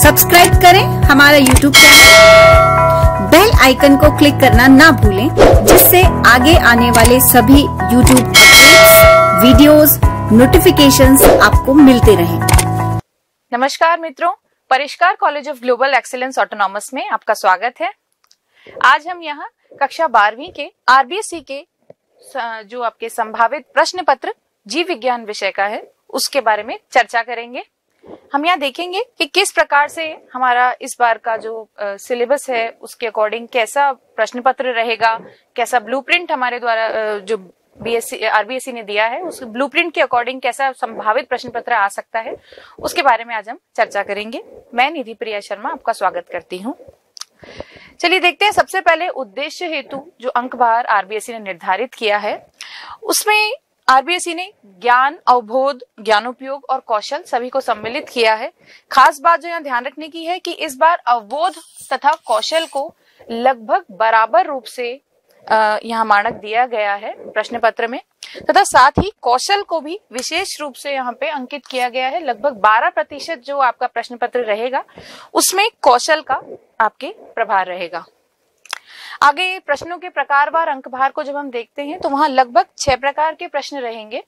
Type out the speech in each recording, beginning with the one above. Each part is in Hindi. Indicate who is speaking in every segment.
Speaker 1: सब्सक्राइब करें हमारा यूट्यूब चैनल, बेल आइकन को क्लिक करना ना भूलें, जिससे आगे आने वाले सभी यूट्यूब अपडेट्स, वीडियोस, नोटिफिकेशंस आपको मिलते रहें।
Speaker 2: नमस्कार मित्रों, परिष्कार college of global excellence autonomous में आपका स्वागत है। आज हम यहाँ कक्षा 12वीं के आरबीएससी के जो आपके संभावित प्रश्न पत्र जीव विज्ञान विषय का है उसके बारे में चर्चा करेंगे। हम यहाँ देखेंगे कि किस प्रकार से हमारा इस बार का जो सिलेबस है उसके अकॉर्डिंग कैसा प्रश्न पत्र रहेगा, कैसा ब्लूप्रिंट हमारे द्वारा जो आरबीएससी ने दिया है उस ब्लूप्रिंट के अकॉर्डिंग कैसा संभावित प्रश्न पत्र आ सकता है, उसके बारे में आज हम चर्चा करेंगे। मैं निधि प्रिया शर्मा आपका स्वागत करती हूँ। चलिए देखते हैं। सबसे पहले उद्देश्य हेतु जो अंक भार आरबीएससी ने निर्धारित किया है उसमें आरबीएससी ने ज्ञान, अवबोध, ज्ञानोपयोग और कौशल सभी को सम्मिलित किया है। खास बात जो यहाँ ध्यान रखने की है कि इस बार अवबोध तथा कौशल को लगभग बराबर रूप से यहाँ मानक दिया गया है प्रश्न पत्र में, तथा साथ ही कौशल को भी विशेष रूप से यहाँ पे अंकित किया गया है। लगभग 12% जो आपका प्रश्न पत्र रहेगा उसमें कौशल का आपके प्रभार रहेगा। आगे प्रश्नों के प्रकारवार अंक भार को जब हम देखते हैं तो वहां लगभग 6 प्रकार के प्रश्न रहेंगे,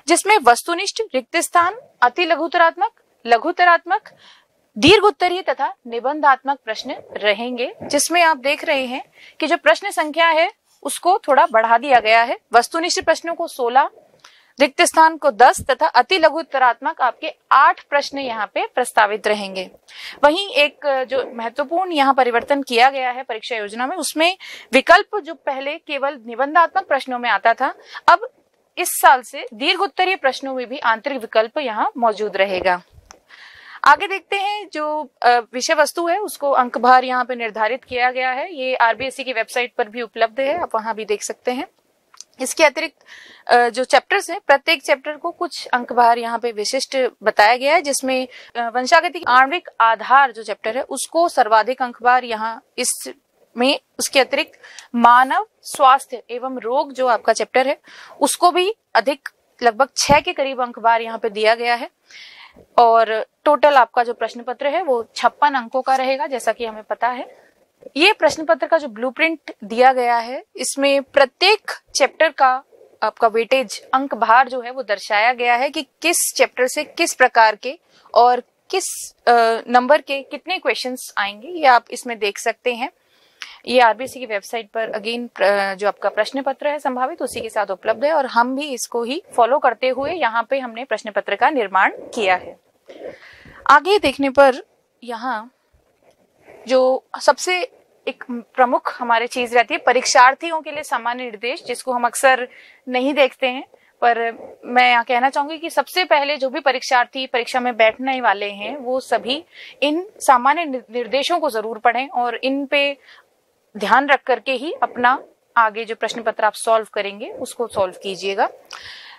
Speaker 2: जिसमें वस्तुनिष्ठ, रिक्त स्थान, अति लघुतरात्मक, लघुतरात्मक, दीर्घ उत्तरीय तथा निबंधात्मक प्रश्न रहेंगे। जिसमें आप देख रहे हैं कि जो प्रश्न संख्या है उसको थोड़ा बढ़ा दिया गया है। वस्तुनिष्ठ प्रश्नों को 16, रिक्त स्थान को 10 तथा अति लघुतरात्मक आपके 8 प्रश्न यहाँ पे प्रस्तावित रहेंगे। वहीं एक जो महत्वपूर्ण यहाँ परिवर्तन किया गया है परीक्षा योजना में, उसमें विकल्प जो पहले केवल निबंधात्मक प्रश्नों में आता था, अब इस साल से दीर्घ उत्तरीय प्रश्नों में भी आंतरिक विकल्प यहाँ मौजूद रहेगा। आगे देखते हैं जो विषय वस्तु है उसको अंक भार यहाँ पे निर्धारित किया गया है। ये आरबीएससी की वेबसाइट पर भी उपलब्ध है, आप वहां भी देख सकते हैं। इसके अतिरिक्त जो चैप्टर्स हैं, प्रत्येक चैप्टर को कुछ अंक भार यहाँ पे विशिष्ट बताया गया है, जिसमें वंशागतिक आणविक आधार जो चैप्टर है उसको सर्वाधिक अंक भार यहाँ इसमें, उसके अतिरिक्त मानव स्वास्थ्य एवं रोग जो आपका चैप्टर है उसको भी अधिक लगभग 6 के करीब अंक भार यहाँ पे दिया गया है। और टोटल आपका जो प्रश्न पत्र है वो 56 अंकों का रहेगा, जैसा कि हमें पता है। ये प्रश्न पत्र का जो ब्लूप्रिंट दिया गया है इसमें प्रत्येक चैप्टर का आपका वेटेज अंक भार जो है वो दर्शाया गया है कि किस चैप्टर से किस प्रकार के और किस नंबर के कितने क्वेश्चंस आएंगे, ये आप इसमें देख सकते हैं। ये आरबीएससी की वेबसाइट पर अगेन जो आपका प्रश्न पत्र है संभावित उसी के साथ उपलब्ध है, और हम भी इसको ही फॉलो करते हुए यहाँ पे हमने प्रश्न पत्र का निर्माण किया है। आगे देखने पर यहाँ जो सबसे एक प्रमुख हमारी चीज रहती है परीक्षार्थियों के लिए सामान्य निर्देश, जिसको हम अक्सर नहीं देखते हैं, पर मैं यहाँ कहना चाहूंगी कि सबसे पहले जो भी परीक्षार्थी परीक्षा में बैठने वाले हैं वो सभी इन सामान्य निर्देशों को जरूर पढ़ें और इन पे ध्यान रख करके ही अपना आगे जो प्रश्न पत्र आप सॉल्व करेंगे उसको सॉल्व कीजिएगा।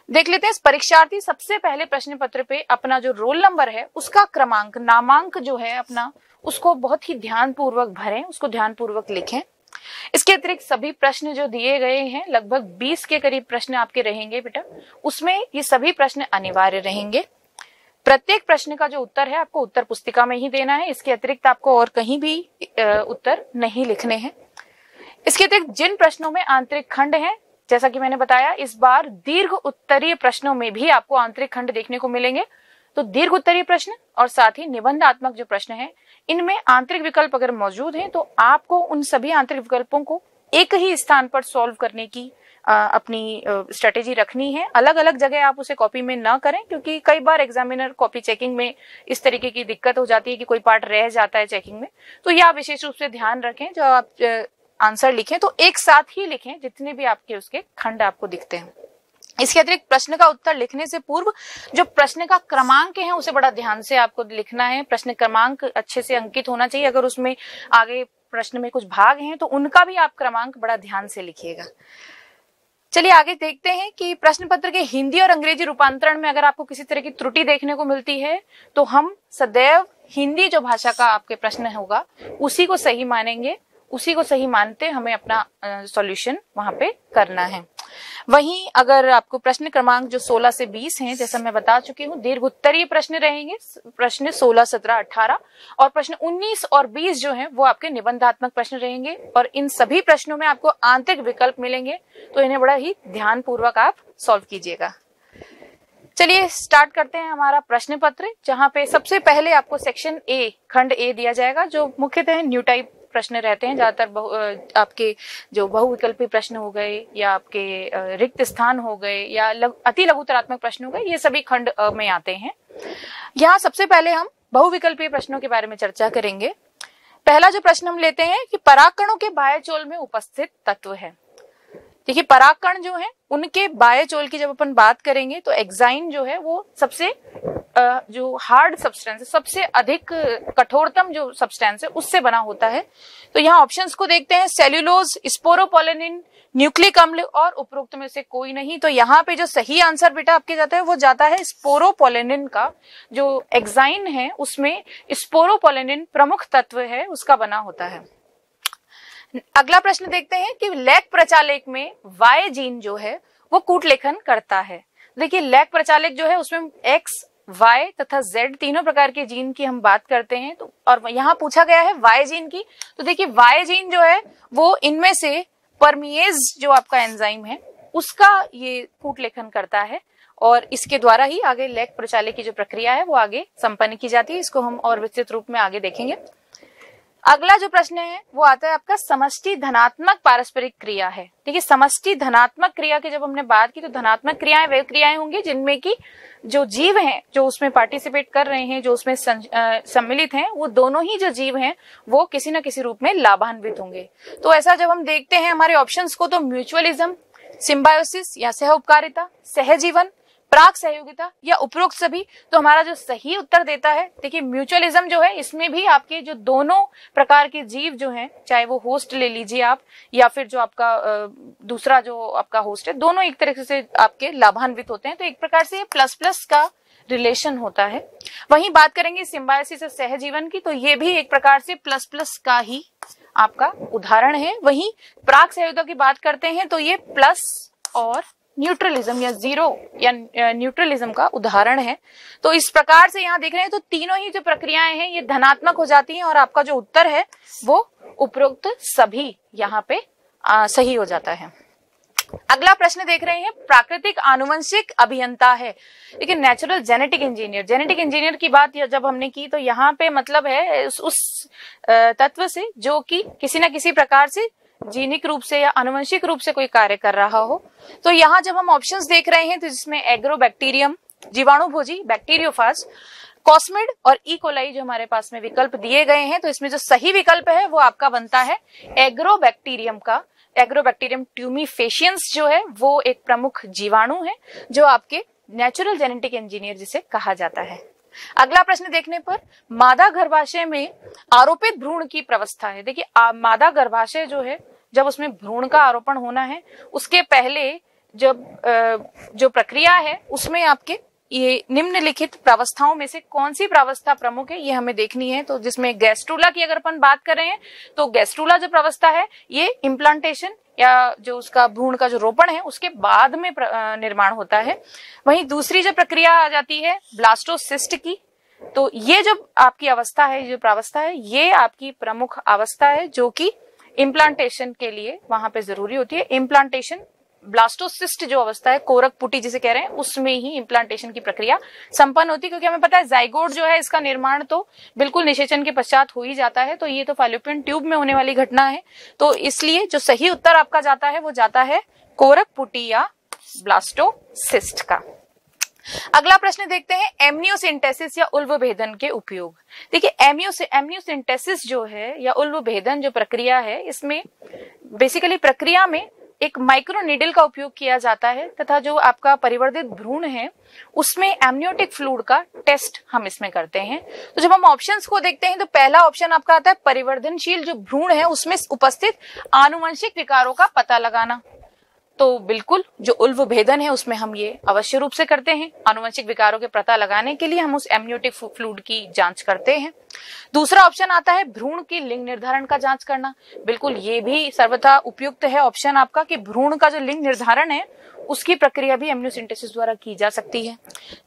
Speaker 2: देख लेते हैं। परीक्षार्थी सबसे पहले प्रश्न पत्र पे अपना जो रोल नंबर है उसका क्रमांक, नामांक जो है अपना, उसको बहुत ही ध्यान पूर्वक भरें, उसको ध्यान पूर्वक लिखें। इसके अतिरिक्त सभी प्रश्न जो दिए गए हैं लगभग 20 के करीब प्रश्न आपके रहेंगे बेटा, उसमें ये सभी प्रश्न अनिवार्य रहेंगे। प्रत्येक प्रश्न का जो उत्तर है आपको उत्तर पुस्तिका में ही देना है, इसके अतिरिक्त आपको और कहीं भी उत्तर नहीं लिखने हैं। इसके अतिरिक्त जिन प्रश्नों में आंतरिक खंड है, जैसा कि मैंने बताया इस बार दीर्घ उत्तरीय प्रश्नों में भी आपको आंतरिक खंड देखने को मिलेंगे, तो दीर्घ उत्तरीय प्रश्न और साथ ही निबंधात्मक जो प्रश्न है इनमें आंतरिक विकल्प अगर मौजूद हैं तो आपको उन सभी आंतरिक विकल्पों को एक ही स्थान पर सॉल्व करने की अपनी स्ट्रेटेजी रखनी है। अलग अलग जगह आप उसे कॉपी में ना करें, क्योंकि कई बार एग्जामिनर कॉपी चेकिंग में इस तरीके की दिक्कत हो जाती है कि कोई पार्ट रह जाता है चेकिंग में। तो यह आप विशेष रूप से ध्यान रखें, जो आप आंसर लिखें तो एक साथ ही लिखें जितने भी आपके उसके खंड आपको दिखते हैं। इसके अतिरिक्त प्रश्न का उत्तर लिखने से पूर्व जो प्रश्न का क्रमांक है उसे बड़ा ध्यान से आपको लिखना है। प्रश्न क्रमांक अच्छे से अंकित होना चाहिए। अगर उसमें आगे प्रश्न में कुछ भाग हैं तो उनका भी आप क्रमांक बड़ा ध्यान से लिखिएगा। चलिए आगे देखते हैं कि प्रश्न पत्र के हिंदी और अंग्रेजी रूपांतरण में अगर आपको किसी तरह की त्रुटि देखने को मिलती है तो हम सदैव हिंदी जो भाषा का आपके प्रश्न होगा उसी को सही मानेंगे, उसी को सही मानते हमें अपना सॉल्यूशन वहां पे करना है। वहीं अगर आपको प्रश्न क्रमांक जो 16 से 20 हैं, जैसा मैं बता चुकी हूँ, दीर्घ उत्तरीय प्रश्न रहेंगे, प्रश्न 16, 17, 18 और प्रश्न 19 और 20 जो हैं वो आपके निबंधात्मक प्रश्न रहेंगे और इन सभी प्रश्नों में आपको आंतरिक विकल्प मिलेंगे, तो इन्हें बड़ा ही ध्यानपूर्वक आप सॉल्व कीजिएगा। चलिए स्टार्ट करते हैं हमारा प्रश्न पत्र, जहां पे सबसे पहले आपको सेक्शन ए, खंड ए दिया जाएगा, जो मुख्यतः न्यू टाइप प्रश्न रहते हैं। ज्यादातर आपके जो बहुविकल्पी प्रश्न हो गए या आपके रिक्त स्थान हो गए या अति लघुतरात्मक प्रश्न हो गए, ये सभी खंड में आते हैं। यहाँ सबसे पहले हम बहुविकल्पीय प्रश्नों के बारे में चर्चा करेंगे। पहला जो प्रश्न हम लेते हैं कि परागकणों के बाह्यचोल में उपस्थित तत्व है। देखिए परागकण जो है उनके बाह्यचोल की जब अपन बात करेंगे तो एक्साइन जो है वो सबसे जो हार्ड सब्सटेंस है, सबसे अधिक कठोरतम जो सब्सटेंस है उससे बना होता है। तो यहाँ ऑप्शंस को देखते हैं, सेल्यूलोज, स्पोरोपोलेनिन, न्यूक्लिक अम्ल और उपरोक्त में से कोई नहीं। तो यहाँ पे जो सही आंसर बेटा आपके जाता है वो जाता है स्पोरोपोलेनिन का। जो एक्साइन है उसमें स्पोरोपोलेनिन प्रमुख तत्व है, उसका बना होता है। अगला प्रश्न देखते हैं कि लैक प्रचालक में वाई जीन जो है वो कूट लेखन करता है। देखिए लैक प्रचालक जो है उसमें एक्स, वाई तथा जेड तीनों प्रकार के जीन की हम बात करते हैं। तो और यहाँ पूछा गया है वाई जीन की, तो देखिए वाई जीन जो है वो इनमें से परमिएज जो आपका एंजाइम है उसका ये कूट लेखन करता है और इसके द्वारा ही आगे लैक प्रचालक की जो प्रक्रिया है वो आगे संपन्न की जाती है। इसको हम और विस्तृत रूप में आगे देखेंगे। अगला जो प्रश्न है वो आता है आपका समष्टि धनात्मक पारस्परिक क्रिया है। देखिए समष्टि धनात्मक क्रिया की जब हमने बात की तो धनात्मक क्रियाएं वे क्रियाएं होंगी जिनमें कि जो जीव हैं जो उसमें पार्टिसिपेट कर रहे हैं, जो उसमें सम्मिलित हैं, वो दोनों ही जो जीव हैं वो किसी न किसी रूप में लाभान्वित होंगे। तो ऐसा जब हम देखते हैं हमारे ऑप्शंस को तो म्यूचुअलिज्म, सिम्बायोसिस या सह उपकारिता, सहजीवन, प्राक सहयोगिता या उपरोक्त सभी, तो हमारा जो सही उत्तर देता है, देखिए म्यूचुअलिज्म जो है इसमें भी आपके जो दोनों प्रकार के जीव जो हैं, चाहे वो होस्ट ले लीजिए आप या फिर जो आपका दूसरा जो आपका होस्ट है, दोनों एक तरीके से आपके लाभान्वित होते हैं। तो एक प्रकार से प्लस प्लस का रिलेशन होता है। वहीं बात करेंगे सिम्बायोसिस और सहजीवन की, तो ये भी एक प्रकार से प्लस प्लस का ही आपका उदाहरण है। वहीं प्राक सहयोगिता की बात करते हैं तो ये प्लस और न्यूट्रलिज्म या जीरो या न्यूट्रलिज्म का उदाहरण है। तो इस प्रकार से यहाँ देख रहे हैं तो तीनों ही जो प्रक्रियाएं हैं ये धनात्मक हो जाती हैं और आपका जो उत्तर है वो उपरोक्त सभी यहाँ पे सही हो जाता है। अगला प्रश्न देख रहे हैं प्राकृतिक आनुवंशिक अभियंता है। लेकिन नेचुरल जेनेटिक इंजीनियर की बात जब हमने की तो यहाँ पे मतलब है उस तत्व से जो कि किसी न किसी प्रकार से जीनिक रूप से या आनुवंशिक रूप से कोई कार्य कर रहा हो। तो यहाँ जब हम ऑप्शंस देख रहे हैं तो जिसमें एग्रोबैक्टीरियम, जीवाणुभोजी, बैक्टीरियोफाज, कॉस्मिड और ई कोलाई जो हमारे पास में विकल्प दिए गए हैं, तो इसमें जो सही विकल्प है वो आपका बनता है एग्रोबैक्टीरियम का। एग्रोबैक्टीरियम ट्यूमीफेशियंस जो है वो एक प्रमुख जीवाणु है जो आपके नेचुरल जेनेटिक इंजीनियर जिसे कहा जाता है। अगला प्रश्न देखने पर मादा गर्भाशय में आरोपित भ्रूण की प्रवस्था है। देखिए मादा गर्भाशय जो है जब उसमें भ्रूण का आरोपण होना है उसके पहले जब जो प्रक्रिया है उसमें आपके ये निम्नलिखित प्रावस्थाओं में से कौन सी प्रावस्था प्रमुख है ये हमें देखनी है। तो जिसमें गैस्ट्रूला की अगर अपन बात कर रहे हैं तो गैस्ट्रूला जो प्रावस्था है ये इम्प्लांटेशन या जो उसका भ्रूण का जो रोपण है उसके बाद में निर्माण होता है। वहीं दूसरी जो प्रक्रिया आ जाती है ब्लास्टोसिस्ट की, तो ये जो आपकी अवस्था है, जो प्रावस्था है, ये आपकी प्रमुख अवस्था है जो कि इम्प्लांटेशन के लिए वहां पे जरूरी होती है। इम्प्लांटेशन ब्लास्टोसिस्ट जो अवस्था है, कोरक पुटी जिसे कह रहे हैं, उसमें ही इम्प्लांटेशन की प्रक्रिया संपन्न होती है। क्योंकि हमें पता है जाइगोट जो है इसका निर्माण तो बिल्कुल निषेचन के पश्चात हो ही जाता है, तो ये तो फैलोपियन ट्यूब में होने वाली घटना है। तो इसलिए जो सही उत्तर आपका जाता है वो जाता है कोरक पुटी या ब्लास्टोसिस्ट का। अगला प्रश्न देखते हैं एमनियोसिंटेसिस या उल्व भेदन के उपयोग। देखिए एमनियोसिंटेसिस जो है या उल्व भेदन जो प्रक्रिया है, इसमें बेसिकली प्रक्रिया में एक माइक्रोनीडल का उपयोग किया जाता है तथा जो आपका परिवर्धित भ्रूण है उसमें एमनियोटिक फ्लूइड का टेस्ट हम इसमें करते हैं। तो जब हम ऑप्शंस को देखते हैं तो पहला ऑप्शन आपका आता है परिवर्धनशील जो भ्रूण है उसमें उपस्थित आनुवंशिक विकारों का पता लगाना। तो बिल्कुल जो उल्व भेदन है उसमें हम ये अवश्य रूप से करते हैं। आनुवंशिक विकारों के पता लगाने के लिए हम उस एमनियोटिक फ्लूइड की जांच करते हैं। दूसरा ऑप्शन आता है भ्रूण की लिंग निर्धारण का जांच करना। बिल्कुल ये भी सर्वथा उपयुक्त है ऑप्शन आपका कि भ्रूण का जो लिंग निर्धारण है उसकी प्रक्रिया भी एमनियोसिंथेसिस द्वारा की जा सकती है।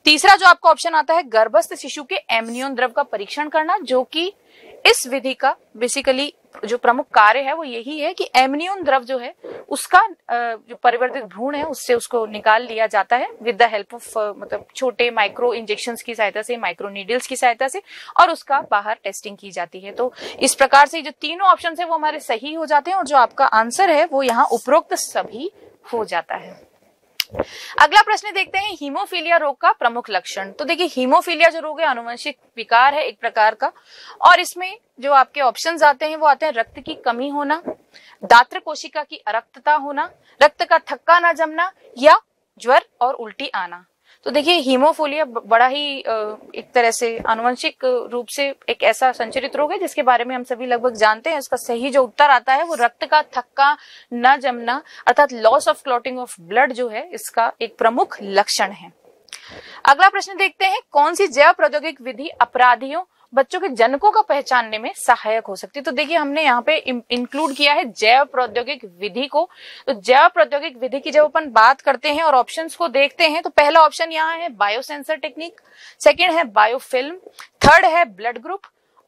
Speaker 2: तीसरा जो आपका ऑप्शन आता है गर्भस्थ शिशु के एमनियोन द्रव का परीक्षण करना, जो कि इस विधि का बेसिकली जो प्रमुख कार्य है वो यही है कि एमनियोन द्रव जो है उसका जो परिवर्तित भ्रूण है उससे उसको निकाल लिया जाता है विद द हेल्प ऑफ मतलब छोटे माइक्रो इंजेक्शंस की सहायता से, माइक्रो नीडल्स की सहायता से, और उसका बाहर टेस्टिंग की जाती है। तो इस प्रकार से जो तीनों ऑप्शन है वो हमारे सही हो जाते हैं और जो आपका आंसर है वो यहाँ उपरोक्त सभी हो जाता है। अगला प्रश्न देखते हैं हीमोफीलिया रोग का प्रमुख लक्षण। तो देखिए हीमोफीलिया जो रोग है आनुवंशिक विकार है एक प्रकार का, और इसमें जो आपके ऑप्शंस आते हैं वो आते हैं रक्त की कमी होना, दात्र कोशिका की अरक्तता होना, रक्त का थक्का न जमना, या ज्वर और उल्टी आना। तो देखिए हीमोफीलिया बड़ा ही एक तरह से आनुवंशिक रूप से एक ऐसा संचरित रोग है जिसके बारे में हम सभी लगभग जानते हैं। इसका सही जो उत्तर आता है वो रक्त का थक्का न जमना अर्थात loss of clotting of blood जो है इसका एक प्रमुख लक्षण है। अगला प्रश्न देखते हैं कौन सी जैव प्रौद्योगिक विधि अपराधियों बच्चों के जनकों का पहचानने में सहायक हो सकती है। तो देखिए हमने यहाँ पे इंक्लूड किया है जैव प्रौद्योगिक विधि को। तो जैव प्रौद्योगिक विधि की जब अपन बात करते हैं और ऑप्शंस को देखते हैं तो पहला ऑप्शन यहाँ है बायोसेंसर टेक्निक, सेकंड है बायोफिल्म, थर्ड है ब्लड ग्रुप,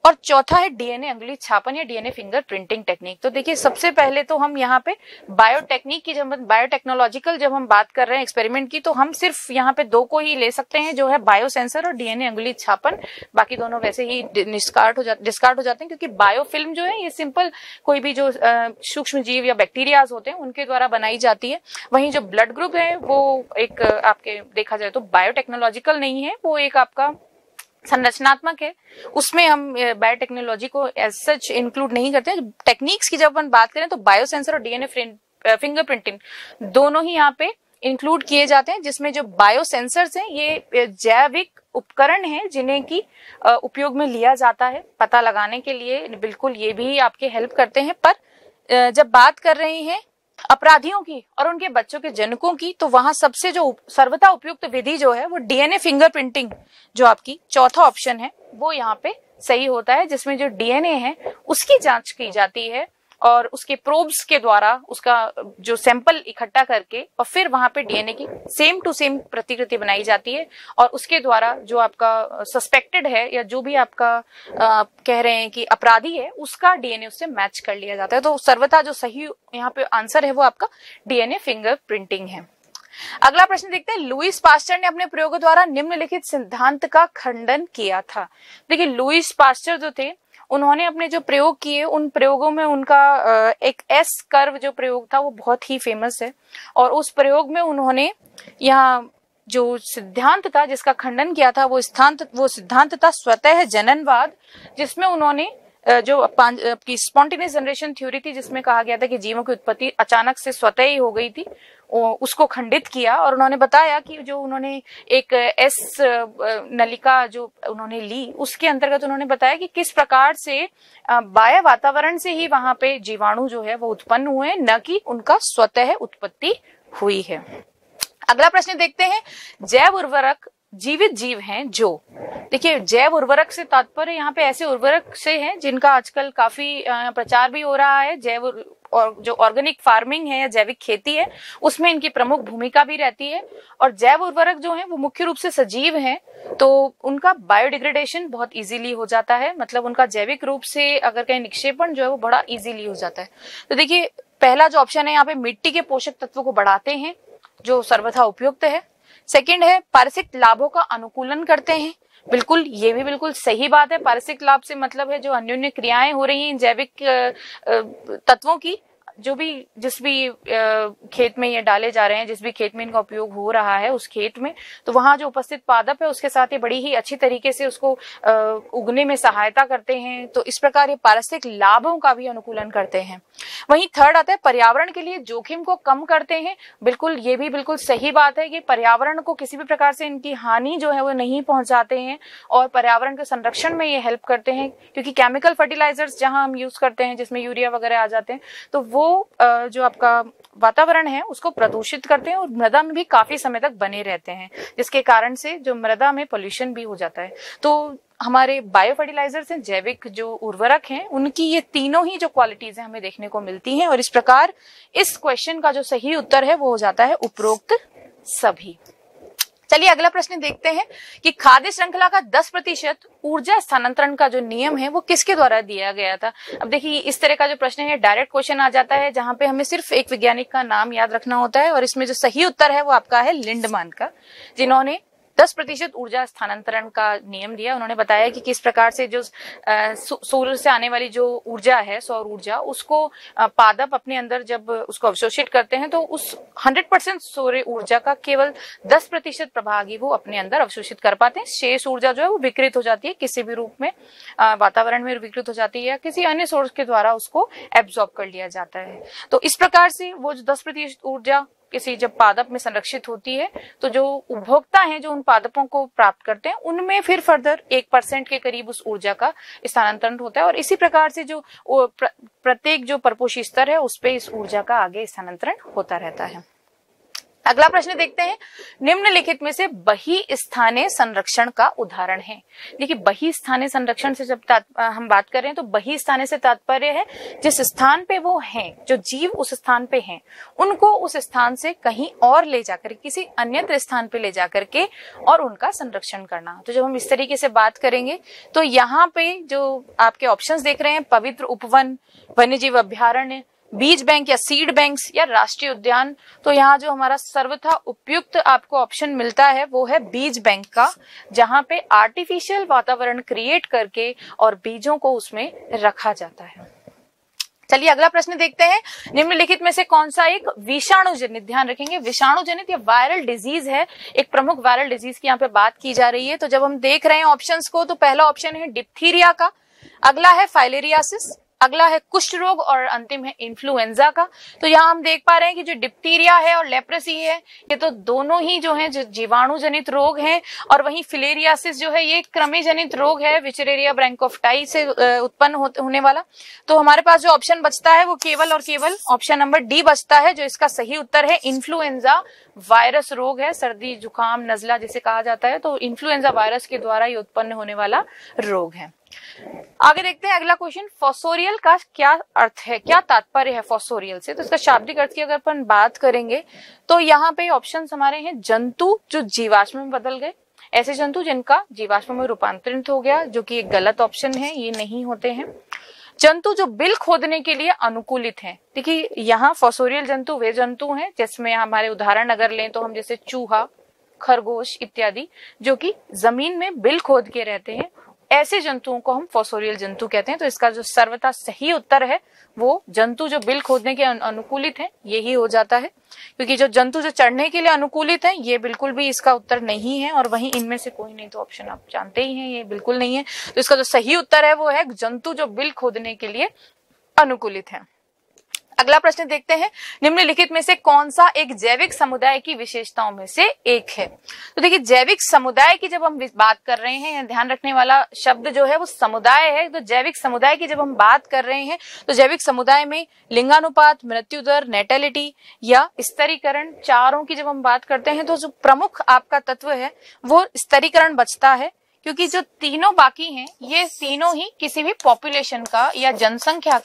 Speaker 2: और चौथा है डीएनए अंगुली छापन या डीएनए फिंगर प्रिंटिंग टेक्निक। तो देखिए सबसे पहले तो हम यहाँ पे बायोटेक्निक की, जब बायोटेक्नोलॉजिकल जब हम बात कर रहे हैं एक्सपेरिमेंट की, तो हम सिर्फ यहाँ पे दो को ही ले सकते हैं जो है बायोसेंसर और डीएनए अंगुली छापन। बाकी दोनों वैसे ही डिस्कार्ड हो जाते हैं क्योंकि बायोफिल्म जो है ये सिंपल कोई भी जो सूक्ष्म जीव या बैक्टीरियाज होते हैं उनके द्वारा बनाई जाती है। वहीं जो ब्लड ग्रुप है वो एक आपके देखा जाए तो बायोटेक्नोलॉजिकल नहीं है, वो एक आपका संरचनात्मक है, उसमें हम बायोटेक्नोलॉजी को एज सच इंक्लूड नहीं करते हैं। टेक्निक्स की जब अपन बात करें तो बायोसेंसर और डीएनए फिंगरप्रिंटिंग दोनों ही यहाँ पे इंक्लूड किए जाते हैं, जिसमें जो बायोसेंसर्स हैं ये जैविक उपकरण हैं जिन्हें की उपयोग में लिया जाता है पता लगाने के लिए। बिल्कुल ये भी आपके हेल्प करते हैं, पर जब बात कर रहे हैं अपराधियों की और उनके बच्चों के जनकों की तो वहां सबसे जो सर्वथा उपयुक्त विधि जो है वो डीएनए फिंगरप्रिंटिंग जो आपकी चौथा ऑप्शन है वो यहाँ पे सही होता है, जिसमें जो डीएनए है उसकी जांच की जाती है और उसके प्रोब्स के द्वारा उसका जो सैंपल इकट्ठा करके और फिर वहां पे डीएनए की सेम टू सेम प्रतिकृति बनाई जाती है और उसके द्वारा जो आपका सस्पेक्टेड है या जो भी आपका कह रहे हैं कि अपराधी है उसका डीएनए उससे मैच कर लिया जाता है। तो सर्वथा जो सही यहाँ पे आंसर है वो आपका डीएनए फिंगर प्रिंटिंग है। अगला प्रश्न देखते हैं लुईस पास्चर ने अपने प्रयोगों द्वारा निम्नलिखित सिद्धांत का खंडन किया था। देखिए लुईस पास्चर जो थे उन्होंने अपने जो प्रयोग किए उन प्रयोगों में उनका एक एस कर्व जो प्रयोग था वो बहुत ही फेमस है और उस प्रयोग में उन्होंने यहाँ जो सिद्धांत था जिसका खंडन किया था वो सिद्धांत था स्वतः जननवाद, जिसमें उन्होंने जो आपकी स्पॉन्टेनियस जनरेशन थ्योरी थी जिसमें कहा गया था कि जीवों की उत्पत्ति अचानक से स्वतः ही हो गई थी, उसको खंडित किया और उन्होंने बताया कि जो उन्होंने एक एस नलिका जो उन्होंने ली उसके अंतर्गत उन्होंने बताया कि किस प्रकार से बाह्य वातावरण से ही वहां पे जीवाणु जो है वो उत्पन्न हुए, न कि उनका स्वतः उत्पत्ति हुई है। अगला प्रश्न देखते हैं जैव उर्वरक जीवित जीव हैं जो, देखिए जैव उर्वरक से तात्पर्य यहाँ पे ऐसे उर्वरक से है जिनका आजकल काफी प्रचार भी हो रहा है। जैव और जो ऑर्गेनिक फार्मिंग है या जैविक खेती है उसमें इनकी प्रमुख भूमिका भी रहती है और जैव उर्वरक जो है वो मुख्य रूप से सजीव हैं तो उनका बायोडिग्रेडेशन बहुत इजीली हो जाता है, मतलब उनका जैविक रूप से अगर कहीं निक्षेपण जो है वो बड़ा इजीली हो जाता है। तो देखिए पहला जो ऑप्शन है यहाँ पे मिट्टी के पोषक तत्वों को बढ़ाते हैं जो सर्वथा उपयुक्त है। सेकंड है पारिस्थितिक लाभों का अनुकूलन करते हैं, बिल्कुल ये भी बिल्कुल सही बात है। पारिस्थितिक लाभ से मतलब है जो अन्योन्य क्रियाएं हो रही हैं जैविक तत्वों की, जो भी जिस भी खेत में ये डाले जा रहे हैं, जिस भी खेत में इनका उपयोग हो रहा है उस खेत में, तो वहां जो उपस्थित पादप है उसके साथ ये बड़ी ही अच्छी तरीके से उसको उगने में सहायता करते हैं। तो इस प्रकार ये पारिस्थितिक लाभों का भी अनुकूलन करते हैं। वहीं थर्ड आता है पर्यावरण के लिए जोखिम को कम करते हैं, बिल्कुल ये भी बिल्कुल सही बात है कि पर्यावरण को किसी भी प्रकार से इनकी हानि जो है वो नहीं पहुंचाते हैं और पर्यावरण के संरक्षण में ये हेल्प करते हैं, क्योंकि केमिकल फर्टिलाइजर्स जहां हम यूज करते हैं जिसमें यूरिया वगैरह आ जाते हैं तो वो वो जो आपका वातावरण है उसको प्रदूषित करते हैं और मृदा में भी काफी समय तक बने रहते हैं, जिसके कारण से जो मृदा में पोल्यूशन भी हो जाता है। तो हमारे बायो फर्टिलाइजर्स हैं, जैविक जो उर्वरक हैं, उनकी ये तीनों ही जो क्वालिटीज हैं हमें देखने को मिलती हैं। और इस प्रकार इस क्वेश्चन का जो सही उत्तर है वो हो जाता है उपरोक्त सभी। चलिए अगला प्रश्न देखते हैं कि खाद्य श्रृंखला का 10% ऊर्जा स्थानांतरण का जो नियम है वो किसके द्वारा दिया गया था। अब देखिए इस तरह का जो प्रश्न है डायरेक्ट क्वेश्चन आ जाता है, जहां पे हमें सिर्फ एक वैज्ञानिक का नाम याद रखना होता है और इसमें जो सही उत्तर है वो आपका है लिंडमान का, जिन्होंने 10% ऊर्जा स्थानांतरण का नियम दिया। उन्होंने बताया कि किस प्रकार से जो सूर्य से आने वाली जो ऊर्जा है, सौर ऊर्जा, उसको पादप अपने अंदर जब उसको अवशोषित करते हैं तो उस 100% सौर ऊर्जा का केवल 10% प्रभाग ही वो अपने अंदर अवशोषित कर पाते हैं। शेष ऊर्जा जो है वो विकृत हो जाती है, किसी भी रूप में वातावरण में विकृत हो जाती है या किसी अन्य सोर्स के द्वारा उसको एब्जॉर्ब कर लिया जाता है। तो इस प्रकार से वो जो 10% ऊर्जा किसी जब पादप में संरक्षित होती है तो जो उपभोक्ता हैं जो उन पादपों को प्राप्त करते हैं उनमें फिर फर्दर 1% के करीब उस ऊर्जा का स्थानांतरण होता है और इसी प्रकार से जो प्रत्येक जो परपोषी स्तर है उस पे इस ऊर्जा का आगे स्थानांतरण होता रहता है। अगला प्रश्न देखते हैं, निम्नलिखित में से बहिस्थानीय संरक्षण का उदाहरण है। देखिए बहिस्थानीय संरक्षण से जब हम बात कर रहे हैं तो बहिस्थानीय से तात्पर्य है जिस स्थान पे वो हैं, जो जीव उस स्थान पे हैं, उनको उस स्थान से कहीं और ले जाकर किसी अन्य स्थान पे ले जाकर के और उनका संरक्षण करना। तो जब हम इस तरीके से बात करेंगे तो यहाँ पे जो आपके ऑप्शंस देख रहे हैं, पवित्र उपवन, वन्यजीव अभ्यारण्य, बीज बैंक या सीड बैंक्स या राष्ट्रीय उद्यान, तो यहाँ जो हमारा सर्वथा उपयुक्त आपको ऑप्शन मिलता है वो है बीज बैंक का, जहाँ पे आर्टिफिशियल वातावरण क्रिएट करके और बीजों को उसमें रखा जाता है। चलिए अगला प्रश्न देखते हैं, निम्नलिखित में से कौन सा एक विषाणु जनित, ध्यान रखेंगे विषाणु जनित या वायरल डिजीज है, एक प्रमुख वायरल डिजीज की यहाँ पे बात की जा रही है। तो जब हम देख रहे हैं ऑप्शंस को तो पहला ऑप्शन है डिप्थीरिया का, अगला है फाइलेरियासिस, अगला है कुष्ठ रोग और अंतिम है इन्फ्लुएंजा का। तो यहाँ हम देख पा रहे हैं कि जो डिप्थीरिया है और लेप्रेसी है ये तो दोनों ही जो है जो जीवाणु जनित रोग हैं, और वहीं फिलेरियासिस जो है ये कृमि जनित रोग है, विचरेरिया ब्रैंकोफ्टाई से उत्पन्न होने वाला। तो हमारे पास जो ऑप्शन बचता है वो केवल और केवल ऑप्शन नंबर डी बचता है, जो इसका सही उत्तर है इन्फ्लुएंजा वायरस रोग है, सर्दी जुकाम नजला जिसे कहा जाता है। तो इन्फ्लुएंजा वायरस के द्वारा ये उत्पन्न होने वाला रोग है। आगे देखते हैं अगला क्वेश्चन, फॉस्फोरियल का क्या अर्थ है, क्या तात्पर्य है फॉस्फोरियल से। तो इसका शाब्दिक अर्थ की अगर अपन बात करेंगे तो यहाँ पे ऑप्शन हमारे हैं जंतु जो जीवाश्म में बदल गए, ऐसे जंतु जिनका जीवाश्म में रूपांतरित हो गया, जो कि एक गलत ऑप्शन है, ये नहीं होते हैं। जंतु जो बिल खोदने के लिए अनुकूलित हैं, देखिए यहाँ फॉस्फोरियल जंतु वे जंतु हैं जिसमें हमारे उदाहरण अगर लें तो हम जैसे चूहा, खरगोश इत्यादि जो कि जमीन में बिल खोद के रहते हैं, ऐसे जंतुओं को हम फॉस्फोरियल जंतु कहते हैं। तो इसका जो सर्वथा सही उत्तर है वो जंतु जो बिल खोदने के अनुकूलित हैं यही हो जाता है, क्योंकि जो जंतु जो चढ़ने के लिए अनुकूलित हैं ये बिल्कुल भी इसका उत्तर नहीं है, और वहीं इनमें से कोई नहीं तो ऑप्शन आप जानते ही हैं ये बिल्कुल नहीं है। तो इसका जो सही उत्तर है वो है जंतु जो बिल खोदने के लिए अनुकूलित है। अगला प्रश्न देखते हैं, निम्नलिखित में से कौन सा एक जैविक समुदाय की विशेषताओं में से एक है। तो देखिए जैविक समुदाय की जब हम बात कर रहे हैं, ध्यान रखने वाला शब्द जो है वो समुदाय है। तो जैविक समुदाय की जब हम बात कर रहे हैं तो जैविक समुदाय में लिंगानुपात, मृत्यु दर, नेटेलिटी या स्तरीकरण, चारों की जब हम बात करते हैं तो जो प्रमुख आपका तत्व है वो स्तरीकरण बचता है, क्योंकि जो तीनों बाकी हैं ये तीनों ही किसी भी पॉपुलेशन का या जनसंख्या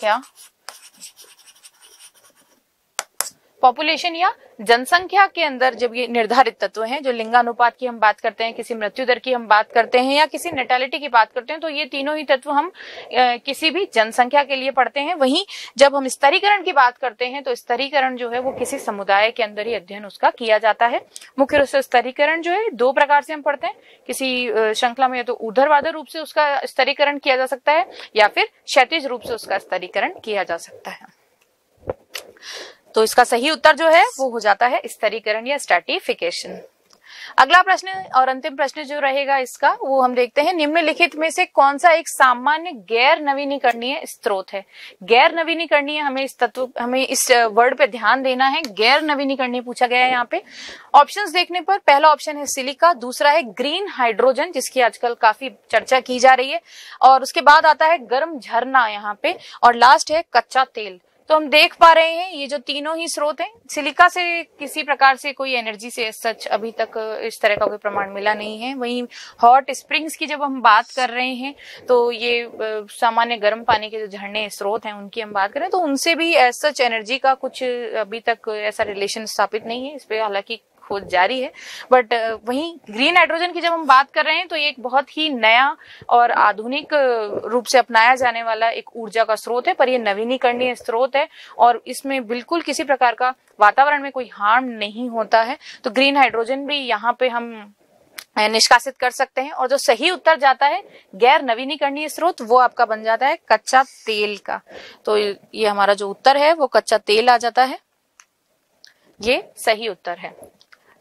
Speaker 2: के अंदर जब ये निर्धारित तत्व हैं, जो लिंगानुपात की हम बात करते हैं, किसी मृत्यु दर की हम बात करते हैं या किसी नेटालिटी की बात करते हैं, तो ये तीनों ही तत्व हम किसी भी जनसंख्या के लिए पढ़ते हैं। वहीं जब हम स्तरीकरण की बात करते हैं तो स्तरीकरण जो है वो किसी समुदाय के अंदर ही अध्ययन उसका किया जाता है। मुख्य रूप से स्तरीकरण जो है दो प्रकार से हम पढ़ते हैं, किसी श्रृंखला में या तो ऊर्ध्वाधर रूप से उसका स्तरीकरण किया जा सकता है या फिर क्षैतिज रूप से उसका स्तरीकरण किया जा सकता है। तो इसका सही उत्तर जो है वो हो जाता है स्तरीकरण या स्ट्रैटिफिकेशन। अगला प्रश्न और अंतिम प्रश्न जो रहेगा इसका वो हम देखते हैं, निम्नलिखित में से कौन सा एक सामान्य गैर नवीनीकरणीय स्रोत है। गैर नवीनीकरणीय, हमें इस वर्ड पे ध्यान देना है, गैर नवीनीकरणीय पूछा गया है यहाँ पे। ऑप्शंस देखने पर पहला ऑप्शन है सिलिका, दूसरा है ग्रीन हाइड्रोजन जिसकी आजकल काफी चर्चा की जा रही है, और उसके बाद आता है गर्म झरना यहाँ पे, और लास्ट है कच्चा तेल। तो हम देख पा रहे हैं ये जो तीनों ही स्रोत हैं, सिलिका से किसी प्रकार से कोई एनर्जी से सच अभी तक इस तरह का कोई प्रमाण मिला नहीं है। वहीं हॉट स्प्रिंग्स की जब हम बात कर रहे हैं तो ये सामान्य गर्म पानी के जो झरने स्रोत हैं उनकी हम बात करें तो उनसे भी सच एनर्जी का कुछ अभी तक ऐसा रिलेशन स्थापित नहीं है। इस पे हालांकि खोज जारी है। बट वहीं ग्रीन हाइड्रोजन की जब हम बात कर रहे हैं तो ये एक बहुत ही नया और आधुनिक रूप से अपनाया जाने वाला एक ऊर्जा का स्रोत है, पर ये नवीनीकरणीय स्रोत है और इसमें बिल्कुल किसी प्रकार का वातावरण में कोई हार्म नहीं होता है। तो ग्रीन हाइड्रोजन भी यहाँ पे हम निष्कासित कर सकते हैं। और जो सही उत्तर जाता है गैर नवीनीकरणीय स्रोत, वो आपका बन जाता है कच्चा तेल का। तो ये हमारा जो उत्तर है वो कच्चा तेल आ जाता है, ये सही उत्तर है।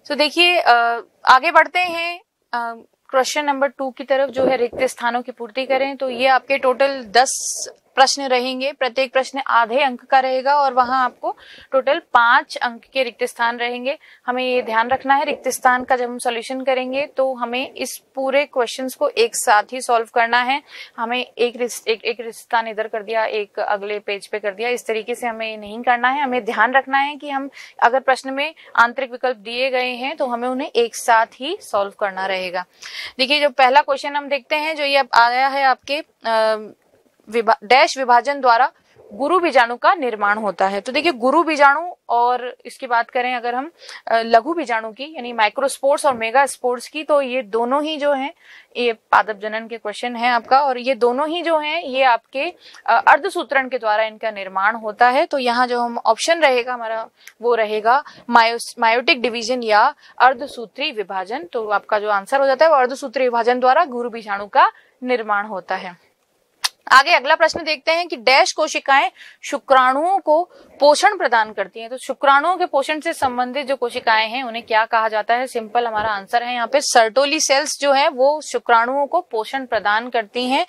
Speaker 2: तो देखिए आगे बढ़ते हैं क्वेश्चन नंबर 2 की तरफ, जो है रिक्त स्थानों की पूर्ति करें। तो ये आपके टोटल 10 प्रश्न रहेंगे, प्रत्येक प्रश्न आधे अंक का रहेगा और वहां आपको टोटल 5 अंक के रिक्त स्थान रहेंगे। हमें ये ध्यान रखना है रिक्त स्थान का जब हम सॉल्यूशन करेंगे तो हमें इस पूरे क्वेश्चंस को एक साथ ही सॉल्व करना है। हमें एक रिक्त स्थान इधर कर दिया, एक अगले पेज पे कर दिया, इस तरीके से हमें नहीं करना है। हमें ध्यान रखना है कि हम अगर प्रश्न में आंतरिक विकल्प दिए गए हैं तो हमें उन्हें एक साथ ही सॉल्व करना रहेगा। देखिए जो पहला क्वेश्चन हम देखते हैं, जो ये आया है आपके डैश विभाजन द्वारा गुरु बीजाणु का निर्माण होता है। तो देखिए गुरु बीजाणु और इसकी बात करें अगर हम लघु बीजाणु की यानी माइक्रोस्पोर्स और मेगा स्पोर्स की, तो ये दोनों ही जो हैं ये पादप जनन के क्वेश्चन है आपका, और ये दोनों ही जो हैं ये आपके अर्धसूत्रण के द्वारा इनका निर्माण होता है। तो यहाँ जो हम ऑप्शन रहेगा हमारा वो रहेगा मायोटिक डिवीजन या अर्धसूत्री विभाजन। तो आपका जो आंसर हो जाता है वो अर्धसूत्री विभाजन द्वारा गुरु बीजाणु का निर्माण होता है। आगे अगला प्रश्न देखते हैं कि डैश कोशिकाएं शुक्राणुओं को पोषण प्रदान करती हैं। तो शुक्राणुओं के पोषण से संबंधित जो कोशिकाएं हैं उन्हें क्या कहा जाता है? सिंपल हमारा आंसर है यहाँ पे सर्टोली सेल्स जो है वो शुक्राणुओं को पोषण प्रदान करती हैं।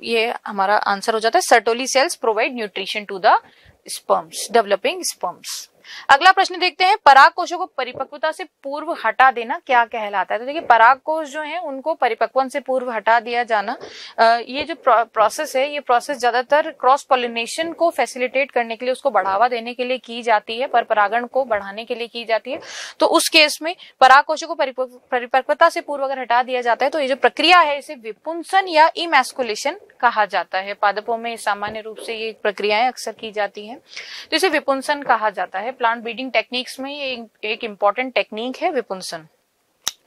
Speaker 2: ये हमारा आंसर हो जाता है Sertoli cells provide nutrition to the sperms, developing sperms. अगला प्रश्न देखते हैं पराग कोशों को परिपक्वता से पूर्व हटा देना क्या कहलाता है? तो देखिए पराग कोश जो हैं उनको परिपक्वन से पूर्व हटा दिया जाना, ये जो प्रोसेस है ये प्रोसेस ज्यादातर क्रॉस पॉलिनेशन को फैसिलिटेट करने के लिए, उसको बढ़ावा देने के लिए की जाती है, पर परागण को बढ़ाने के लिए की जाती है। तो उस केस में पराग कोशों को परिपक्वता से पूर्व अगर हटा दिया जाता है तो ये जो प्रक्रिया है इसे विपुंसन या इमैस्कुलेशन कहा जाता है। पादपों में सामान्य रूप से ये प्रक्रियाएं अक्सर की जाती हैं, तो इसे विपुंसन कहा जाता है। प्लांट ब्रीडिंग टेक्निक्स में ये एक इंपॉर्टेंट टेक्निक है विपुंसन।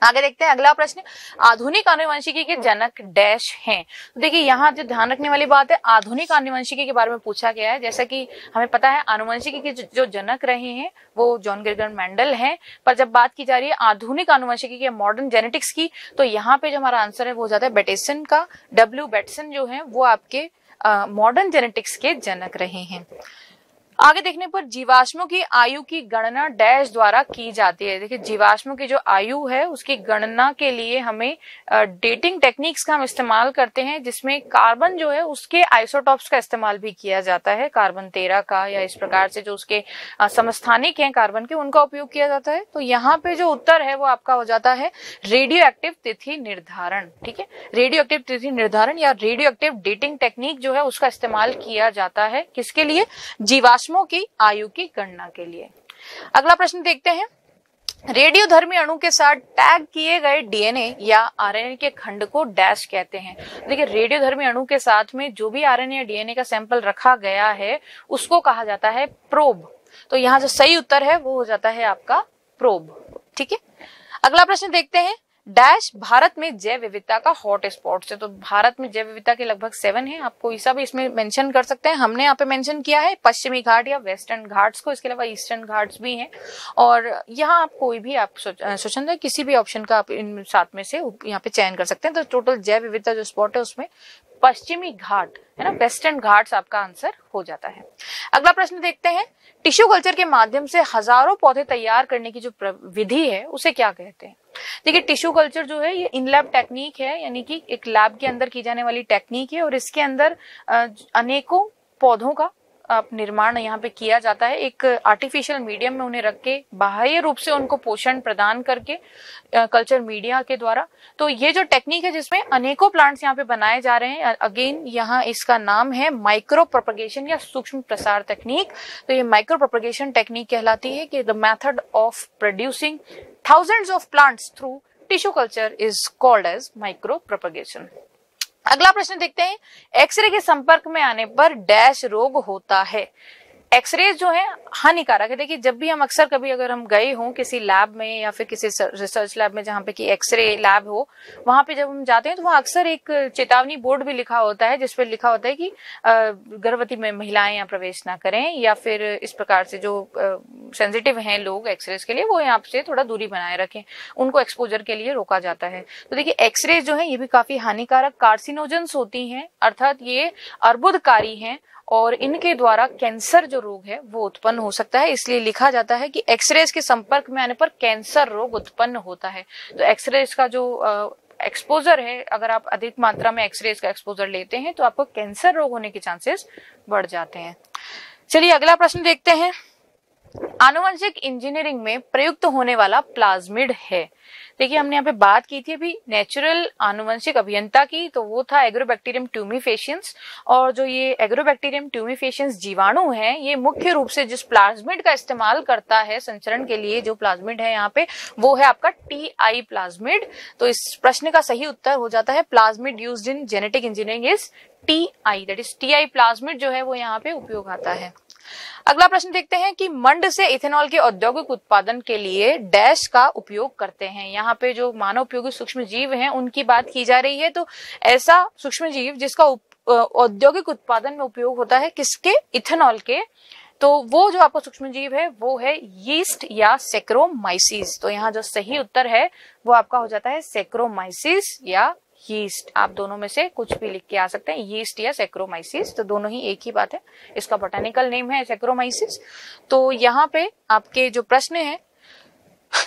Speaker 2: आगे देखते हैं अगला प्रश्न, आधुनिक आनुवंशिकी के जनक डैश हैं। देखिए यहाँ जो ध्यान रखने वाली बात है, आधुनिक आनुवंशिकी के बारे में पूछा गया है। जैसा कि हमें पता है आनुवंशिकी के जो जनक रहे हैं वो जॉन ग्रेगर मेंडल हैं, पर जब बात की जा रही है आधुनिक आनुवंशिकी के मॉडर्न जेनेटिक्स की, तो यहाँ पे जो हमारा आंसर है वो हो जाता है बेटेसन का। डब्ल्यू बेटसन जो है वो आपके मॉडर्न जेनेटिक्स के जनक रहे हैं। आगे देखने पर जीवाश्मों की आयु की गणना डैश द्वारा की जाती है। देखिए जीवाश्मों की जो आयु है उसकी गणना के लिए हमें डेटिंग टेक्निक्स का हम इस्तेमाल करते हैं, जिसमें कार्बन जो है उसके आइसोटॉप्स का इस्तेमाल भी किया जाता है, कार्बन 13 का या इस प्रकार से जो उसके समस्थानिक हैं कार्बन के उनका उपयोग किया जाता है। तो यहाँ पे जो उत्तर है वो आपका हो जाता है रेडियो एक्टिव तिथि निर्धारण। ठीक है, रेडियो एक्टिव तिथि निर्धारण या रेडियो एक्टिव डेटिंग टेक्निक जो है उसका इस्तेमाल किया जाता है किसके लिए? जीवाश्मों की आयु की गणना के लिए। अगला प्रश्न देखते हैं, रेडियोधर्मी अणु के साथ टैग किए गए डीएनए या आरएनए के खंड को डैश कहते हैं। देखिए रेडियोधर्मी अणु के साथ में जो भी आरएनए या डीएनए का सैंपल रखा गया है उसको कहा जाता है प्रोब। तो यहाँ जो सही उत्तर है वो हो जाता है आपका प्रोब। ठीक है, अगला प्रश्न देखते हैं, डैश भारत में जैव विविधता का हॉट स्पॉट है। तो भारत में जैव विविधता के लगभग 7 है, आपको ऐसा भी इसमें मेंशन कर सकते हैं। हमने यहाँ पे मेंशन किया है पश्चिमी घाट या वेस्टर्न घाट्स को, इसके अलावा ईस्टर्न घाट्स भी हैं। और यहाँ आप कोई भी आप स्वच्छंद किसी भी ऑप्शन का आप इन 7 में से यहाँ पे चयन कर सकते हैं। तो टोटल जैव विविधता जो स्पॉट है उसमें पश्चिमी घाट है ना, वेस्टर्न घाट्स आपका आंसर हो जाता है। अगला प्रश्न देखते हैं, टिश्यू कल्चर के माध्यम से हजारों पौधे तैयार करने की जो विधि है उसे क्या कहते हैं? देखिए टिश्यू कल्चर जो है ये इन लैब टेक्निक है, यानी कि एक लैब के अंदर की जाने वाली टेक्निक है और इसके अंदर अनेकों पौधों का निर्माण यहाँ पे किया जाता है, एक आर्टिफिशियल मीडियम में उन्हें रख के बाह्य रूप से उनको पोषण प्रदान करके कल्चर मीडिया के द्वारा। तो ये जो टेक्निक है जिसमें अनेकों प्लांट्स यहाँ पे बनाए जा रहे हैं, अगेन यहाँ इसका नाम है माइक्रो प्रोपगेशन या सूक्ष्म प्रसार तकनीक। तो ये माइक्रो प्रोपगेशन टेक्निक कहलाती है कि the method of producing thousands of plants through tissue culture is called as micropropagation. अगला प्रश्न देखते हैं, एक्सरे के संपर्क में आने पर डैश रोग होता है। एक्सरे जो है हानिकारक है। देखिए, जब भी हम अक्सर कभी अगर हम गए हों किसी लैब में या फिर किसी रिसर्च लैब में जहाँ पे कि एक्सरे लैब हो, वहां पे जब हम जाते हैं तो वहाँ अक्सर एक चेतावनी बोर्ड भी लिखा होता है जिसपे लिखा होता है कि गर्भवती महिलाएं यहाँ प्रवेश ना करें, या फिर इस प्रकार से जो सेंसिटिव हैं लोग एक्सरे के लिए वो यहाँ से थोड़ा दूरी बनाए रखें, उनको एक्सपोजर के लिए रोका जाता है। तो देखिए, एक्सरे जो है ये भी काफी हानिकारक कार्सिनोजेंस होती हैं, अर्थात ये अर्बुदकारी हैं और इनके द्वारा कैंसर जो रोग है वो उत्पन्न हो सकता है। इसलिए लिखा जाता है कि एक्सरेज के संपर्क में आने पर कैंसर रोग उत्पन्न होता है। तो एक्सरेज का जो एक्सपोजर है, अगर आप अधिक मात्रा में एक्सरेज का एक्सपोजर लेते हैं तो आपको कैंसर रोग होने के चांसेस बढ़ जाते हैं। चलिए अगला प्रश्न देखते हैं, आनुवंशिक इंजीनियरिंग में प्रयुक्त होने वाला प्लाज्मिड है। देखिए, हमने यहाँ पे बात की थी अभी नेचुरल आनुवंशिक अभियंता की, तो वो था एग्रोबैक्टीरियम ट्यूमिफेशियंस। और जो ये एग्रोबैक्टीरियम ट्यूमिफेशियंस जीवाणु है, ये मुख्य रूप से जिस प्लाज्मिड का इस्तेमाल करता है संचरण के लिए, जो प्लाज्मिड है यहाँ पे वो है आपका टी.आई. प्लाज्मिड। तो इस प्रश्न का सही उत्तर हो जाता है plasmid used in genetic engineering is Ti. That is Ti. Plasmid जो है वो यहाँ पे उपयोग आता है। अगला प्रश्न देखते हैं कि मंड से इथेनॉल के औद्योगिक उत्पादन के लिए डैश का उपयोग करते हैं। यहाँ पे जो मानव उपयोगी सूक्ष्म जीव हैं उनकी बात की जा रही है। तो ऐसा सूक्ष्म जीव जिसका औद्योगिक उत्पादन में उपयोग होता है किसके? इथेनॉल के। तो वो जो आपका सूक्ष्म जीव है वो है यीस्ट या सैक्रोमाइसीस। तो यहाँ जो सही उत्तर है वो आपका हो जाता है सैक्रोमाइसीस या यीस्ट। आप दोनों में से कुछ भी लिख के आ सकते हैं, यीस्ट या सैक्रोमाइसीस, तो दोनों ही एक ही बात है। इसका बोटेनिकल नेम है सैक्रोमाइसीस। तो यहाँ पे आपके जो प्रश्न हैं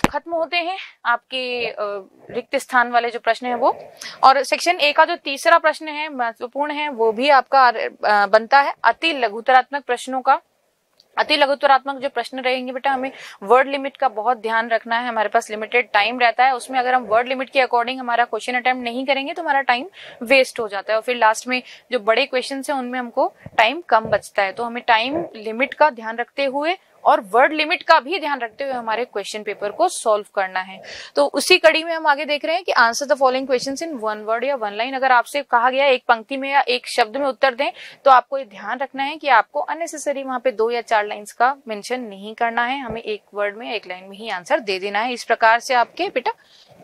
Speaker 2: खत्म होते हैं, आपके रिक्त स्थान वाले जो प्रश्न है वो। और सेक्शन ए का जो तीसरा प्रश्न है महत्वपूर्ण है, वो भी आपका बनता है अति लघुतरात्मक प्रश्नों का। अति लघुतरात्मक जो प्रश्न रहेंगे बेटा, हमें वर्ड लिमिट का बहुत ध्यान रखना है। हमारे पास लिमिटेड टाइम रहता है, उसमें अगर हम वर्ड लिमिट के अकॉर्डिंग हमारा क्वेश्चन अटेम्प्ट नहीं करेंगे तो हमारा टाइम वेस्ट हो जाता है और फिर लास्ट में जो बड़े क्वेश्चन हैं उनमें हमको टाइम कम बचता है। तो हमें टाइम लिमिट का ध्यान रखते हुए और वर्ड लिमिट का भी ध्यान रखते हुए हमारे क्वेश्चन पेपर को सॉल्व करना है। तो उसी कड़ी में हम आगे देख रहे हैं कि answer the following questions in one word या वन लाइन। अगर आपसे कहा गया एक पंक्ति में या एक शब्द में उत्तर दें तो आपको ये ध्यान रखना है कि आपको अननेसेसरी वहां पे 2 या 4 लाइंस का मेंशन नहीं करना है, हमें एक वर्ड में एक लाइन में ही आंसर दे देना है। इस प्रकार से आपके बेटा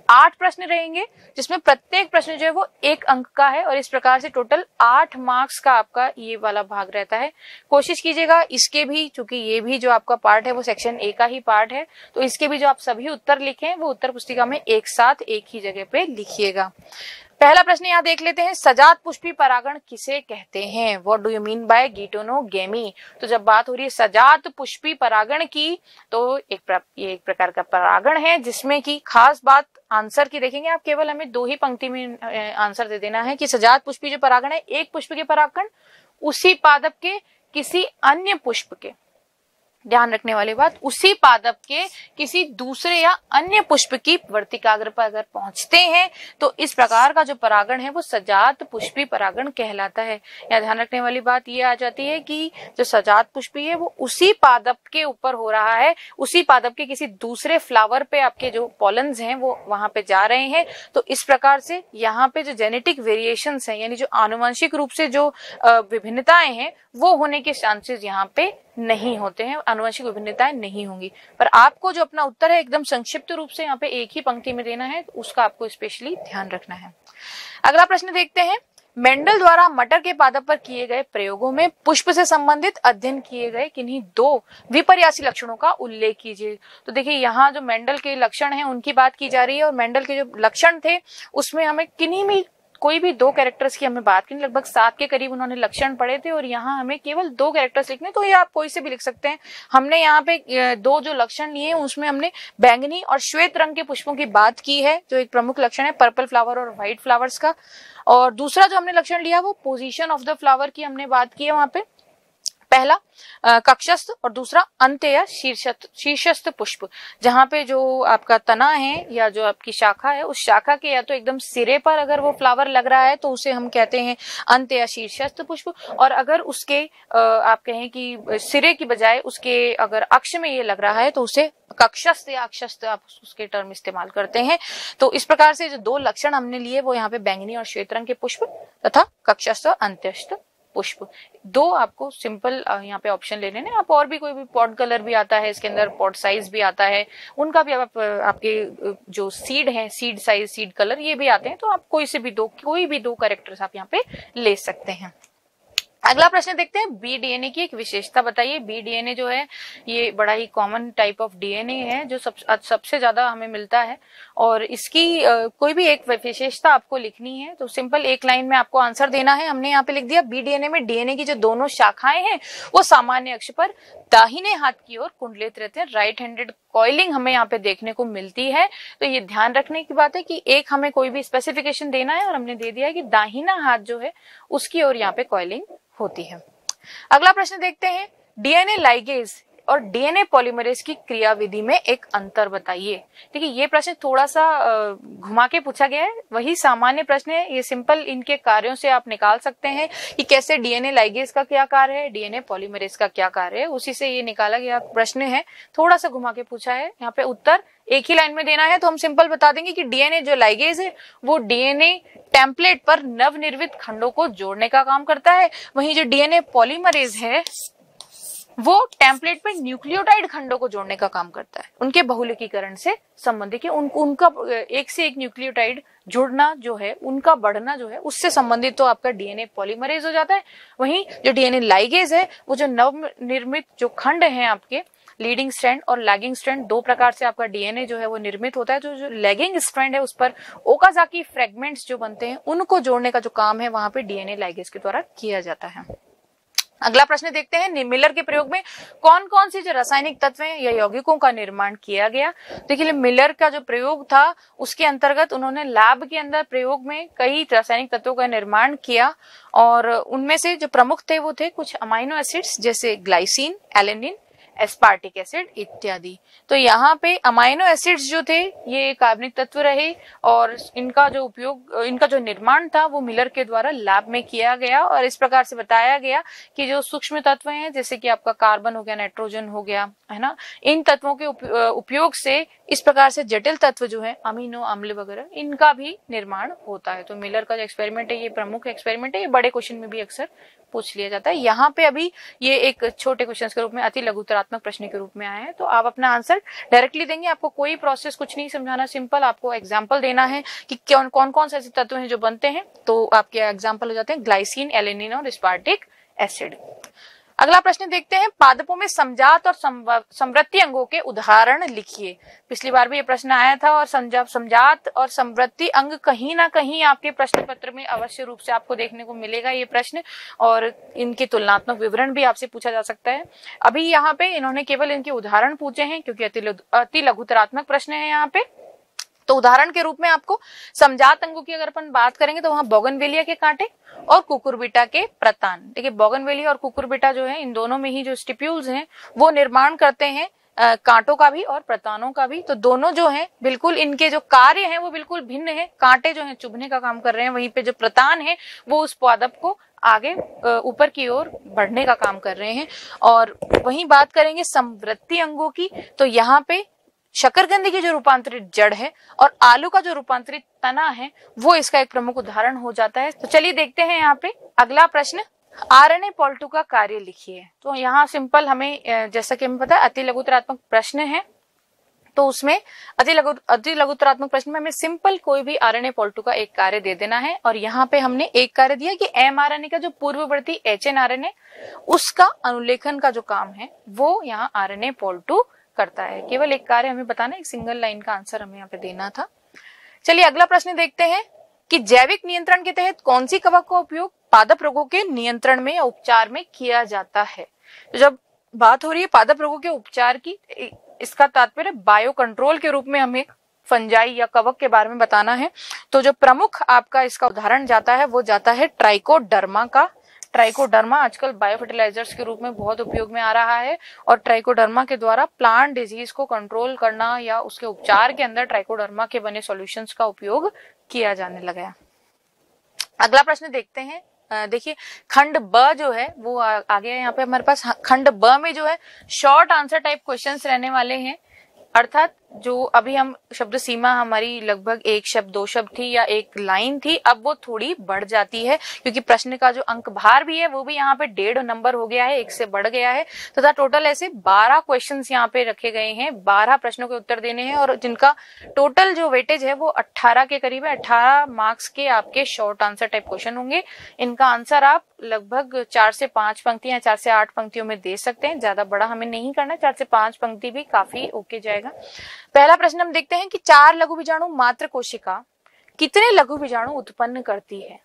Speaker 2: 8 प्रश्न रहेंगे जिसमें प्रत्येक प्रश्न जो है वो 1 अंक का है और इस प्रकार से टोटल 8 मार्क्स का आपका ये वाला भाग रहता है। कोशिश कीजिएगा इसके भी, चूंकि ये भी जो आपका पार्ट है वो सेक्शन ए का ही पार्ट है, तो इसके भी जो आप सभी उत्तर लिखें वो उत्तर पुस्तिका में एक साथ एक ही जगह पे लिखिएगा। पहला प्रश्न यहाँ देख लेते हैं, सजात पुष्पी परागण किसे कहते हैं? What do you mean by geitonogamy? तो जब बात हो रही है सजात पुष्पी परागण की, तो ये एक प्रकार का परागण है जिसमें की खास बात आंसर की देखेंगे आप, केवल हमें 2 ही पंक्ति में आंसर दे देना है कि सजात पुष्पी जो परागण है एक पुष्प के परागण उसी पादप के किसी अन्य पुष्प के, ध्यान रखने वाली बात, उसी पादप के किसी दूसरे या अन्य पुष्प की वर्तिकाग्र पर अगर पहुंचते हैं तो इस प्रकार का जो परागण है वो सजात पुष्पी परागण कहलाता है। यहाँ ध्यान रखने वाली बात ये आ जाती है कि जो सजात पुष्पी है वो उसी पादप के ऊपर हो रहा है, उसी पादप के किसी दूसरे फ्लावर पे आपके जो पॉलन्स हैं वो वहां पे जा रहे हैं। तो इस प्रकार से यहाँ पे जो जेनेटिक वेरिएशंस हैं, यानी जो आनुवंशिक रूप से जो विभिन्नताएं हैं वो होने के चांसेस यहाँ पे नहीं होते हैं, आनुवंशिक विभिन्नताएं नहीं होंगी। पर आपको जो अपना उत्तर है एकदम संक्षिप्त रूप से यहाँ पे एक ही पंक्ति में देना है, तो उसका आपको स्पेशली ध्यान रखना है। अगला प्रश्न देखते हैं, मेंडल द्वारा मटर के पादप पर किए गए प्रयोगों में पुष्प से संबंधित अध्ययन किए गए किन्हीं 2 विपर्यासी लक्षणों का उल्लेख कीजिए। तो देखिए यहाँ जो मेंडल के लक्षण हैं उनकी बात की जा रही है और मेंडल के जो लक्षण थे उसमें हमें किन्हीं में कोई भी 2 कैरेक्टर्स की हमें बात करनी, लगभग 7 के करीब उन्होंने लक्षण पढ़े थे और यहाँ हमें केवल 2 कैरेक्टर्स लिखने, तो ये आप कोई से भी लिख सकते हैं। हमने यहाँ पे 2 जो लक्षण लिए उसमें हमने बैंगनी और श्वेत रंग के पुष्पों की बात की है, जो एक प्रमुख लक्षण है पर्पल फ्लावर और व्हाइट फ्लावर्स का। और दूसरा जो हमने लक्षण लिया वो पोजीशन ऑफ द फ्लावर की हमने बात की है वहां पे। पहला कक्षस्थ और दूसरा अंत्य या शीर्षस्थ पुष्प। जहाँ पे जो आपका तना है या जो आपकी शाखा है, उस शाखा के या तो एकदम सिरे पर अगर वो फ्लावर लग रहा है तो उसे हम कहते हैं अंत्य या शीर्षस्थ पुष्प, और अगर उसके आप कहें कि सिरे की बजाय उसके अगर अक्ष में ये लग रहा है तो उसे कक्षस्थ या अक्षस्थ आप उसके टर्म इस्तेमाल करते हैं। तो इस प्रकार से जो दो लक्षण हमने लिए वो यहाँ पे बैंगनी और श्वेत रंग के पुष्प तथा कक्षस्थ और अंत्यस्थ पुष्प। दो आपको सिंपल यहाँ पे ऑप्शन लेने हैं। आप और भी कोई भी पॉट कलर भी आता है इसके अंदर, पॉट साइज भी आता है, उनका भी आप आपके जो सीड है, सीड साइज, सीड कलर ये भी आते हैं, तो आप कोई भी दो कैरेक्टर्स आप यहाँ पे ले सकते हैं। अगला प्रश्न देखते हैं, बी डीएनए की एक विशेषता बताइए। बी डीएनए जो है ये बड़ा ही कॉमन टाइप ऑफ डीएनए है जो सबसे ज्यादा हमें मिलता है, और इसकी कोई भी एक विशेषता आपको लिखनी है तो सिंपल एक लाइन में आपको आंसर देना है। हमने यहाँ पे लिख दिया, बी डीएनए में डीएनए की जो दोनों शाखाएं हैं वो सामान्य अक्ष पर दाहिने हाथ की ओर कुंडलित रहते हैं। राइट हैंडेड कॉइलिंग हमें यहाँ पे देखने को मिलती है। तो ये ध्यान रखने की बात है कि एक हमें कोई भी स्पेसिफिकेशन देना है और हमने दे दिया है कि दाहिना हाथ जो है उसकी ओर यहाँ पे कॉइलिंग होती है। अगला प्रश्न देखते हैं, डीएनए लाइगेज और डीएनए पॉलीमरेज की क्रियाविधि में एक अंतर बताइए। देखिए ये प्रश्न थोड़ा सा घुमा के पूछा गया है, वही सामान्य प्रश्न है। ये सिंपल इनके कार्यों से आप निकाल सकते हैं कि कैसे डीएनए लाइगेज का क्या कार्य है, डीएनए पॉलीमरेज का क्या कार्य है, उसी से ये निकाला गया प्रश्न है। थोड़ा सा घुमा के पूछा है, यहाँ पे उत्तर एक ही लाइन में देना है तो हम सिंपल बता देंगे कि डीएनए जो लाइगेज है वो डीएनए टेम्पलेट पर नवनिर्मित खंडों को जोड़ने का काम करता है। वहीं जो डीएनए पॉलीमरेज है वो टेम्पलेट पर न्यूक्लियोटाइड खंडों को जोड़ने का काम करता है, उनके बहुलकीकरण से संबंधित है। उनका एक से एक न्यूक्लियोटाइड जुड़ना जो है, उनका बढ़ना जो है, उससे संबंधित तो आपका डीएनए पॉलीमरेज हो जाता है। वहीं जो डीएनए लाइगेज है वो जो नवनिर्मित जो खंड हैं आपके लीडिंग स्ट्रैंड और लैगिंग स्ट्रैंड, दो प्रकार से आपका डीएनए जो है वो निर्मित होता है। तो जो लैगिंग स्ट्रैंड है उस पर ओकाजाकी फ्रेगमेंट्स जो बनते हैं उनको जोड़ने का जो काम है वहां पे डीएनए लाइगेज के द्वारा किया जाता है। अगला प्रश्न देखते हैं, मिलर के प्रयोग में कौन कौन सी जो रासायनिक तत्व हैं या यौगिकों का निर्माण किया गया। देखिए मिलर का जो प्रयोग था उसके अंतर्गत उन्होंने लैब के अंदर प्रयोग में कई रासायनिक तत्वों का निर्माण किया, और उनमें से जो प्रमुख थे वो थे कुछ अमाइनो एसिड्स जैसे ग्लाइसिन, एलेनिन, एस्पार्टिक एसिड इत्यादि। तो यहाँ पे अमाइनो एसिड्स जो थे ये कार्बनिक तत्व रहे, और इनका जो उपयोग, इनका जो निर्माण था वो मिलर के द्वारा लैब में किया गया, और इस प्रकार से बताया गया कि जो सूक्ष्म तत्व हैं जैसे कि आपका कार्बन हो गया, नाइट्रोजन हो गया, है ना, इन तत्वों के उपयोग से इस प्रकार से जटिल तत्व जो है अमीनो अम्ल वगैरह इनका भी निर्माण होता है। तो मिलर का जो एक्सपेरिमेंट है ये प्रमुख एक्सपेरिमेंट है, ये बड़े क्वेश्चन में भी अक्सर पूछ लिया जाता है। यहाँ पे अभी ये एक छोटे क्वेश्चन के रूप में, अति लघुतरात्मक प्रश्न के रूप में आया है, तो आप अपना आंसर डायरेक्टली देंगे। आपको कोई प्रोसेस कुछ नहीं समझाना, सिंपल आपको एग्जांपल देना है कि कौन कौन से ऐसे तत्व हैं जो बनते हैं, तो आपके एग्जांपल हो जाते हैं ग्लाइसिन, एलेनिन और एस्पार्टिक एसिड। अगला प्रश्न देखते हैं, पादपों में समजात और समवृत्ति अंगों के उदाहरण लिखिए। पिछली बार भी ये प्रश्न आया था, और समजात और समवृत्ति अंग कहीं ना कहीं आपके प्रश्न पत्र में अवश्य रूप से आपको देखने को मिलेगा ये प्रश्न, और इनके तुलनात्मक विवरण भी आपसे पूछा जा सकता है। अभी यहाँ पे इन्होंने केवल इनके उदाहरण पूछे हैं क्योंकि अति लघुतरात्मक प्रश्न है यहाँ पे। तो उदाहरण के रूप में आपको समजात अंगों की अगर अपन बात करेंगे तो वहां बोगनवेलिया के कांटे और कुकुरबिटा के प्रतान। देखिए बोगनवेलिया और कुकुरबिटा जो है इन दोनों में ही जो स्टिप्यूल्स हैं वो निर्माण करते हैं कांटों का भी और प्रतानों का भी। तो दोनों जो हैं बिल्कुल इनके जो कार्य हैं वो बिल्कुल भिन्न है। कांटे जो हैं चुभने का काम कर रहे हैं, वहीं पे जो प्रतान है वो उस पादप को आगे ऊपर की ओर बढ़ने का काम कर रहे हैं। और वहीं बात करेंगे समवृत्ति अंगों की, तो यहाँ पे शकरकंदी की जो रूपांतरित जड़ है और आलू का जो रूपांतरित तना है वो इसका एक प्रमुख उदाहरण हो जाता है। तो चलिए देखते हैं यहाँ पे अगला प्रश्न, आरएनए पॉल2 का कार्य लिखिए। तो यहाँ सिंपल हमें जैसा कि हमें पता है अति लघुतरात्मक प्रश्न है, तो उसमें अति लघुतरात्मक प्रश्न में हमें सिंपल कोई भी आरएनए पॉल2 का एक कार्य दे देना है। और यहाँ पे हमने एक कार्य दिया कि एमआरएनए का जो पूर्ववर्ती एचएनआरएनए उसका अनुलेखन का जो काम है वो यहाँ आरएनए पॉल2 करता है। केवल एक कार्य हमें बताना, एक सिंगल लाइन का आंसर हमें यहाँ पे देना था। चलिए अगला प्रश्न देखते हैं कि जैविक नियंत्रण के तहत कौन सी कवक का उपयोग पादप रोगों के नियंत्रण में या उपचार में किया जाता है। तो जब बात हो रही है पादप रोगों के उपचार की, इसका तात्पर्य बायो कंट्रोल के रूप में हमें फंजाई या कवक के बारे में बताना है। तो जो प्रमुख आपका इसका उदाहरण जाता है वो जाता है ट्राइकोडर्मा का। ट्राइकोडर्मा आजकल बायोफर्टिलाइजर्स के रूप में बहुत उपयोग में आ रहा है और ट्राइकोडर्मा के द्वारा प्लांट डिजीज को कंट्रोल करना या उसके उपचार के अंदर ट्राइकोडर्मा के बने सॉल्यूशंस का उपयोग किया जाने लगा है। अगला प्रश्न देखते हैं। देखिए खंड ब जो है वो आ गया यहाँ पे हमारे पास। खंड ब में जो है शॉर्ट आंसर टाइप क्वेश्चंस रहने वाले हैं, अर्थात जो अभी हम शब्द सीमा हमारी लगभग एक शब्द दो शब्द थी या एक लाइन थी, अब वो थोड़ी बढ़ जाती है क्योंकि प्रश्न का जो अंक भार भी है वो भी यहाँ पे 1.5 नंबर हो गया है, 1 से बढ़ गया है। तथा टोटल ऐसे 12 क्वेश्चंस यहाँ पे रखे गए हैं, 12 प्रश्नों के उत्तर देने हैं और जिनका टोटल जो वेटेज है वो 18 के करीब है। 18 मार्क्स के आपके शॉर्ट आंसर टाइप क्वेश्चन होंगे। इनका आंसर आप लगभग 4 से 5 पंक्तियां 4 से 8 पंक्तियों में दे सकते हैं, ज्यादा बड़ा हमें नहीं करना, 4 से 5 पंक्ति भी काफी ओके जाएगा। पहला प्रश्न हम देखते हैं कि 4 लघु बीजाणु मात्र कोशिका कितने लघु बीजाणु उत्पन्न करती है।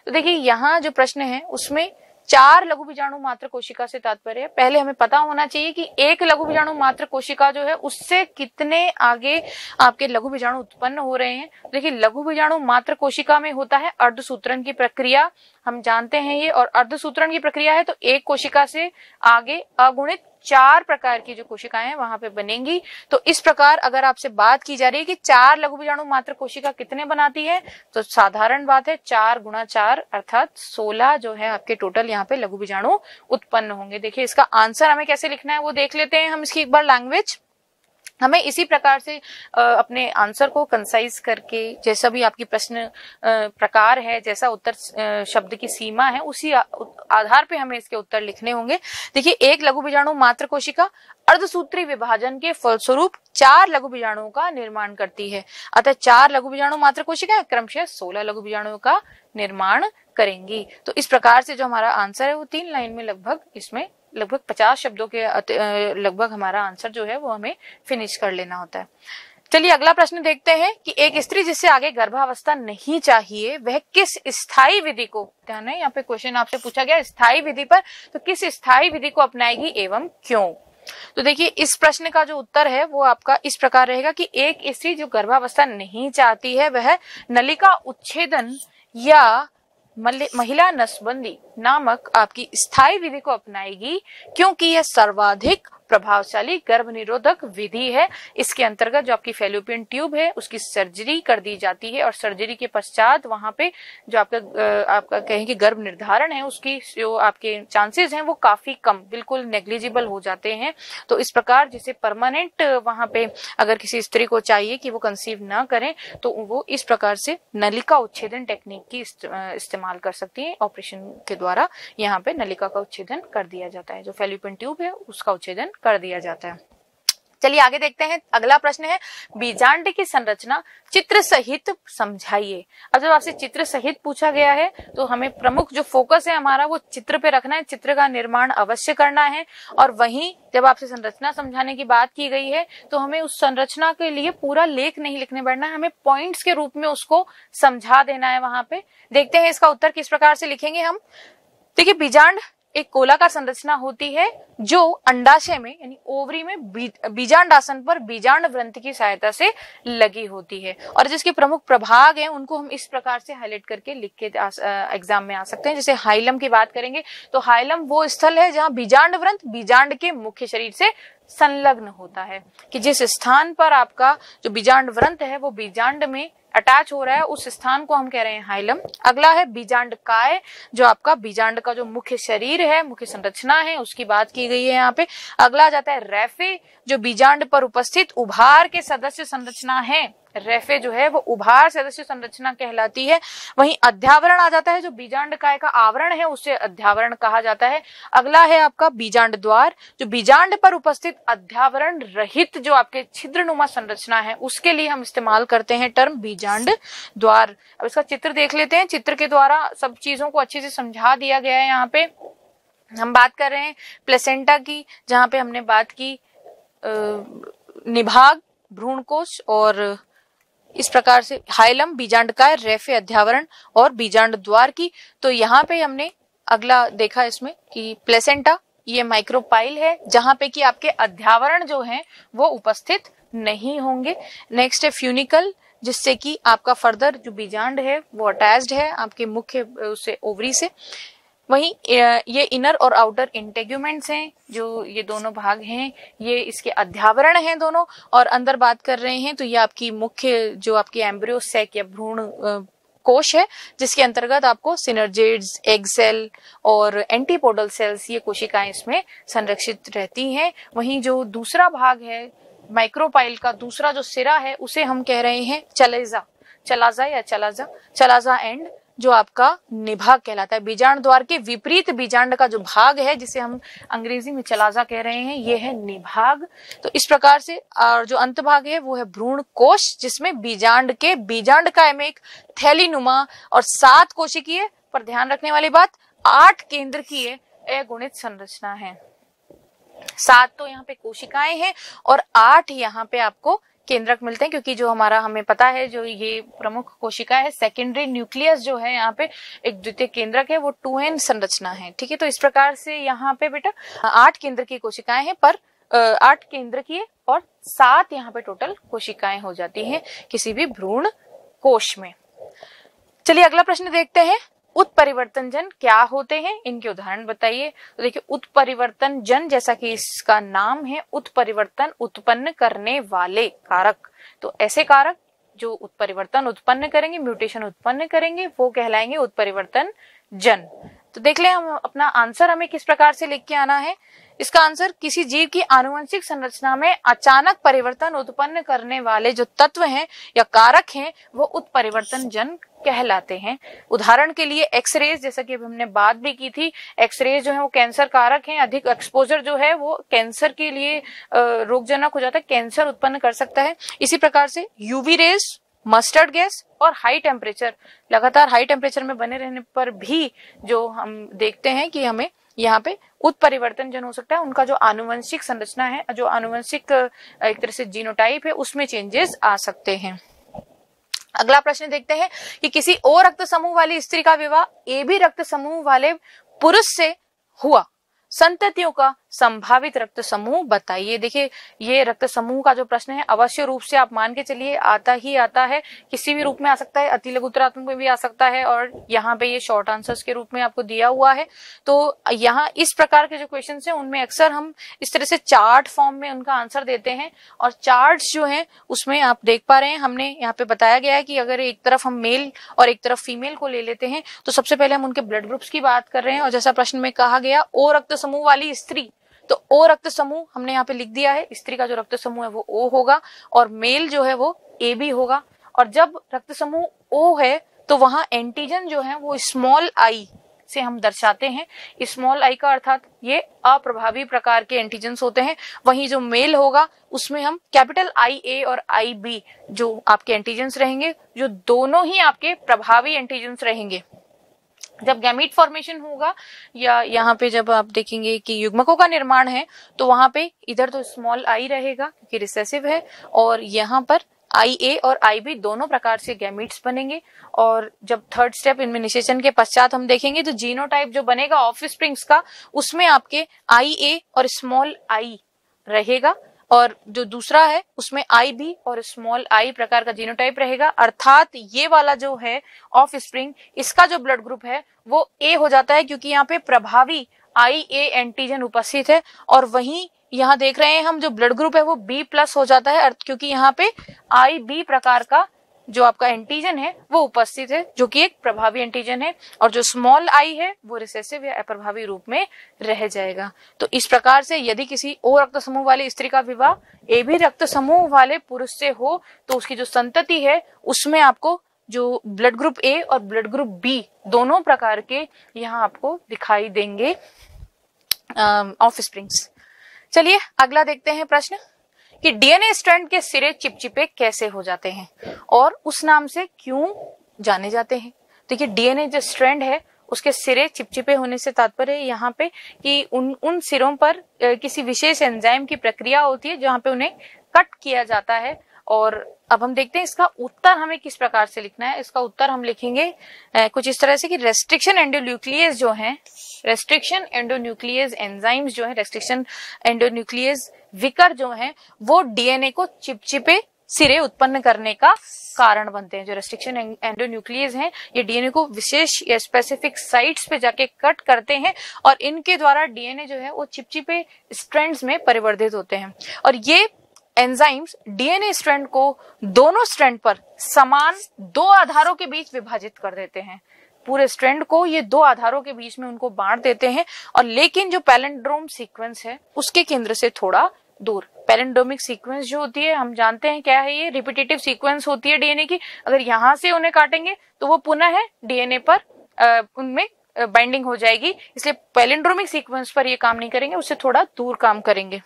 Speaker 2: तो देखिए यहाँ जो प्रश्न है उसमें 4 लघु बीजाणु मात्र कोशिका से तात्पर्य है, पहले हमें पता होना चाहिए कि एक लघु बीजाणु मात्र कोशिका जो है उससे कितने आगे आपके लघु बीजाणु उत्पन्न हो रहे हैं। देखिए लघु बीजाणु मात्र कोशिका में होता है अर्धसूत्रण की प्रक्रिया, हम जानते हैं ये, और अर्धसूत्रण की प्रक्रिया है तो एक कोशिका से आगे अगुणित 4 प्रकार की जो कोशिकाएं हैं वहां पे बनेंगी। तो इस प्रकार अगर आपसे बात की जा रही है कि 4 लघु बीजाणु मात्र कोशिका कितने बनाती है, तो साधारण बात है 4 गुणा 4 अर्थात 16 जो है आपके टोटल यहाँ पे लघु बीजाणु उत्पन्न होंगे। देखिए इसका आंसर हमें कैसे लिखना है वो देख लेते हैं हम इसकी एक बार लैंग्वेज। हमें इसी प्रकार से अपने आंसर को कंसाइज करके, जैसा भी आपकी प्रश्न प्रकार है, जैसा उत्तर शब्द की सीमा है, उसी आधार पे हमें इसके उत्तर लिखने होंगे। देखिए एक लघु बीजाणु मात्र कोशिका अर्धसूत्री विभाजन के फलस्वरूप 4 लघु बीजाणुओं का निर्माण करती है, अतः 4 लघु बीजाणु मात्र कोशिका क्रमशः 16 लघु बीजाणुओं का निर्माण करेंगी। तो इस प्रकार से जो हमारा आंसर है वो 3 लाइन में लगभग इसमें लगभग 50 शब्दों के लगभग हमारा आंसर जो है वो हमें फिनिश कर लेना होता है। चलिए अगला प्रश्न देखते हैं कि एक स्त्री जिससे आगे गर्भावस्था नहीं चाहिए वह किस स्थायी विधि को, ध्यान है यहाँ पे क्वेश्चन आपसे पूछा गया स्थायी विधि पर, तो किस स्थायी विधि को अपनाएगी एवं क्यों। तो देखिए इस प्रश्न का जो उत्तर है वो आपका इस प्रकार रहेगा कि एक स्त्री जो गर्भावस्था नहीं चाहती है वह नलिका उच्छेदन या महिला नसबंदी नामक आपकी स्थायी विधि को अपनाएगी, क्योंकि यह सर्वाधिक प्रभावशाली गर्भ निरोधक विधि है। इसके अंतर्गत जो आपकी फैलोपियन ट्यूब है उसकी सर्जरी कर दी जाती है और सर्जरी के पश्चात वहां पे जो आपका कहें कि गर्भ निर्धारण है उसकी जो आपके चांसेस हैं वो काफी कम, बिल्कुल नेग्लिजिबल हो जाते हैं। तो इस प्रकार जिसे परमानेंट वहां पे अगर किसी स्त्री को चाहिए कि वो कंसीव ना करें तो वो इस प्रकार से नलिका उच्छेदन टेक्निक की इस्तेमाल कर सकती है। ऑपरेशन के द्वारा यहाँ पे नलिका का उच्छेदन कर दिया जाता है, जो फैलोपियन ट्यूब है उसका उच्छेदन कर दिया जाता है। चलिए आगे देखते हैं। अगला प्रश्न है बीजांड की संरचना चित्र सहित समझाइए। अब जब आपसे चित्र सहित पूछा गया है तो हमें प्रमुख जो फोकस है हमारा वो चित्र पे रखना है, चित्र का निर्माण अवश्य करना है। और वहीं जब आपसे संरचना समझाने की बात की गई है तो हमें उस संरचना के लिए पूरा लेख नहीं लिखने बैठना है, हमें पॉइंट्स के रूप में उसको समझा देना है। वहां पे देखते हैं इसका उत्तर किस प्रकार से लिखेंगे हम। देखिए बीजांड एक गोलाकार संरचना होती है जो अंडाशय में यानी ओवरी में बीजांडासन पर बीजांड ग्रंथि की सहायता से लगी होती है और जिसके प्रमुख प्रभाग हैं उनको हम इस प्रकार से हाईलाइट करके लिख के एग्जाम में आ सकते हैं। जैसे हाइलम की बात करेंगे तो हाइलम वो स्थल है जहां बीजांड ग्रंथ बीजांड के मुख्य शरीर से संलग्न होता है, कि जिस स्थान पर आपका जो बीजांड व्रंत है वो बीजांड में अटैच हो रहा है उस स्थान को हम कह रहे हैं हाइलम। अगला है बीजांड काय, जो आपका बीजांड का जो मुख्य शरीर है, मुख्य संरचना है, उसकी बात की गई है यहाँ पे। अगला आ जाता है रेफे, जो बीजांड पर उपस्थित उभार के सदस्य संरचना है। रेफे जो है वो उभार सदस्य संरचना कहलाती है। वहीं अध्यावरण आ जाता है, जो बीजांड काय का आवरण है उसे अध्यावरण कहा जाता है। अगला है आपका बीजांड द्वार, जो बीजांड पर उपस्थित अध्यावरण रहित जो आपके छिद्रनुमा संरचना है उसके लिए हम इस्तेमाल करते हैं टर्म बीजांड द्वार। अब इसका चित्र देख लेते हैं। चित्र के द्वारा सब चीजों को अच्छे से समझा दिया गया है। यहाँ पे हम बात कर रहे हैं प्लेसेंटा की, जहाँ पे हमने बात की निभाग, भ्रूणकोश और इस प्रकार से हाइलम, बीजांडकाय, रेफे अध्यावरण और बीजांड द्वार की। तो यहाँ पे हमने अगला देखा इसमें कि प्लेसेंटा ये माइक्रोपाइल है जहां पे कि आपके अध्यावरण जो हैं वो उपस्थित नहीं होंगे। नेक्स्ट है फ्यूनिकल, जिससे कि आपका फर्दर जो बीजांड है वो अटैच्ड है आपके मुख्य उससे ओवरी से। वहीं ये इनर और आउटर इंटेग्यूमेंट्स हैं, जो ये दोनों भाग हैं, ये इसके अध्यावरण हैं दोनों। और अंदर बात कर रहे हैं तो ये आपकी मुख्य जो आपकी एम्ब्रियो सैक या भ्रूण कोश है, जिसके अंतर्गत आपको सिनर्जिड्स, एग सेल और एंटीपोडल सेल्स ये कोशिकाएं इसमें संरक्षित रहती हैं। वहीं जो दूसरा भाग है माइक्रोपाइल का, दूसरा जो सिरा है उसे हम कह रहे हैं चलाजा एंड, जो आपका निभाग कहलाता है। बीजांड द्वार के विपरीत बीजांड का जो भाग है, जिसे हम अंग्रेजी में चलाजा कह रहे हैं, ये है निभाग। तो इस प्रकार से और जो अंत भाग है वो है भ्रूण कोश, जिसमें बीजांड का एक थैलीनुमा और 7 कोशिकीय, पर ध्यान रखने वाली बात 8 केंद्रकीय अगुणित संरचना है। 7 तो यहाँ पे कोशिकाएं हैं और 8 यहाँ पे आपको केंद्रक मिलते हैं, क्योंकि जो हमें पता है जो ये प्रमुख कोशिका है, सेकेंडरी न्यूक्लियस जो है यहाँ पे एक द्वितीय केंद्रक है, वो 2n संरचना है। ठीक है, तो इस प्रकार से यहाँ पे बेटा 8 केंद्र की कोशिकाएं हैं, पर 8 केंद्र की और 7 यहाँ पे टोटल कोशिकाएं हो जाती हैं किसी भी भ्रूण कोश में। चलिए अगला प्रश्न देखते हैं, उत्परिवर्तन जन क्या होते हैं, इनके उदाहरण बताइए। तो देखिए उत्परिवर्तन जन, जैसा कि इसका नाम है, उत्परिवर्तन उत्पन्न करने वाले कारक। तो ऐसे कारक जो उत्परिवर्तन उत्पन्न करेंगे, म्यूटेशन उत्पन्न करेंगे, वो कहलाएंगे उत्परिवर्तन जन। तो देख लें हम अपना आंसर हमें किस प्रकार से लिख के आना है। इसका आंसर, किसी जीव की आनुवंशिक संरचना में अचानक परिवर्तन उत्पन्न करने वाले जो तत्व हैं या कारक हैं, वो उत्परिवर्तन जन कहलाते हैं। उदाहरण के लिए एक्सरेज, जैसा कि हमने बात भी की थी, एक्सरेज जो है वो कैंसर कारक हैं। अधिक एक्सपोजर जो है वो कैंसर के लिए रोगजनक हो जाता है, कैंसर उत्पन्न कर सकता है। इसी प्रकार से यूवी रेज, मस्टर्ड गैस और हाई टेम्परेचर, लगातार हाई टेम्परेचर में बने रहने पर भी जो हम देखते हैं कि हमें यहाँ पे उत्परिवर्तन जन हो सकता है। उनका जो आनुवंशिक संरचना है, जो आनुवंशिक एक तरह से जीनोटाइप है, उसमें चेंजेस आ सकते हैं। अगला प्रश्न देखते हैं कि किसी ओ रक्त समूह वाली स्त्री का विवाह ए बी रक्त समूह वाले पुरुष से हुआ, संततियों का संभावित रक्त समूह बताइए। देखिए ये रक्त समूह का जो प्रश्न है, अवश्य रूप से आप मान के चलिए आता ही आता है, किसी भी रूप में आ सकता है, अति लघु उत्तरात्मक में भी आ सकता है, और यहाँ पे ये शॉर्ट आंसर्स के रूप में आपको दिया हुआ है। तो यहाँ इस प्रकार के जो क्वेश्चन है उनमें अक्सर हम इस तरह से चार्ट फॉर्म में उनका आंसर देते हैं, और चार्ट्स जो है उसमें आप देख पा रहे हैं, हमने यहाँ पे बताया गया है कि अगर एक तरफ हम मेल और एक तरफ फीमेल को ले लेते हैं तो सबसे पहले हम उनके ब्लड ग्रुप्स की बात कर रहे हैं। और जैसा प्रश्न में कहा गया ओ रक्त समूह वाली स्त्री, तो ओ रक्त समूह हमने यहाँ पे लिख दिया है, स्त्री का जो रक्त समूह है वो ओ होगा और मेल जो है वो ए बी होगा। और जब रक्त समूह ओ है तो वहां एंटीजन जो है वो स्मॉल आई से हम दर्शाते हैं। स्मॉल आई का अर्थात ये अप्रभावी प्रकार के एंटीजन्स होते हैं। वहीं जो मेल होगा उसमें हम कैपिटल आई ए और आई बी जो आपके एंटीजन्स रहेंगे, जो दोनों ही आपके प्रभावी एंटीजन्स रहेंगे। जब गैमीट फॉर्मेशन होगा या यहाँ पे जब आप देखेंगे कि युग्मकों का निर्माण है, तो वहां पे इधर तो स्मॉल आई रहेगा क्योंकि रिसेसिव है, और यहाँ पर आई ए और आई बी दोनों प्रकार से गैमीट्स बनेंगे। और जब थर्ड स्टेप इनमें निषेचन के पश्चात हम देखेंगे तो जीनोटाइप जो बनेगा ऑफस्प्रिंग्स का, उसमें आपके आई ए और स्मॉल आई रहेगा, और जो दूसरा है उसमें आई बी और स्मॉल आई प्रकार का जीनोटाइप रहेगा। अर्थात ये वाला जो है ऑफ स्प्रिंग, इसका जो ब्लड ग्रुप है वो ए हो जाता है, क्योंकि यहाँ पे प्रभावी आई ए एंटीजन उपस्थित है। और वहीं यहाँ देख रहे हैं हम जो ब्लड ग्रुप है वो बी प्लस हो जाता है, क्योंकि यहाँ पे आई बी प्रकार का जो आपका एंटीजन है वो उपस्थित है, जो कि एक प्रभावी एंटीजन है। और जो स्मॉल आई है वो रिसेसिव या अप्रभावी रूप में रह जाएगा। तो इस प्रकार से यदि किसी ओ रक्त समूह वाली स्त्री का विवाह ए बी रक्त समूह वाले पुरुष से हो, तो उसकी जो संतति है उसमें आपको जो ब्लड ग्रुप ए और ब्लड ग्रुप बी दोनों प्रकार के यहाँ आपको दिखाई देंगे ऑफस्प्रिंग्स। चलिए अगला देखते हैं प्रश्न कि डीएनए स्ट्रैंड के सिरे चिपचिपे कैसे हो जाते हैं और उस नाम से क्यों जाने जाते हैं। देखिए डीएनए जो स्ट्रैंड है उसके सिरे चिपचिपे होने से तात्पर्य यहाँ पे कि उन सिरों पर किसी विशेष एंजाइम की प्रक्रिया होती है जहाँ पे उन्हें कट किया जाता है। और अब हम देखते हैं इसका उत्तर हमें किस प्रकार से लिखना है। इसका उत्तर हम लिखेंगे कुछ इस तरह से कि रेस्ट्रिक्शन एंडोन्यूक्लियस जो है, रेस्ट्रिक्शन एंडोन्यूक्लियस एंजाइम्स जो है, रेस्ट्रिक्शन एंडोन्यूक्लियस विकर जो है, वो डीएनए को चिपचिपे सिरे उत्पन्न करने का कारण बनते हैं। जो रेस्ट्रिक्शन एंडोन्यूक्लियस हैं ये डीएनए को विशेष या स्पेसिफिक साइट्स पे जाके कट करते हैं और इनके द्वारा डीएनए जो है वो चिपचिपे स्ट्रैंड्स में परिवर्तित होते हैं और ये एंजाइम्स डीएनए स्ट्रैंड को दोनों स्ट्रैंड पर समान दो आधारों के बीच विभाजित कर देते हैं। पूरे स्ट्रैंड को ये दो आधारों के बीच में उनको बांट देते हैं और लेकिन जो पैलिंड्रोम सीक्वेंस है उसके केंद्र से थोड़ा दूर। पैलिंड्रोमिक सीक्वेंस जो होती है हम जानते हैं क्या है, ये रिपीटेटिव सीक्वेंस होती है डीएनए की। अगर यहां से उन्हें काटेंगे तो वो पुनः है डीएनए पर उनमें बाइंडिंग हो जाएगी, इसलिए पैलिंड्रोमिक सीक्वेंस पर ये काम नहीं करेंगे, उससे थोड़ा दूर काम करेंगे।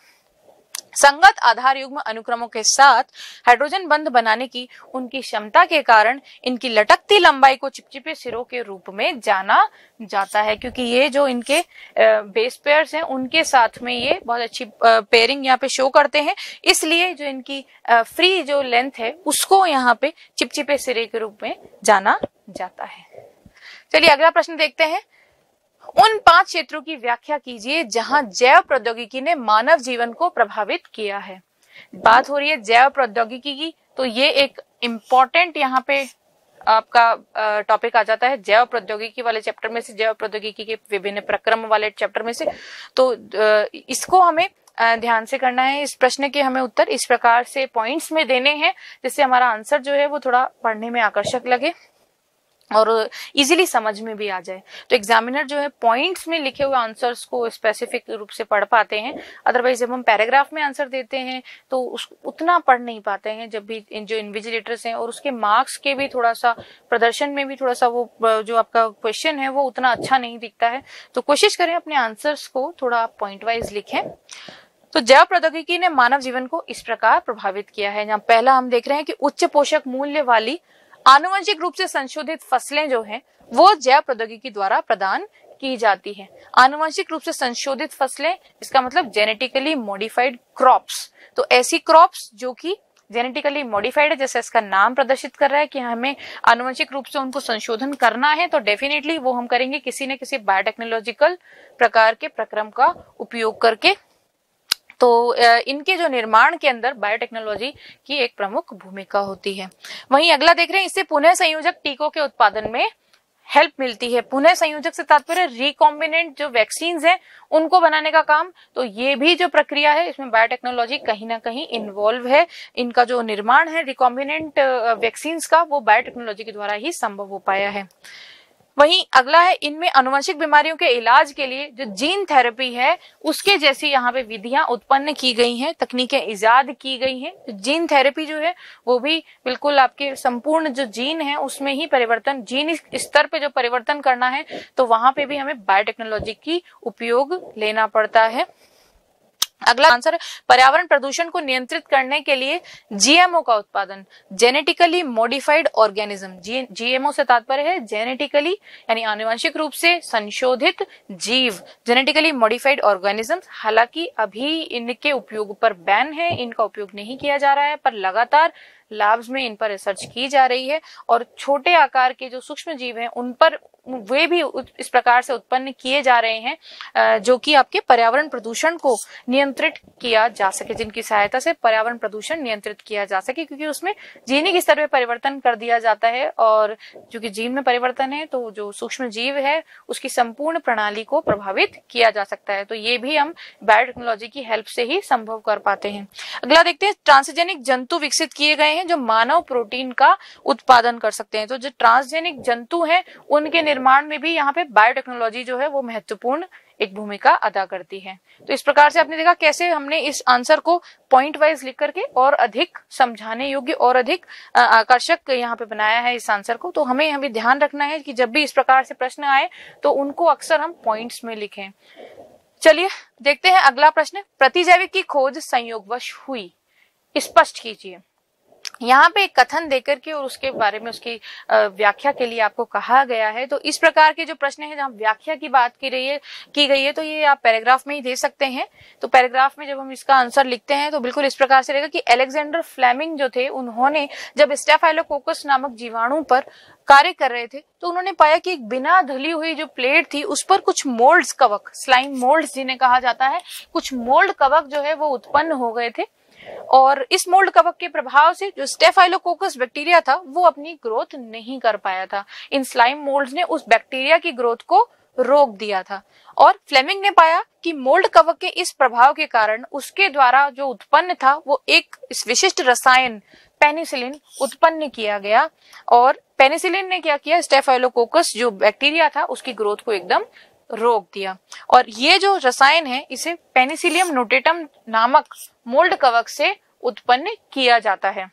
Speaker 2: संगत आधार युग्म अनुक्रमों के साथ हाइड्रोजन बंध बनाने की उनकी क्षमता के कारण इनकी लटकती लंबाई को चिपचिपे सिरों के रूप में जाना जाता है, क्योंकि ये जो इनके बेस पेयर्स हैं उनके साथ में ये बहुत अच्छी पेयरिंग यहाँ पे शो करते हैं, इसलिए जो इनकी फ्री जो लेंथ है उसको यहाँ पे चिपचिपे सिरे के रूप में जाना जाता है। चलिए अगला प्रश्न देखते हैं। उन 5 क्षेत्रों की व्याख्या कीजिए जहां जैव प्रौद्योगिकी ने मानव जीवन को प्रभावित किया है। बात हो रही है जैव प्रौद्योगिकी की, तो ये एक इम्पोर्टेंट यहाँ पे आपका टॉपिक आ जाता है जैव प्रौद्योगिकी वाले चैप्टर में से, जैव प्रौद्योगिकी के विभिन्न प्रक्रम वाले चैप्टर में से। तो इसको हमें ध्यान से करना है। इस प्रश्न के हमें उत्तर इस प्रकार से पॉइंट्स में देने हैं जिससे हमारा आंसर जो है वो थोड़ा पढ़ने में आकर्षक लगे और इजीली समझ में भी आ जाए। तो एग्जामिनर जो है पॉइंट्स में लिखे हुए आंसर्स को स्पेसिफिक रूप से पढ़ पाते हैं, अदरवाइज जब हम पैराग्राफ में आंसर देते हैं तो उतना पढ़ नहीं पाते हैं। जब भी जो इन्विजिलेटर्स हैं और उसके मार्क्स के भी थोड़ा सा प्रदर्शन में भी थोड़ा सा वो जो आपका क्वेश्चन है वो उतना अच्छा नहीं दिखता है। तो कोशिश करें अपने आंसर्स को थोड़ा आप पॉइंट वाइज लिखें। तो जैव प्रौद्योगिकी ने मानव जीवन को इस प्रकार प्रभावित किया है। जहाँ पहला हम देख रहे हैं कि उच्च पोषक मूल्य वाली आनुवंशिक रूप से संशोधित फसलें जो हैं वो जैव प्रौद्योगिकी द्वारा प्रदान की जाती है। आनुवंशिक रूप से संशोधित फसलें, इसका मतलब जेनेटिकली मॉडिफाइड क्रॉप्स। तो ऐसी क्रॉप्स जो कि जेनेटिकली मॉडिफाइड है, जैसे इसका नाम प्रदर्शित कर रहा है कि हमें आनुवंशिक रूप से उनको संशोधन करना है, तो डेफिनेटली वो हम करेंगे किसी न किसी बायोटेक्नोलॉजिकल प्रकार के प्रक्रम का उपयोग करके। तो इनके जो निर्माण के अंदर बायोटेक्नोलॉजी की एक प्रमुख भूमिका होती है। वहीं अगला देख रहे हैं, इससे पुनः संयोजक टीकों के उत्पादन में हेल्प मिलती है। पुनः संयोजक से तात्पर्य रिकॉम्बिनेंट जो वैक्सीन्स हैं उनको बनाने का काम। तो ये भी जो प्रक्रिया है इसमें बायोटेक्नोलॉजी कहीं ना कहीं इन्वॉल्व है। इनका जो निर्माण है रिकॉम्बिनेंट वैक्सीन्स का वो बायोटेक्नोलॉजी के द्वारा ही संभव हो पाया है। वहीं अगला है, इनमें आनुवंशिक बीमारियों के इलाज के लिए जो जीन थेरेपी है उसके जैसी यहाँ पे विधियां उत्पन्न की गई हैं, तकनीकें इजाद की गई हैं। तो जीन थेरेपी जो है वो भी बिल्कुल आपके संपूर्ण जो जीन है उसमें ही परिवर्तन, जीन स्तर पे जो परिवर्तन करना है तो वहां पे भी हमें बायोटेक्नोलॉजी की उपयोग लेना पड़ता है। अगला आंसर है, पर्यावरण प्रदूषण को नियंत्रित करने के लिए जीएमओ का उत्पादन, जेनेटिकली मॉडिफाइड ऑर्गेनिज्म। जीएमओ से तात्पर्य है जेनेटिकली यानी आनुवंशिक रूप से संशोधित जीव, जेनेटिकली मॉडिफाइड ऑर्गेनिज्म। हालांकि अभी इनके उपयोग पर बैन है, इनका उपयोग नहीं किया जा रहा है, पर लगातार लैब्स में इन पर रिसर्च की जा रही है और छोटे आकार के जो सूक्ष्म जीव हैं उन पर वे भी इस प्रकार से उत्पन्न किए जा रहे हैं जो कि आपके पर्यावरण प्रदूषण को नियंत्रित किया जा सके, जिनकी सहायता से पर्यावरण प्रदूषण नियंत्रित किया जा सके, क्योंकि उसमें जीनी के स्तर पे परिवर्तन कर दिया जाता है और क्योंकि जीन में परिवर्तन है तो जो सूक्ष्म जीव है उसकी संपूर्ण प्रणाली को प्रभावित किया जा सकता है। तो ये भी हम बायोटेक्नोलॉजी की हेल्प से ही संभव कर पाते हैं। अगला देखते हैं, ट्रांसजेनिक जंतु विकसित किए गए हैं जो मानव प्रोटीन का उत्पादन कर सकते हैं। तो जो ट्रांसजेनिक जंतु हैं उनके निर्माण में भी यहाँ पे बायोटेक्नोलॉजी जो है वो महत्वपूर्ण एक भूमिका अदा करती है। तो इस प्रकार से आपने देखा कैसे हमने इस आंसर को पॉइंट वाइज लिख करके और अधिक समझाने योग्य और अधिक आकर्षक यहाँ पे बनाया है इस आंसर को। तो हमें ध्यान रखना है कि जब भी इस प्रकार से प्रश्न आए तो उनको अक्सर हम पॉइंट्स में लिखें। चलिए देखते हैं अगला प्रश्न, प्रतिजैविक की खोज संयोगवश हुई, स्पष्ट कीजिए। यहाँ पे एक कथन देकर के और उसके बारे में उसकी व्याख्या के लिए आपको कहा गया है। तो इस प्रकार के जो प्रश्न है जहाँ व्याख्या की बात की गई है तो ये आप पैराग्राफ में ही दे सकते हैं। तो पैराग्राफ में जब हम इसका आंसर लिखते हैं तो बिल्कुल इस प्रकार से रहेगा कि अलेक्जेंडर फ्लेमिंग जो थे उन्होंने जब स्टेफाइलोकोकस नामक जीवाणु पर कार्य कर रहे थे तो उन्होंने पाया कि एक बिना धुली हुई जो प्लेट थी उस पर कुछ मोल्ड्स कवक, स्लाइम मोल्ड्स जिन्हें कहा जाता है, कुछ मोल्ड कवक जो है वो उत्पन्न हो गए थे। और इस मोल्ड कवक के प्रभाव से जो स्टेफाइलोकोकस बैक्टीरिया था वो अपनी ग्रोथ नहीं कर पाया था। इन स्लाइम मोल्ड्स ने उस बैक्टीरिया की ग्रोथ को रोक दिया था और फ्लेमिंग ने पाया कि मोल्ड कवक के इस प्रभाव के कारण उसके द्वारा जो उत्पन्न था वो एक विशिष्ट रसायन पेनिसिलिन उत्पन्न किया गया। और पेनिसिलिन ने क्या किया, स्टेफाइलोकोकस जो बैक्टीरिया था उसकी ग्रोथ को एकदम रोक दिया। और ये जो रसायन है इसे पेनिसिलियम नोटेटम नामक मोल्ड कवक से उत्पन्न किया जाता है।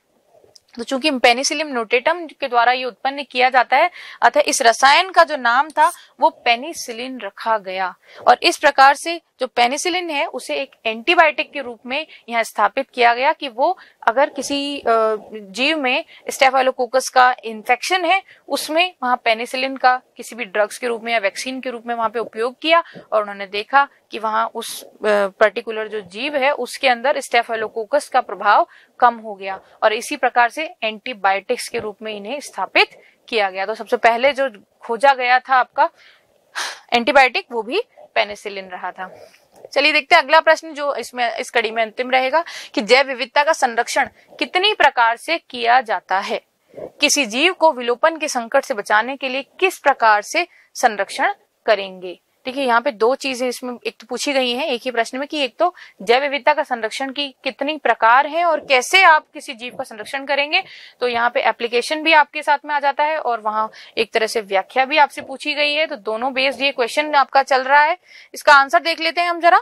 Speaker 2: तो चूंकि पेनिसिलियम नोटेटम के द्वारा ये उत्पन्न किया जाता है, अतः इस रसायन का जो नाम था वो पेनिसिलिन रखा गया। और इस प्रकार से जो पेनिसिलिन है उसे एक एंटीबायोटिक के रूप में यहाँ स्थापित किया गया कि वो अगर किसी जीव में स्टेफाइलोकोकस का इन्फेक्शन है उसमें वहां पेनिसिलिन का किसी भी ड्रग्स के रूप में या वैक्सीन के रूप में वहां पे उपयोग किया और उन्होंने देखा कि वहां उस पर्टिकुलर जो जीव है उसके अंदर स्टेफाइलोकोकस का प्रभाव कम हो गया और इसी प्रकार से एंटीबायोटिक्स के रूप में इन्हें स्थापित किया गया। तो सबसे पहले जो खोजा गया था आपका एंटीबायोटिक वो भी पेनिसिलिन रहा था। चलिए देखते हैं अगला प्रश्न जो इसमें इस कड़ी में अंतिम रहेगा कि जैव विविधता का संरक्षण कितनी प्रकार से किया जाता है। किसी जीव को विलोपन के संकट से बचाने के लिए किस प्रकार से संरक्षण करेंगे। देखिए यहाँ पे दो चीजें इसमें एक तो पूछी गई हैं एक ही प्रश्न में कि एक तो जैव विविधता का संरक्षण की कितनी प्रकार है और कैसे आप किसी जीव का संरक्षण करेंगे। तो यहाँ पे एप्लीकेशन भी आपके साथ में आ जाता है और वहां एक तरह से व्याख्या भी आपसे पूछी गई है। तो दोनों बेस्ड ये क्वेश्चन आपका चल रहा है। इसका आंसर देख लेते हैं हम जरा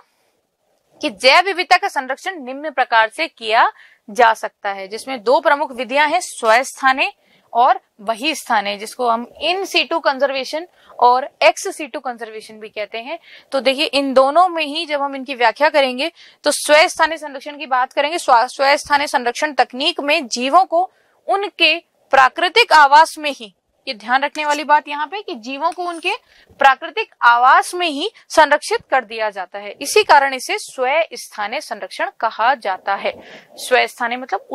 Speaker 2: कि जैव विविधता का संरक्षण निम्न प्रकार से किया जा सकता है, जिसमें दो प्रमुख विधियां हैं, स्वस्थाने और वही स्थाने, जिसको हम इन सीटू कंजर्वेशन और एक्स सीटू कंजर्वेशन भी कहते हैं। तो देखिए इन दोनों में ही जब हम इनकी व्याख्या करेंगे तो स्वस्थानीय संरक्षण की बात करेंगे। स्वस्थानीय संरक्षण तकनीक में जीवों को उनके प्राकृतिक आवास में ही, ये ध्यान रखने वाली बात यहाँ पे कि जीवों को उनके प्राकृतिक आवास में ही संरक्षित कर दिया जाता है। इसी कारण इसे स्वस्थानीय संरक्षण कहा जाता है। स्वस्थानीय मतलब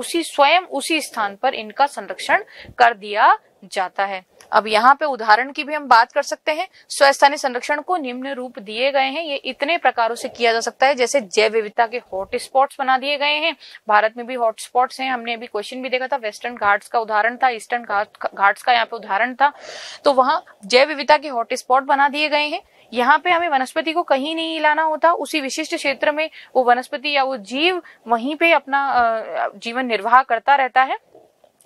Speaker 2: उसी स्थान पर इनका संरक्षण कर दिया जाता है। अब यहाँ पे उदाहरण की भी हम बात कर सकते हैं। स्वस्थानीय संरक्षण को निम्न रूप दिए गए हैं। ये इतने प्रकारों से किया जा सकता है, जैसे जैव विविधता के हॉट स्पॉट्स बना दिए गए हैं। भारत में भी हॉट स्पॉट्स हैं। हमने अभी क्वेश्चन भी देखा था, वेस्टर्न घाट्स का उदाहरण था, ईस्टर्न घाट्स का यहाँ पे उदाहरण था। तो वहां जैव विविधता के हॉट स्पॉट बना दिए गए हैं। यहाँ पे हमें वनस्पति को कहीं नहीं हिलाना होता, उसी विशिष्ट क्षेत्र में वो वनस्पति या वो जीव वहीं पे अपना जीवन निर्वाह करता रहता है।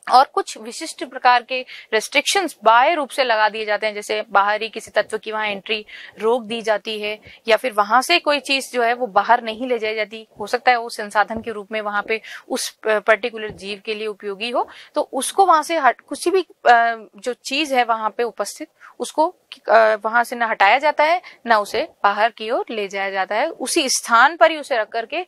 Speaker 2: और कुछ विशिष्ट प्रकार के रेस्ट्रिक्शंस बाह्य रूप से लगा दिए जाते हैं, जैसे बाहरी किसी तत्व की वहां एंट्री रोक दी जाती है या फिर वहां से कोई चीज जो है वो बाहर नहीं ले जाई जाती। हो सकता है वो संसाधन के रूप में वहां पे उस पर्टिकुलर जीव के लिए उपयोगी हो, तो उसको वहां से किसी भी जो चीज है वहां पे उपस्थित उसको वहां से न हटाया जाता है न उसे बाहर की ओर ले जाया जाता है, उसी स्थान पर ही उसे रख करके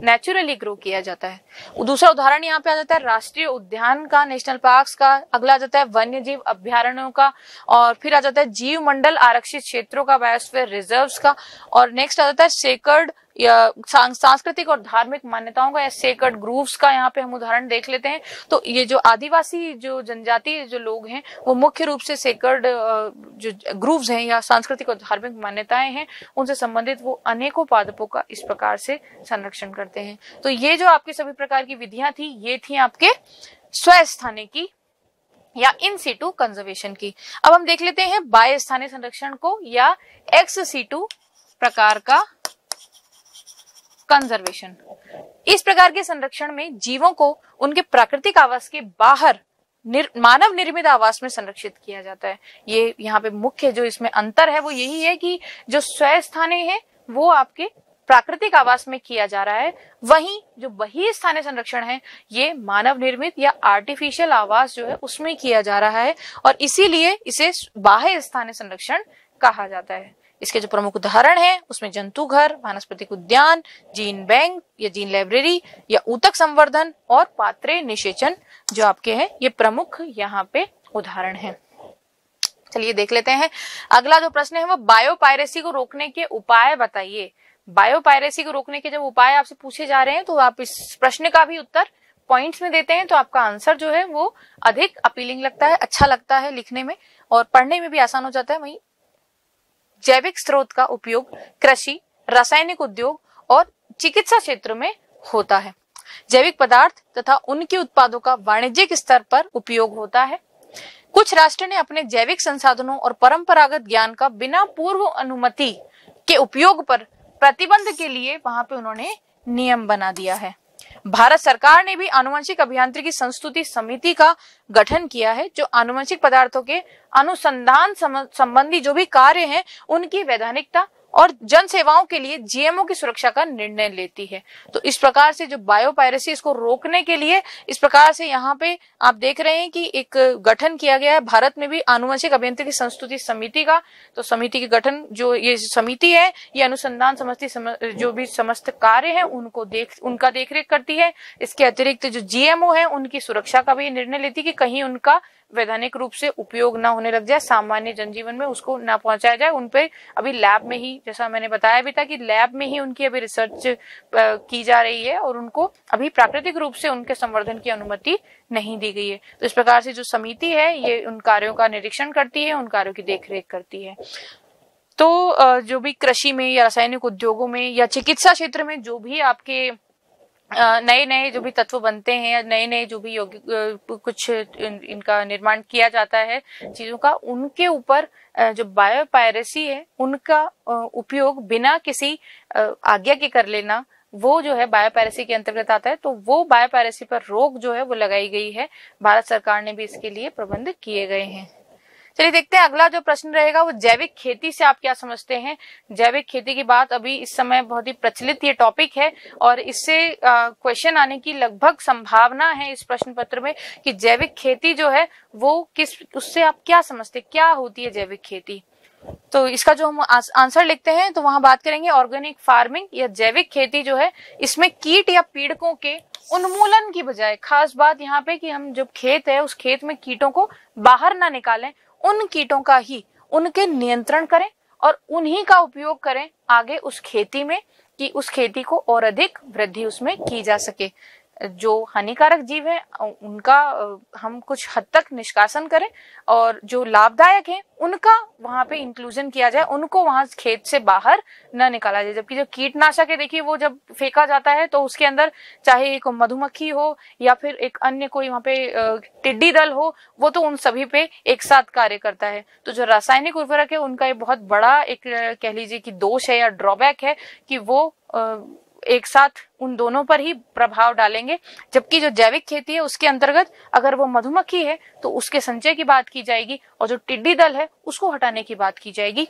Speaker 2: नेचुरली ग्रो किया जाता है। दूसरा उदाहरण यहाँ पे आ जाता है राष्ट्रीय उद्यान का, नेशनल पार्क्स का। अगला आ जाता है वन्य जीव अभ्यारण्यों का, और फिर आ जाता है जीव मंडल आरक्षित क्षेत्रों का, बायोस्फीयर रिजर्व्स का। और नेक्स्ट आ जाता है सेक्रेड या सांस्कृतिक और धार्मिक मान्यताओं का या सेक्रेड ग्रूव्स का। यहाँ पे हम उदाहरण देख लेते हैं। तो ये जो आदिवासी जो जनजाति जो लोग हैं वो मुख्य रूप से सेक्रेड जो ग्रूव्स हैं या सांस्कृतिक और धार्मिक मान्यताएं हैं उनसे संबंधित वो अनेकों पादपों का इस प्रकार से संरक्षण करते हैं। तो ये जो आपकी सभी प्रकार की विधियां थी ये थी आपके स्वस्थानीय की या इन सीटू कंजर्वेशन की। अब हम देख लेते हैं बाह्य स्थानीय संरक्षण को या एक्स सीटू प्रकार का कंजर्वेशन। इस प्रकार के संरक्षण में जीवों को उनके प्राकृतिक आवास के बाहर मानव निर्मित आवास में संरक्षित किया जाता है। ये यहाँ पे मुख्य जो इसमें अंतर है वो यही है कि जो स्वस्थानीय है वो आपके प्राकृतिक आवास में किया जा रहा है, वहीं जो बहिः स्थानीय संरक्षण है ये मानव निर्मित या आर्टिफिशियल आवास जो है उसमें किया जा रहा है और इसीलिए इसे बाह्य स्थानीय संरक्षण कहा जाता है। इसके जो प्रमुख उदाहरण हैं उसमें जंतु घर, वानस्पतिक उद्यान, जीन बैंक या जीन लाइब्रेरी या ऊतक संवर्धन और पात्रे निषेचन जो आपके हैं ये प्रमुख यहाँ पे उदाहरण हैं। चलिए देख लेते हैं अगला जो प्रश्न है वो बायोपायरेसी को रोकने के उपाय बताइए। बायोपायरेसी को रोकने के जब उपाय आपसे पूछे जा रहे हैं तो आप इस प्रश्न का भी उत्तर पॉइंट्स में देते हैं तो आपका आंसर जो है वो अधिक अपीलिंग लगता है, अच्छा लगता है लिखने में और पढ़ने में भी आसान हो जाता है। वहीं जैविक स्रोत का उपयोग कृषि, रासायनिक उद्योग और चिकित्सा क्षेत्र में होता है। जैविक पदार्थ तथा उनके उत्पादों का वाणिज्यिक स्तर पर उपयोग होता है। कुछ राष्ट्र ने अपने जैविक संसाधनों और परंपरागत ज्ञान का बिना पूर्व अनुमति के उपयोग पर प्रतिबंध के लिए वहां पे उन्होंने नियम बना दिया है। भारत सरकार ने भी आनुवंशिक अभियांत्रिकी संस्तुति समिति का गठन किया है, जो आनुवंशिक पदार्थों के अनुसंधान संबंधी जो भी कार्य हैं उनकी वैधानिकता और जन सेवाओं के लिए जीएमओ की सुरक्षा का निर्णय लेती है। तो इस प्रकार से जो बायोपायरेसी इसको रोकने के लिए इस प्रकार से यहाँ पे आप देख रहे हैं कि एक गठन किया गया है भारत में भी आनुवंशिक अभियांत्रिकी संस्तुति समिति का। तो समिति के गठन जो ये समिति है ये अनुसंधान संबंधी जो भी समस्त कार्य है उनका देखरेख करती है। इसके अतिरिक्त जो जीएमओ है उनकी सुरक्षा का भी निर्णय लेती है कि कहीं उनका वैधानिक रूप से उपयोग ना होने लग जाए, सामान्य जनजीवन में उसको ना पहुंचाया जाए। उनपे अभी लैब में ही, जैसा मैंने बताया भी था कि लैब में ही उनकी अभी रिसर्च की जा रही है और उनको अभी प्राकृतिक रूप से उनके संवर्धन की अनुमति नहीं दी गई है। तो इस प्रकार से जो समिति है ये उन कार्यों का निरीक्षण करती है, उन कार्यों की देखरेख करती है। तो जो भी कृषि में या रासायनिक उद्योगों में या चिकित्सा क्षेत्र में जो भी आपके नए नए जो भी तत्व बनते हैं या नए नए जो भी कुछ इनका निर्माण किया जाता है चीजों का, उनके ऊपर जो बायोपायरेसी है उनका उपयोग बिना किसी आज्ञा के कर लेना, वो जो है बायोपायरेसी के अंतर्गत आता है। तो वो बायोपायरेसी पर रोक जो है वो लगाई गई है। भारत सरकार ने भी इसके लिए प्रबंध किए गए हैं। चलिए देखते हैं अगला जो प्रश्न रहेगा वो जैविक खेती से आप क्या समझते हैं। जैविक खेती की बात अभी इस समय बहुत ही प्रचलित ये टॉपिक है और इससे क्वेश्चन आने की लगभग संभावना है इस प्रश्न पत्र में कि जैविक खेती जो है वो उससे आप क्या समझते, क्या होती है जैविक खेती। तो इसका जो हम आंसर लिखते हैं तो वहां बात करेंगे ऑर्गेनिक फार्मिंग या जैविक खेती जो है इसमें कीट या पीड़कों के उन्मूलन की बजाय, खास बात यहाँ पे कि हम जब खेत है उस खेत में कीटों को बाहर ना निकालें, उन कीटों का ही उनके नियंत्रण करें और उन्हीं का उपयोग करें आगे उस खेती में कि उस खेती को और अधिक वृद्धि उसमें की जा सके। जो हानिकारक जीव है उनका हम कुछ हद तक निष्कासन करें और जो लाभदायक है उनका वहां पे इंक्लूजन किया जाए, उनको वहां खेत से बाहर न निकाला जाए। जबकि जो कीटनाशक है देखिए वो जब फेंका जाता है तो उसके अंदर चाहे एक मधुमक्खी हो या फिर एक अन्य कोई वहां पे टिड्डी दल हो, वो तो उन सभी पे एक साथ कार्य करता है। तो जो रासायनिक उर्वरक है उनका एक बहुत बड़ा एक कह लीजिए कि दोष है या ड्रॉबैक है कि वो एक साथ उन दोनों पर ही प्रभाव डालेंगे। जबकि जो जैविक खेती है उसके अंतर्गत अगर वो मधुमक्खी है तो उसके संचय की बात की जाएगी और जो टिड्डी दल है उसको हटाने की बात की जाएगी।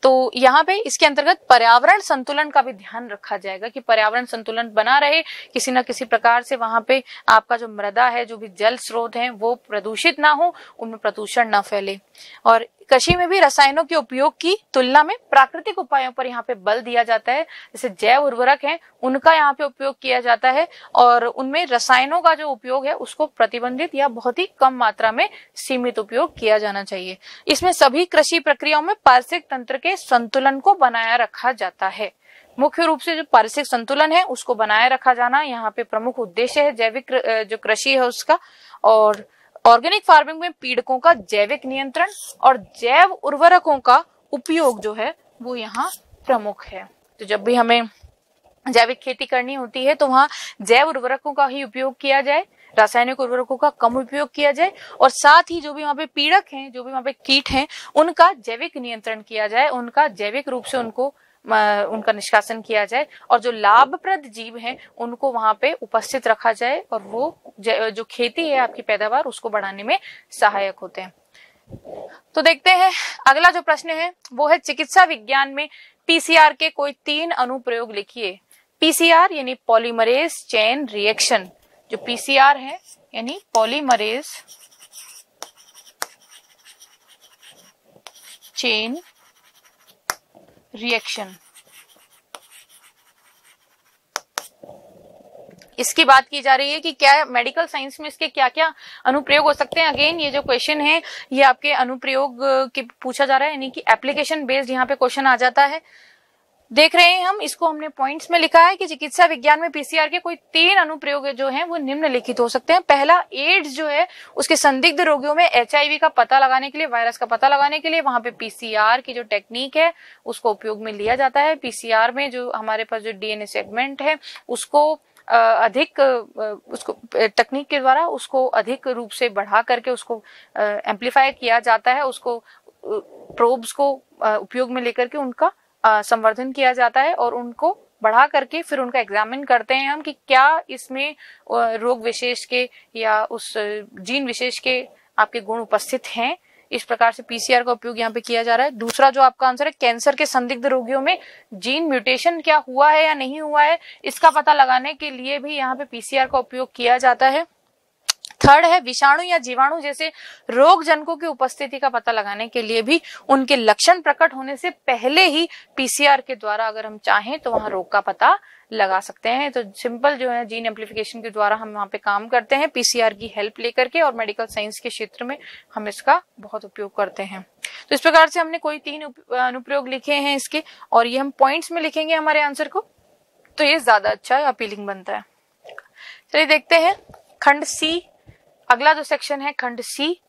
Speaker 2: तो यहाँ पे इसके अंतर्गत पर्यावरण संतुलन का भी ध्यान रखा जाएगा कि पर्यावरण संतुलन बना रहे, किसी न किसी प्रकार से वहां पे आपका जो मृदा है, जो भी जल स्रोत हैं वो प्रदूषित ना हो, उनमें प्रदूषण ना फैले। और कृषि में भी रसायनों के उपयोग की तुलना में प्राकृतिक उपायों पर यहाँ पे बल दिया जाता है। जैसे जैव उर्वरक हैं उनका यहाँ पे उपयोग किया जाता है और उनमें रसायनों का जो उपयोग है उसको प्रतिबंधित या बहुत ही कम मात्रा में सीमित उपयोग किया जाना चाहिए। इसमें सभी कृषि प्रक्रियाओं में पारिस्थितिक तंत्र के संतुलन को बनाया रखा जाता है। मुख्य रूप से जो पारिस्थितिक संतुलन है उसको बनाए रखा जाना यहाँ पे प्रमुख उद्देश्य है जैविक जो कृषि है उसका। और ऑर्गेनिक फार्मिंग में पीड़कों का जैविक नियंत्रण और जैव उर्वरकों का उपयोग जो है वो यहाँ प्रमुख है। तो जब भी हमें जैविक खेती करनी होती है तो वहाँ जैव उर्वरकों का ही उपयोग किया जाए, रासायनिक उर्वरकों का कम उपयोग किया जाए और साथ ही जो भी वहाँ पे पीड़क हैं, जो भी वहाँ पे कीट हैं, उनका जैविक नियंत्रण किया जाए, उनका जैविक रूप से उनका निष्कासन किया जाए और जो लाभप्रद जीव हैं उनको वहां पे उपस्थित रखा जाए और वो जो खेती है आपकी पैदावार उसको बढ़ाने में सहायक होते हैं। तो देखते हैं अगला जो प्रश्न है वो है चिकित्सा विज्ञान में पीसीआर के कोई 3 अनुप्रयोग लिखिए। पीसीआर यानी पॉलीमरेज चेन रिएक्शन, जो पीसीआर है यानी पॉलीमरेज चेन रिएक्शन, इसकी बात की जा रही है कि क्या मेडिकल साइंस में इसके क्या क्या अनुप्रयोग हो सकते हैं। अगेन ये जो क्वेश्चन है ये आपके अनुप्रयोग की पूछा जा रहा है, यानी कि एप्लीकेशन बेस्ड यहाँ पे क्वेश्चन आ जाता है। देख रहे हैं हम, इसको हमने पॉइंट्स में लिखा है कि चिकित्सा विज्ञान में पीसीआर के कोई 3 अनुप्रयोग जो हैं वो निम्नलिखित हो सकते हैं। पहला, एड्स जो है उसके संदिग्ध रोगियों में एचआईवी का पता लगाने के लिए, वायरस का पता लगाने के लिए वहां पे पीसीआर की जो टेक्निक है उसको उपयोग में लिया जाता है। पीसीआर में जो हमारे पास जो डीएनए सेगमेंट है उसको अधिक उसको तकनीक के द्वारा उसको अधिक रूप से बढ़ा करके उसको एम्पलीफाई किया जाता है, उसको प्रोब्स को उपयोग में लेकर के उनका संवर्धन किया जाता है और उनको बढ़ा करके फिर उनका एग्जामिन करते हैं हम कि क्या इसमें रोग विशेष के या उस जीन विशेष के आपके गुण उपस्थित हैं। इस प्रकार से पीसीआर का उपयोग यहाँ पे किया जा रहा है। दूसरा जो आपका आंसर है, कैंसर के संदिग्ध रोगियों में जीन म्यूटेशन क्या हुआ है या नहीं हुआ है, इसका पता लगाने के लिए भी यहाँ पे पीसीआर का उपयोग किया जाता है। थर्ड है, विषाणु या जीवाणु जैसे रोग जनकों की उपस्थिति का पता लगाने के लिए भी उनके लक्षण प्रकट होने से पहले ही पीसीआर के द्वारा अगर हम चाहें तो वहां रोग का पता लगा सकते हैं। तो सिंपल जो है जीन एम्प्लीफिकेशन के द्वारा हम वहां पे काम करते हैं पीसीआर की हेल्प लेकर के, और मेडिकल साइंस के क्षेत्र में हम इसका बहुत उपयोग करते हैं। तो इस प्रकार से हमने कोई 3 अनुप्रयोग लिखे हैं इसके, और ये हम पॉइंट्स में लिखेंगे हमारे आंसर को, तो ये ज्यादा अच्छा अपीलिंग बनता है। चलिए देखते हैं खंड सी। अगला जो सेक्शन है खंड सी,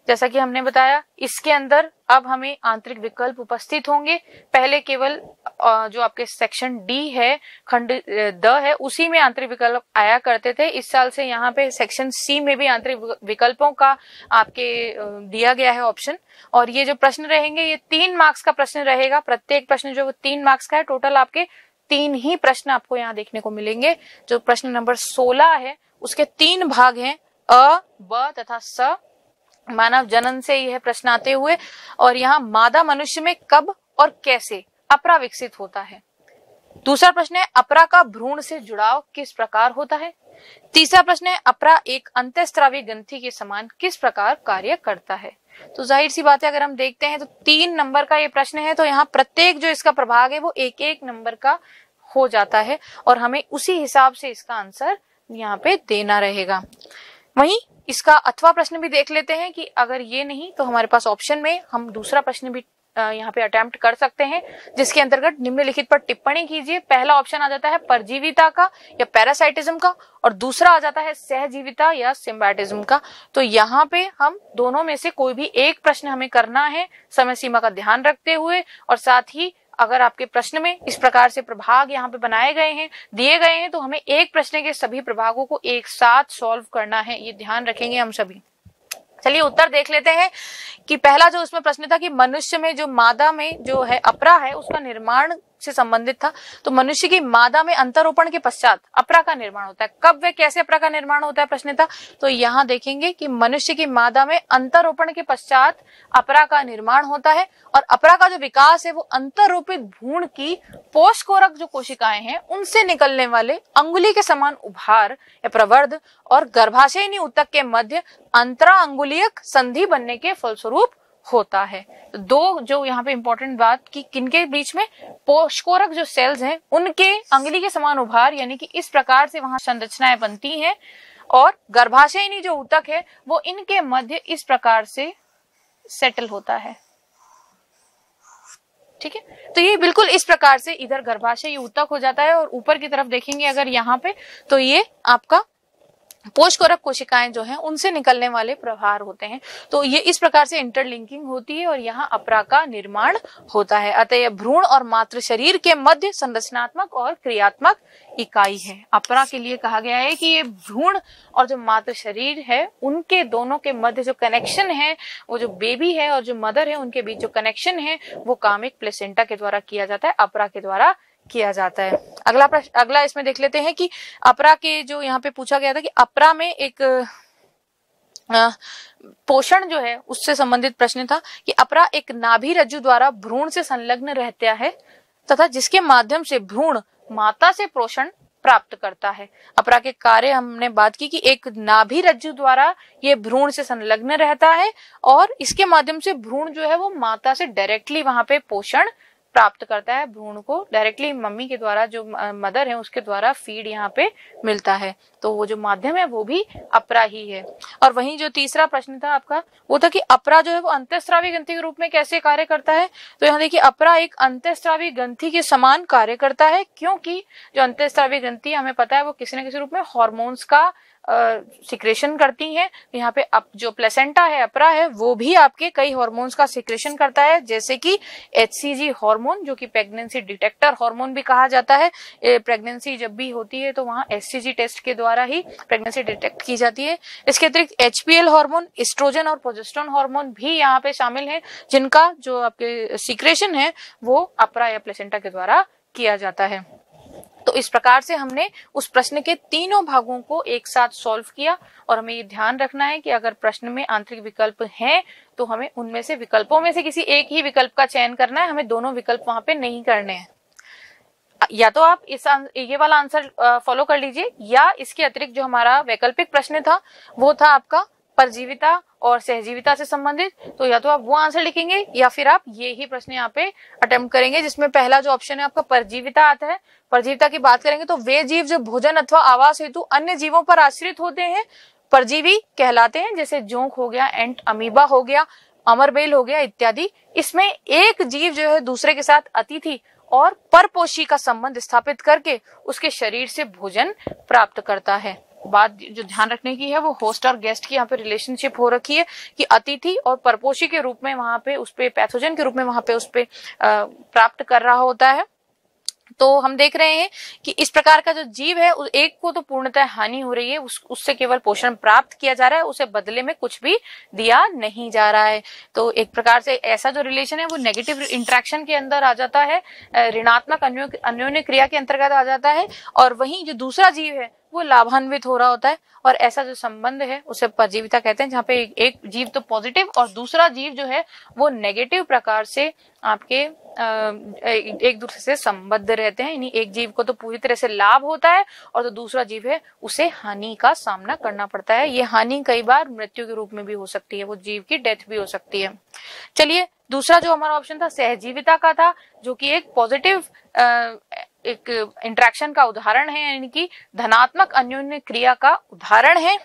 Speaker 2: जैसा कि हमने बताया इसके अंदर अब हमें आंतरिक विकल्प उपस्थित होंगे। पहले केवल जो आपके सेक्शन डी है खंड द है उसी में आंतरिक विकल्प आया करते थे। इस साल से यहाँ पे सेक्शन सी में भी आंतरिक विकल्पों का आपके दिया गया है ऑप्शन, और ये जो प्रश्न रहेंगे ये 3 मार्क्स का प्रश्न रहेगा। प्रत्येक प्रश्न जो 3 मार्क्स का है, टोटल आपके 3 ही प्रश्न आपको यहाँ देखने को मिलेंगे। जो प्रश्न नंबर 16 है उसके 3 भाग हैं, अ, ब तथा स। मानव जनन से यह प्रश्न आते हुए, और यहाँ मादा मनुष्य में कब और कैसे अपरा विकसित होता है। दूसरा प्रश्न है, अपरा का भ्रूण से जुड़ाव किस प्रकार होता है। तीसरा प्रश्न है, अपरा एक अंतःस्रावी ग्रंथि के समान किस प्रकार कार्य करता है। तो जाहिर सी बात है अगर हम देखते हैं तो 3 नंबर का ये प्रश्न है, तो यहाँ प्रत्येक जो इसका प्रभाग है वो 1-1 नंबर का हो जाता है, और हमें उसी हिसाब से इसका आंसर यहाँ पे देना रहेगा। वहीं इसका अथवा प्रश्न भी देख लेते हैं कि अगर ये नहीं तो हमारे पास ऑप्शन में हम दूसरा प्रश्न भी यहाँ पे अटेम्प्ट कर सकते हैं, जिसके अंतर्गत निम्नलिखित पर टिप्पणी कीजिए। पहला ऑप्शन आ जाता है परजीविता का या पैरासाइटिज्म का, और दूसरा आ जाता है सहजीविता या सिम्बायोटिज्म का। तो यहाँ पे हम दोनों में से कोई भी एक प्रश्न हमें करना है समय सीमा का ध्यान रखते हुए, और साथ ही अगर आपके प्रश्न में इस प्रकार से प्रभाग यहाँ पे बनाए गए हैं, दिए गए हैं, तो हमें एक प्रश्न के सभी प्रभागों को एक साथ सॉल्व करना है, ये ध्यान रखेंगे हम सभी। चलिए उत्तर देख लेते हैं कि पहला जो उसमें प्रश्न था कि मनुष्य में जो मादा में जो है अपरा है उसका निर्माण से संबंधित था। तो मनुष्य की मादा में अंतरोपण के पश्चात अपरा का निर्माण होता है। कब व कैसे अपरा का निर्माण होता है प्रश्न था, तो यहाँ देखेंगे कि मनुष्य की मादा में अंतरोपण के पश्चात अपरा का निर्माण होता है, और अपरा का जो विकास है वो अंतरोपित भ्रूण की पोषकोरक जो कोशिकाएं हैं उनसे निकलने वाले अंगुली के समान उभार या प्रवर्ध और गर्भाशयनी ऊतक के मध्य अंतरा अंगुलीयक संधि बनने के फलस्वरूप होता है। तो 2 जो यहाँ पे इंपॉर्टेंट बात कि किनके बीच में पोषकोरक जो सेल्स हैं उनके अंगुली के समान उभार, यानी कि इस प्रकार से वहां संरचनाएं बनती हैं, और गर्भाशयनी जो ऊतक है वो इनके मध्य इस प्रकार से सेटल होता है। ठीक है, तो ये बिल्कुल इस प्रकार से इधर गर्भाशय ऊतक हो जाता है, और ऊपर की तरफ देखेंगे अगर यहाँ पे तो ये आपका पोषकोरक कोशिकाएं जो हैं उनसे निकलने वाले प्रभार होते हैं। तो ये इस प्रकार से इंटरलिंकिंग होती है और यहाँ अपरा का निर्माण होता है। अतः भ्रूण और मातृ शरीर के मध्य संरचनात्मक और क्रियात्मक इकाई है। अपरा के लिए कहा गया है कि ये भ्रूण और जो मातृ शरीर है उनके दोनों के मध्य जो कनेक्शन है, वो जो बेबी है और जो मदर है उनके बीच जो कनेक्शन है वो काम एक प्लेसेंटा के द्वारा किया जाता है, अपरा के द्वारा किया जाता है। अगला प्रश्न, अगला इसमें देख लेते हैं कि अपरा के जो यहाँ पे पूछा गया था कि अपरा में एक पोषण जो है उससे संबंधित प्रश्न था कि अपरा एक नाभि रज्जु द्वारा भ्रूण से संलग्न रहता है तथा जिसके माध्यम से भ्रूण माता से पोषण प्राप्त करता है। अपरा के कार्य हमने बात की कि एक नाभि रज्जु द्वारा ये भ्रूण से संलग्न रहता है और इसके माध्यम से भ्रूण जो है वो माता से डायरेक्टली वहां पे पोषण प्राप्त करता है। भ्रूण को डायरेक्टली मम्मी के द्वारा जो मदर है उसके द्वारा फीड यहाँ पे मिलता है, तो वो जो माध्यम है वो भी अपरा ही है। और वहीं जो तीसरा प्रश्न था आपका वो था कि अपरा जो है वो अंतःस्रावी ग्रंथि के रूप में कैसे कार्य करता है। तो यहाँ देखिए अपरा एक अंतःस्रावी ग्रंथि के समान कार्य करता है, क्योंकि जो अंतःस्रावी ग्रंथि हमें पता है वो किसी न किसी रूप में हॉर्मोन्स का सिक्रेशन करती हैं। यहाँ पे जो प्लेसेंटा है, अपरा है, वो भी आपके कई हार्मोन्स का सिक्रेशन करता है, जैसे कि HCG हार्मोन, जो कि प्रेगनेंसी डिटेक्टर हार्मोन भी कहा जाता है। प्रेगनेंसी जब भी होती है तो वहाँ HCG टेस्ट के द्वारा ही प्रेगनेंसी डिटेक्ट की जाती है। इसके अतिरिक्त HPL हार्मोन, एस्ट्रोजन और प्रोजेस्टेरोन हार्मोन भी यहाँ पे शामिल हैं, जिनका जो आपके सिक्रेशन है वो अपरा या प्लेसेंटा के द्वारा किया जाता है। तो इस प्रकार से हमने उस प्रश्न के तीनों भागों को एक साथ सॉल्व किया, और हमें ये ध्यान रखना है कि अगर प्रश्न में आंतरिक विकल्प हैं तो हमें उनमें से विकल्पों में से किसी एक ही विकल्प का चयन करना है, हमें दोनों विकल्प वहां पे नहीं करने हैं। या तो आप ये वाला आंसर फॉलो कर लीजिए, या इसके अतिरिक्त जो हमारा वैकल्पिक प्रश्न था वो था आपका परजीविता और सहजीविता से संबंधित, तो या तो आप वो आंसर लिखेंगे या फिर आप ये ही प्रश्न यहाँ पे अटेम्प्ट करेंगे, जिसमें पहला जो ऑप्शन है आपका परजीविता आता है। परजीविता की बात करेंगे तो वे जीव जो भोजन अथवा आवास हेतु अन्य जीवों पर आश्रित होते हैं परजीवी कहलाते हैं, जैसे जोंक हो गया, एंट अमीबा हो गया, अमरबेल हो गया इत्यादि। इसमें एक जीव जो है दूसरे के साथ अतिथि और परपोषी का संबंध स्थापित करके उसके शरीर से भोजन प्राप्त करता है। बात जो ध्यान रखने की है वो होस्ट और गेस्ट की यहाँ पे रिलेशनशिप हो रखी है कि अतिथि और परपोषी के रूप में वहां पे उस पे पैथोजन के रूप में वहां पे उस पे प्राप्त कर रहा होता है। तो हम देख रहे हैं कि इस प्रकार का जो जीव है, एक को तो पूर्णतः हानि हो रही है, उससे केवल पोषण प्राप्त किया जा रहा है, उसे बदले में कुछ भी दिया नहीं जा रहा है। तो एक प्रकार से ऐसा जो रिलेशन है वो नेगेटिव इंटरेक्शन के अंदर आ जाता है, ऋणात्मक अन्योन्य क्रिया के अंतर्गत आ जाता है, और वहीं जो दूसरा जीव है वो लाभान्वित हो रहा होता है। और ऐसा जो संबंध है उसे परजीविता कहते हैं, जहाँ पे एक जीव तो पॉजिटिव और दूसरा जीव जो है वो नेगेटिव प्रकार से आपके एक दूसरे से संबद्ध रहते हैं। यानी एक जीव को तो पूरी तरह से लाभ होता है और जो दूसरा जीव है उसे हानि का सामना करना पड़ता है। ये हानि कई बार मृत्यु के रूप में भी हो सकती है, वो जीव की डेथ भी हो सकती है। चलिए, दूसरा जो हमारा ऑप्शन था सहजीविता का था, जो कि एक पॉजिटिव एक इंटरेक्शन का उदाहरण है, यानी कि धनात्मक अन्योन्य क्रिया का उदाहरण है।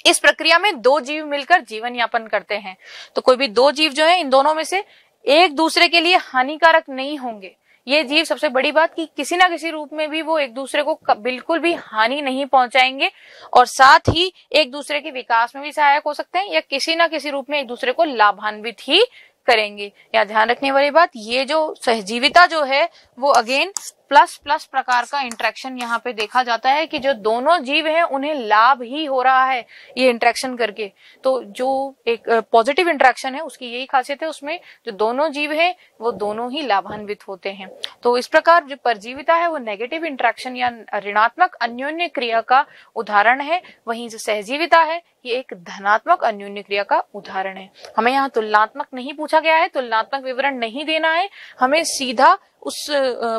Speaker 2: इस प्रक्रिया में दो जीव मिलकर जीवन यापन करते हैं। तो कोई भी दो जीव जो है, इन दोनों में से एक दूसरे के लिए हानिकारक नहीं होंगे। ये जीव, सबसे बड़ी बात कि किसी ना किसी रूप में भी वो एक दूसरे को बिल्कुल भी हानि नहीं पहुंचाएंगे, और साथ ही एक दूसरे के विकास में भी सहायक हो सकते हैं, या किसी ना किसी रूप में एक दूसरे को लाभान्वित ही करेंगे। या ध्यान रखने वाली बात, ये जो सहजीविता जो है वो अगेन प्लस प्लस प्रकार का इंटरेक्शन यहाँ पे देखा जाता है, कि जो दोनों जीव हैं उन्हें लाभ ही हो रहा है ये इंटरेक्शन करके। तो जो एक पॉजिटिव इंटरेक्शन है उसकी यही खासियत है, उसमें जो दोनों जीव हैं वो दोनों ही लाभान्वित होते हैं। तो इस प्रकार जो परजीविता है वो नेगेटिव इंटरेक्शन या ऋणात्मक अन्योन्य क्रिया का उदाहरण है, वहीं जो सहजीविता है ये एक धनात्मक अन्योन्य क्रिया का उदाहरण है। हमें यहाँ तुलनात्मक नहीं पूछा गया है, तुलनात्मक विवरण नहीं देना है, हमें सीधा उस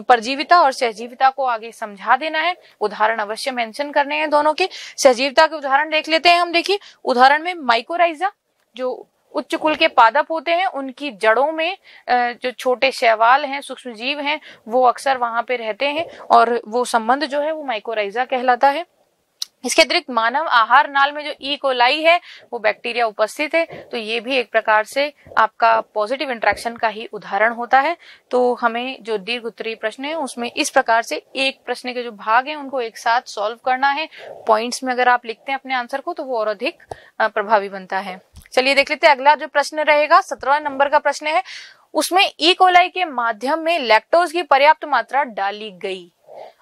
Speaker 2: परजीविता और सहजीविता को आगे समझा देना है। उदाहरण अवश्य मेंशन करने हैं दोनों के। सहजीविता के उदाहरण देख लेते हैं हम। देखिए, उदाहरण में माइकोराइजा जो उच्च कुल के पादप होते हैं, उनकी जड़ों में जो छोटे शैवाल हैं, सूक्ष्म जीव हैं, वो अक्सर वहां पे रहते हैं, और वो संबंध जो है वो माइकोराइजा कहलाता है। इसके अतिरिक्त मानव आहार नाल में जो ई कोलाई है वो बैक्टीरिया उपस्थित है, तो ये भी एक प्रकार से आपका पॉजिटिव इंटरेक्शन का ही उदाहरण होता है। तो हमें जो दीर्घ उत्तरीय प्रश्न है उसमें इस प्रकार से एक प्रश्न के जो भाग हैं उनको एक साथ सॉल्व करना है। पॉइंट्स में अगर आप लिखते हैं अपने आंसर को तो वो और अधिक प्रभावी बनता है। चलिए देख लेते हैं अगला जो प्रश्न रहेगा, 17 नंबर का प्रश्न है। उसमें ई कोलाई के माध्यम में लैक्टोज की पर्याप्त मात्रा डाली गई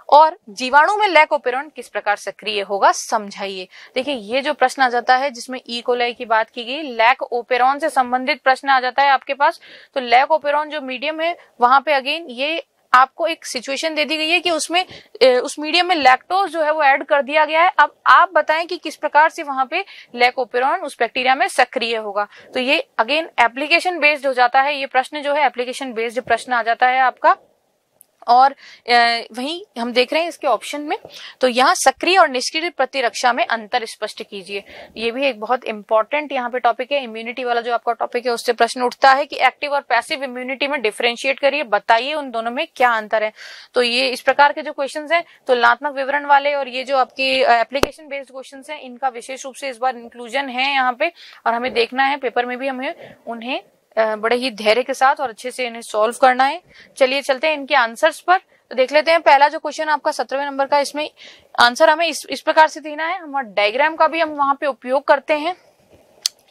Speaker 2: और जीवाणु में लैकोपेरॉन किस प्रकार सक्रिय होगा, समझाइए। देखिए, ये जो प्रश्न आ जाता है जिसमें ई कोलाई की बात की गई, लैकोपेरॉन से संबंधित प्रश्न आ जाता है आपके पास। तो लैकोपेरॉन जो मीडियम है वहां पे अगेन ये आपको एक सिचुएशन दे दी गई है कि उसमें उस मीडियम में लैक्टोज जो है वो ऐड कर दिया गया है। अब आप बताएं कि किस प्रकार से वहां पे लैकोपेरॉन उस बैक्टीरिया में सक्रिय होगा। तो ये अगेन एप्लीकेशन बेस्ड हो जाता है, ये प्रश्न जो है एप्लीकेशन बेस्ड प्रश्न आ जाता है आपका। और वहीं हम देख रहे हैं इसके ऑप्शन में, तो यहाँ सक्रिय और निष्क्रिय प्रतिरक्षा में अंतर स्पष्ट कीजिए। ये भी एक बहुत इंपॉर्टेंट यहाँ पे टॉपिक है। इम्यूनिटी वाला जो आपका टॉपिक है उससे प्रश्न उठता है कि एक्टिव और पैसिव इम्यूनिटी में डिफरेंशिएट करिए, बताइए उन दोनों में क्या अंतर है। तो ये इस प्रकार के जो क्वेश्चंस हैं तुलनात्मक विवरण वाले और ये जो आपकी एप्लीकेशन बेस्ड क्वेश्चंस हैं, इनका विशेष रूप से इस बार इंक्लूजन है यहाँ पे, और हमें देखना है पेपर में भी हमें उन्हें बड़े ही धैर्य के साथ और अच्छे से इन्हें सॉल्व करना है। चलिए चलते हैं इनके आंसर्स पर। तो देख लेते हैं पहला जो क्वेश्चन आपका 17वें नंबर का, इसमें आंसर हमें इस प्रकार से देना है। हमारा डायग्राम का भी हम वहां पे उपयोग करते हैं।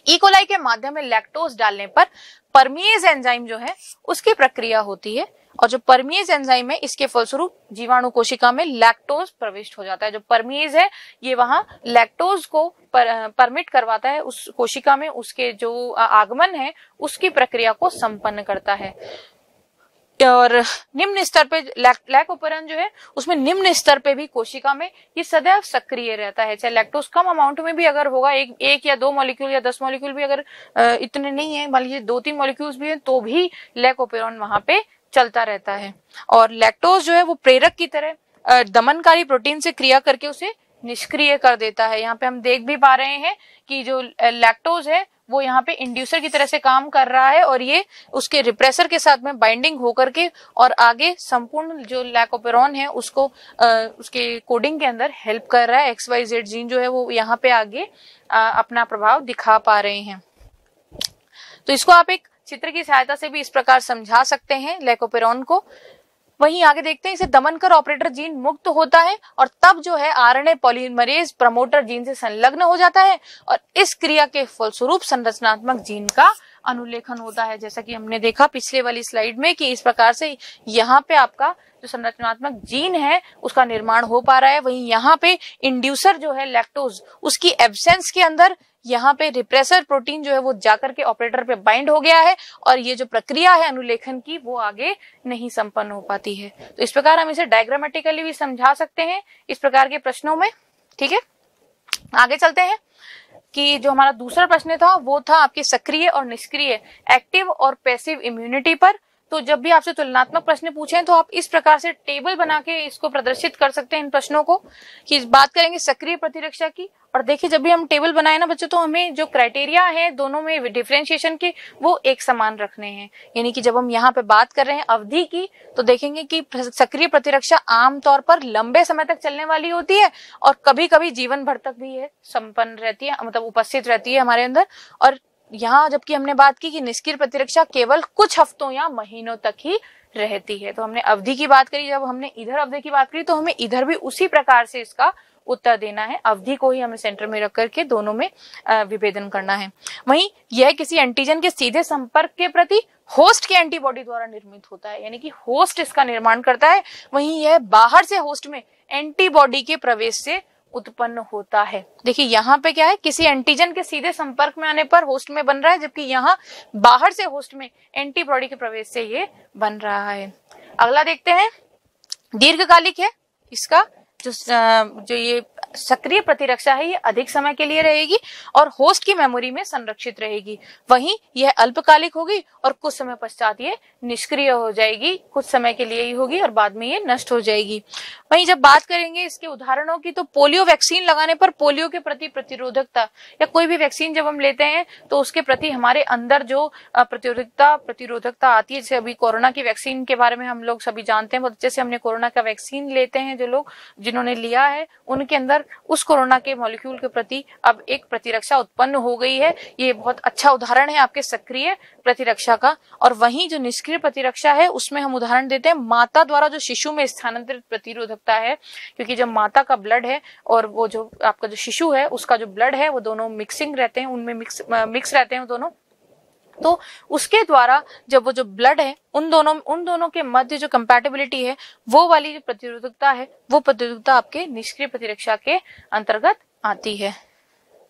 Speaker 2: ई कोलाई के माध्यम में लैक्टोज डालने पर परमीएज एंजाइम जो है उसकी प्रक्रिया होती है, और जो परमीएज एंजाइम है इसके फलस्वरूप जीवाणु कोशिका में लैक्टोज प्रविष्ट हो जाता है। जो परमीएज है ये वहां लैक्टोज को परमिट करवाता है उस कोशिका में, उसके जो आगमन है उसकी प्रक्रिया को संपन्न करता है। और निम्न स्तर पे लैकोपेरॉन जो है उसमें निम्न स्तर पे भी कोशिका में ये सदैव सक्रिय रहता है। चाहे लैक्टोज कम अमाउंट में भी अगर होगा, एक या 2 मॉलिक्यूल या 10 मॉलिक्यूल भी अगर इतने नहीं है, मान लीजिए 2-3 मॉलिक्यूल्स भी है, तो भी लैकोपेरॉन वहां पे चलता रहता है। और लैक्टोज जो है वो प्रेरक की तरह दमनकारी प्रोटीन से क्रिया करके उसे निष्क्रिय कर देता है। यहाँ पे हम देख भी पा रहे हैं कि जो लैक्टोज है वो यहाँ पे इंड्यूसर की तरह से काम कर रहा है, और ये उसके रिप्रेसर के साथ में बाइंडिंग होकर के और आगे संपूर्ण जो लैकोपेरॉन है उसको उसके कोडिंग के अंदर हेल्प कर रहा है। XYZ जीन जो है वो यहाँ पे आगे अपना प्रभाव दिखा पा रहे हैं। तो इसको आप एक चित्र की सहायता से भी इस प्रकार समझा सकते हैं लैकोपेरॉन को। वहीं आगे देखते हैं, इसे दमन कर ऑपरेटर जीन मुक्त होता है और तब जो है आरएनए पॉलीमरेज प्रमोटर जीन से संलग्न हो जाता है, और इस क्रिया के फलस्वरूप संरचनात्मक जीन का अनुलेखन होता है। जैसा कि हमने देखा पिछले वाली स्लाइड में कि इस प्रकार से यहाँ पे आपका जो संरचनात्मक जीन है उसका निर्माण हो पा रहा है। वहीं यहाँ पे इंड्यूसर जो है लैक्टोज, उसकी एब्सेंस के अंदर यहाँ पे रिप्रेसर प्रोटीन जो है वो जाकर के ऑपरेटर पे बाइंड हो गया है, और ये जो प्रक्रिया है अनुलेखन की वो आगे नहीं संपन्न हो पाती है। तो इस प्रकार हम इसे डायग्रामेटिकली भी समझा सकते हैं इस प्रकार के प्रश्नों में। ठीक है, आगे चलते हैं कि जो हमारा दूसरा प्रश्न था वो था आपके सक्रिय और निष्क्रिय, एक्टिव और पैसिव इम्यूनिटी पर। तो जब भी आपसे तुलनात्मक प्रश्न पूछें तो आप इस प्रकार से टेबल बना के इसको प्रदर्शित कर सकते हैं इन प्रश्नों को, कि बात करेंगे सक्रिय प्रतिरक्षा की। और देखिए जब भी हम टेबल बनाए ना बच्चों, तो हमें जो क्राइटेरिया है दोनों में डिफरेंशिएशन के वो एक समान रखने हैं। यानी कि जब हम यहाँ पे बात कर रहे हैं अवधि की, तो देखेंगे कि सक्रिय प्रतिरक्षा आमतौर पर लंबे समय तक चलने वाली होती है, और कभी कभी जीवन भर तक भी ये संपन्न रहती है, मतलब उपस्थित रहती है हमारे अंदर। और यहाँ जबकि हमने बात की कि निष्क्रिय प्रतिरक्षा केवल कुछ हफ्तों या महीनों तक ही रहती है। तो हमने अवधि की बात करी, जब हमने इधर अवधि की बात करी तो हमें इधर भी उसी प्रकार से इसका उत्तर देना है। अवधि को ही हमें सेंटर में रख करके दोनों में विभेदन करना है। वहीं यह किसी एंटीजन के सीधे संपर्क के प्रति होस्ट के एंटीबॉडी द्वारा निर्मित होता है, यानी कि होस्ट इसका निर्माण करता है। वहीं यह बाहर से होस्ट में एंटीबॉडी के प्रवेश से उत्पन्न होता है। देखिए यहाँ पे क्या है, किसी एंटीजन के सीधे संपर्क में आने पर होस्ट में बन रहा है, जबकि यहाँ बाहर से होस्ट में एंटीबॉडी के प्रवेश से ये बन रहा है। अगला देखते हैं, दीर्घकालिक है इसका जो ये सक्रिय प्रतिरक्षा है ये अधिक समय के लिए रहेगी और होस्ट की मेमोरी में संरक्षित रहेगी। वहीं यह अल्पकालिक होगी और कुछ समय पश्चात ये निष्क्रिय हो जाएगी, कुछ समय के लिए ही होगी और बाद में ये नष्ट हो जाएगी। वहीं जब बात करेंगे इसके उदाहरणों की, तो पोलियो वैक्सीन लगाने पर पोलियो के प्रति प्रतिरोधकता, या कोई भी वैक्सीन जब हम लेते हैं तो उसके प्रति हमारे अंदर जो प्रतिरोधकता आती है, जैसे अभी कोरोना की वैक्सीन के बारे में हम लोग सभी जानते हैं, बहुत अच्छे से हमने कोरोना का वैक्सीन लेते हैं, जो लोग जिन्होंने लिया है उनके अंदर उस कोरोना के मॉलिक्यूल के प्रति अब एक प्रतिरक्षा उत्पन्न हो गई है। ये बहुत अच्छा उदाहरण है आपके सक्रिय प्रतिरक्षा का। और वहीं जो निष्क्रिय प्रतिरक्षा है उसमें हम उदाहरण देते हैं माता द्वारा जो शिशु में स्थानांतरित प्रतिरोधकता है, क्योंकि जब माता का ब्लड है और वो जो आपका जो शिशु है उसका जो ब्लड है वो दोनों मिक्सिंग रहते हैं, उनमें मिक्स रहते हैं वो दोनों, तो उसके द्वारा जब वो जो ब्लड है उन दोनों के मध्य जो कंपैटिबिलिटी है वो वाली जो प्रतिरोधकता है वो प्रतिरोधकता आपके निष्क्रिय प्रतिरक्षा के अंतर्गत आती है।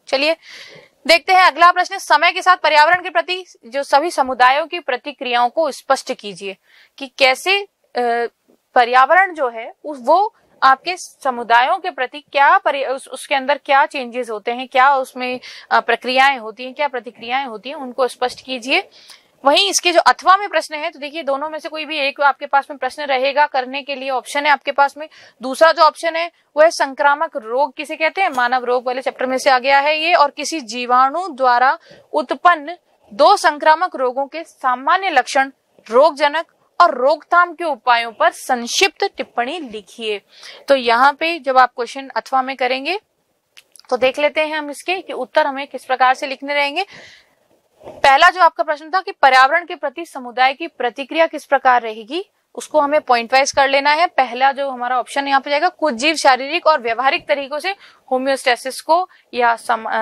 Speaker 2: चलिए देखते हैं अगला प्रश्न, समय के साथ पर्यावरण के प्रति जो सभी समुदायों की प्रतिक्रियाओं को स्पष्ट कीजिए कि कैसे पर्यावरण जो है वो आपके समुदायों के प्रति क्या उसके अंदर क्या चेंजेस होते हैं, क्या उसमें प्रक्रियाएं होती हैं, क्या प्रतिक्रियाएं होती हैं, उनको स्पष्ट कीजिए। वहीं इसके जो अथवा में प्रश्न है, तो देखिए दोनों में से कोई भी एक आपके पास में प्रश्न रहेगा करने के लिए, ऑप्शन है आपके पास में। दूसरा जो ऑप्शन है वो है संक्रामक रोग किसे कहते हैं, मानव रोग वाले चैप्टर में से आ गया है ये, और किसी जीवाणु द्वारा उत्पन्न 2 संक्रामक रोगों के सामान्य लक्षण, रोगजनक और रोकथाम के उपायों पर संक्षिप्त टिप्पणी लिखिए। तो यहाँ पे जब आप क्वेश्चन अथवा में करेंगे तो देख लेते हैं हम इसके कि उत्तर हमें किस प्रकार से लिखने रहेंगे। पहला जो आपका प्रश्न था कि पर्यावरण के प्रति समुदाय की प्रतिक्रिया किस प्रकार रहेगी, उसको हमें पॉइंट वाइज कर लेना है। पहला जो हमारा ऑप्शन यहाँ पे जाएगा, कुछ जीव शारीरिक और व्यवहारिक तरीकों से होम्योस्टेसिस को या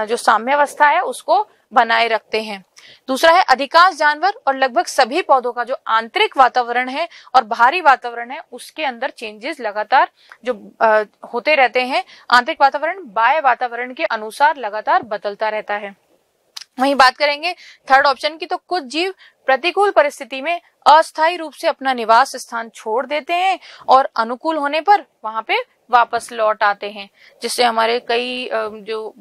Speaker 2: जो साम्यावस्था है उसको बनाए रखते हैं। दूसरा है, अधिकांश जानवर और लगभग सभी पौधों का जो आंतरिक वातावरण है और बाहरी वातावरण है उसके अंदर चेंजेस लगातार जो होते रहते हैं। आंतरिक वातावरण बाह्य वातावरण के अनुसार लगातार बदलता रहता है। वहीं बात करेंगे थर्ड ऑप्शन की, तो कुछ जीव प्रतिकूल परिस्थिति में अस्थायी रूप से अपना निवास स्थान छोड़ देते हैं और अनुकूल होने पर वहां पे वापस लौट आते हैं, जिससे हमारे कई जो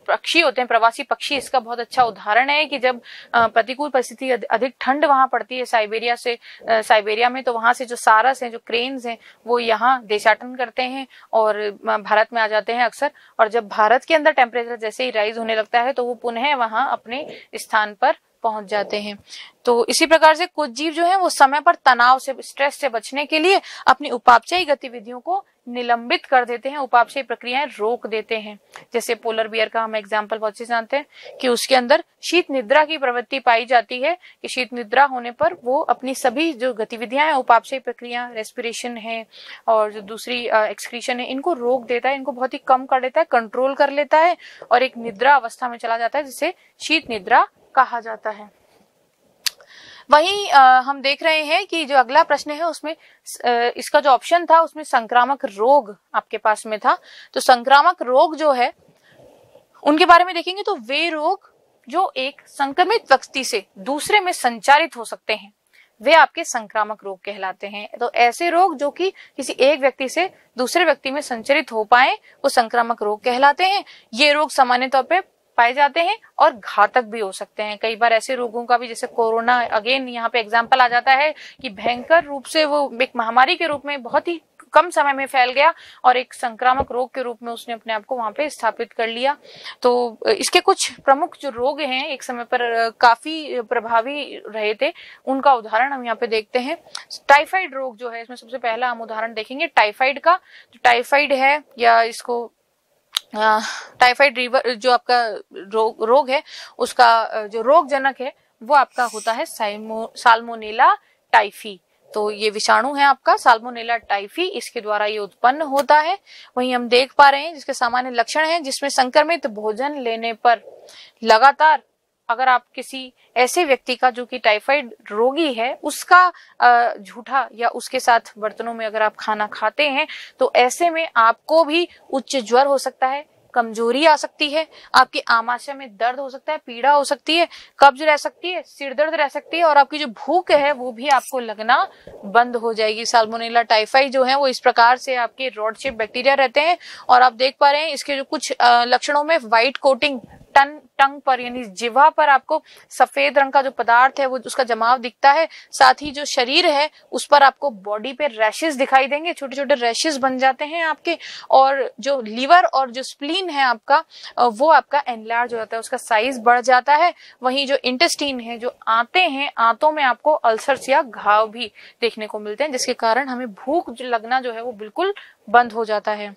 Speaker 2: पक्षी होते हैं, प्रवासी पक्षी, इसका बहुत अच्छा उदाहरण है कि जब प्रतिकूल परिस्थिति अधिक ठंड वहां पड़ती है साइबेरिया में, तो वहां से जो सारस हैं, जो क्रेन्स हैं, वो यहाँ देशाटन करते हैं और भारत में आ जाते हैं अक्सर। और जब भारत के अंदर टेम्परेचर जैसे ही राइज होने लगता है तो वो पुनः वहां अपने स्थान पर पहुंच जाते हैं। तो इसी प्रकार से कुछ जीव जो हैं वो समय पर तनाव से, स्ट्रेस से बचने के लिए अपनी उपापचयी गतिविधियों को निलंबित कर देते हैं, उपापचयी प्रक्रियाएं रोक देते हैं। जैसे पोलर बियर का हम एग्जांपल बहुत से जानते हैं कि उसके अंदर शीत निद्रा की प्रवृत्ति पाई जाती है कि शीत निद्रा होने पर वो अपनी सभी जो गतिविधियां हैं, उपापचयी प्रक्रिया, रेस्पिरेशन है और जो दूसरी एक्सक्रीशन है, इनको रोक देता है, इनको बहुत ही कम कर देता है, कंट्रोल कर लेता है और एक निद्रा अवस्था में चला जाता है, जिसे शीत निद्रा कहा जाता है। वहीं हम देख रहे हैं कि जो अगला प्रश्न है उसमें इसका जो ऑप्शन था उसमें संक्रामक रोग आपके पास में था। तो संक्रामक रोग जो है उनके बारे में देखेंगे तो वे रोग जो एक संक्रमित व्यक्ति से दूसरे में संचारित हो सकते हैं वे आपके संक्रामक रोग कहलाते हैं। तो ऐसे रोग जो कि किसी एक व्यक्ति से दूसरे व्यक्ति में संचरित हो पाए वो संक्रामक रोग कहलाते हैं। ये रोग सामान्य तौर पे पाए जाते हैं और घातक भी हो सकते हैं। कई बार ऐसे रोगों का भी, जैसे कोरोना अगेन यहाँ पे एग्जाम्पल आ जाता है कि भयंकर रूप से वो एक महामारी के रूप में बहुत ही कम समय में फैल गया और एक संक्रामक रोग के रूप में उसने अपने आप को वहां पे स्थापित कर लिया। तो इसके कुछ प्रमुख जो रोग हैं एक समय पर काफी प्रभावी रहे थे, उनका उदाहरण हम यहाँ पे देखते हैं। टाइफाइड रोग जो है इसमें सबसे पहला हम उदाहरण देखेंगे टाइफाइड का। जो टाइफाइड है या इसको टाइफाइड रीवर जो आपका रोग है उसका जो रोग जनक है वो आपका होता है साल्मोनेला टाइफी। तो ये विषाणु है आपका साल्मोनेला टाइफी, इसके द्वारा ये उत्पन्न होता है। वहीं हम देख पा रहे हैं जिसके सामान्य लक्षण हैं जिसमें संक्रमित भोजन लेने पर लगातार अगर आप किसी ऐसे व्यक्ति का जो कि टाइफाइड रोगी है उसका झूठा या उसके साथ बर्तनों में अगर आप खाना खाते हैं तो ऐसे में आपको भी उच्च ज्वर हो सकता है, कमजोरी आ सकती है, आपके आमाशय में दर्द हो सकता है, पीड़ा हो सकती है, कब्ज रह सकती है, सिर दर्द रह सकती है और आपकी जो भूख है वो भी आपको लगना बंद हो जाएगी। साल्मोनेला टाइफाई जो है वो इस प्रकार से आपके रॉड शेप बैक्टीरिया रहते हैं और आप देख पा रहे हैं इसके जो कुछ लक्षणों में व्हाइट कोटिंग टंग पर यानी जिह्वा पर आपको सफेद रंग का जो पदार्थ है वो उसका जमाव दिखता है। साथ ही जो शरीर है उस पर आपको बॉडी पे रैशेस दिखाई देंगे, छोटे छोटे रैशेस बन जाते हैं आपके। और जो लीवर और जो स्प्लीन है आपका वो आपका एनलार्ज हो जाता है, उसका साइज बढ़ जाता है। वहीं जो इंटेस्टीन है, जो आंतें हैं, आंतों में आपको अल्सर्स या घाव भी देखने को मिलते हैं जिसके कारण हमें भूख लगना जो है वो बिल्कुल बंद हो जाता है।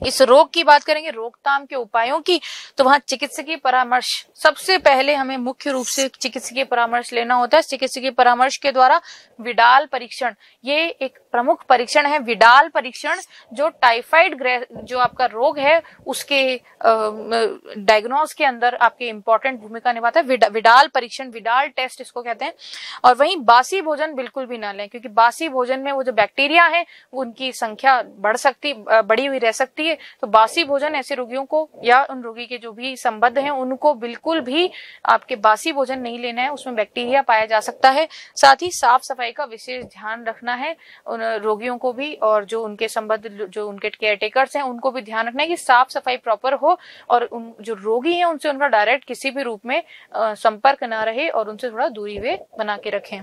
Speaker 2: इस रोग की बात करेंगे, रोकथाम के उपायों की, तो वहां चिकित्सकीय परामर्श सबसे पहले हमें मुख्य रूप से चिकित्सकीय परामर्श लेना होता है। चिकित्सकीय परामर्श के द्वारा विडाल परीक्षण, ये एक प्रमुख परीक्षण है। विडाल परीक्षण जो टाइफाइड जो आपका रोग है उसके डायग्नोस के अंदर आपके इंपॉर्टेंट भूमिका निभाता है। विडाल परीक्षण, विडाल टेस्ट इसको कहते हैं। और वहीं बासी भोजन बिल्कुल भी ना लें क्योंकि बासी भोजन में वो जो बैक्टीरिया है उनकी संख्या बढ़ी हुई रह सकती है। तो बासी भोजन ऐसे रोगियों को या उन रोगी के जो भी संबद्ध हैं उनको बिल्कुल भी आपके बासी भोजन नहीं लेना है, उसमें बैक्टीरिया पाया जा सकता है। साथ ही साफ सफाई का विशेष ध्यान रखना है उन रोगियों को भी और जो उनके संबद्ध जो उनके केयर टेकर्स हैं उनको भी ध्यान रखना है कि साफ सफाई प्रॉपर हो और उन जो रोगी हैं उनसे उनका डायरेक्ट किसी भी रूप में संपर्क ना रहे और उनसे थोड़ा दूरी वे बना के रखें।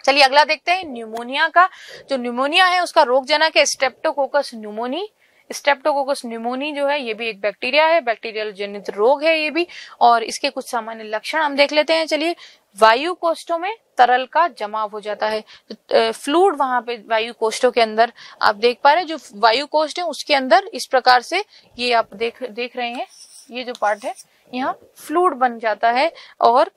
Speaker 2: चलिए अगला देखते हैं न्यूमोनिया का। जो न्यूमोनिया है उसका रोगजनक है स्ट्रेप्टोकोकस न्यूमोनी। स्ट्रेप्टोकोकस न्यूमोनी जो है ये भी एक बैक्टीरिया है, बैक्टीरियल जनित रोग है ये भी। और इसके कुछ सामान्य लक्षण हम देख लेते हैं। चलिए, वायु कोष्ठों में तरल का जमाव हो जाता है, फ्लूइड वहां पे वायु कोष्ठों के अंदर आप देख पा रहे हैं। जो वायु कोष्ठ है उसके अंदर इस प्रकार से ये आप देख रहे हैं, ये जो पार्ट है यहाँ फ्लूइड बन जाता है और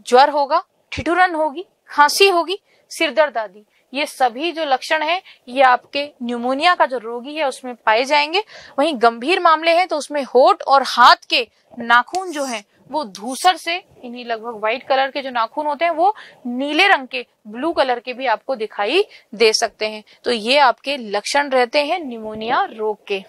Speaker 2: ज्वर होगा, ठिठुरन होगी, खांसी होगी, सिरदर्द आदि। ये सभी जो लक्षण हैं ये आपके न्यूमोनिया का जो रोगी है उसमें पाए जाएंगे। वहीं गंभीर मामले हैं तो उसमें होठ और हाथ के नाखून जो हैं वो धूसर से, इन्हीं लगभग व्हाइट कलर के जो नाखून होते हैं वो नीले रंग के, ब्लू कलर के भी आपको दिखाई दे सकते हैं। तो ये आपके लक्षण रहते हैं निमोनिया रोग के।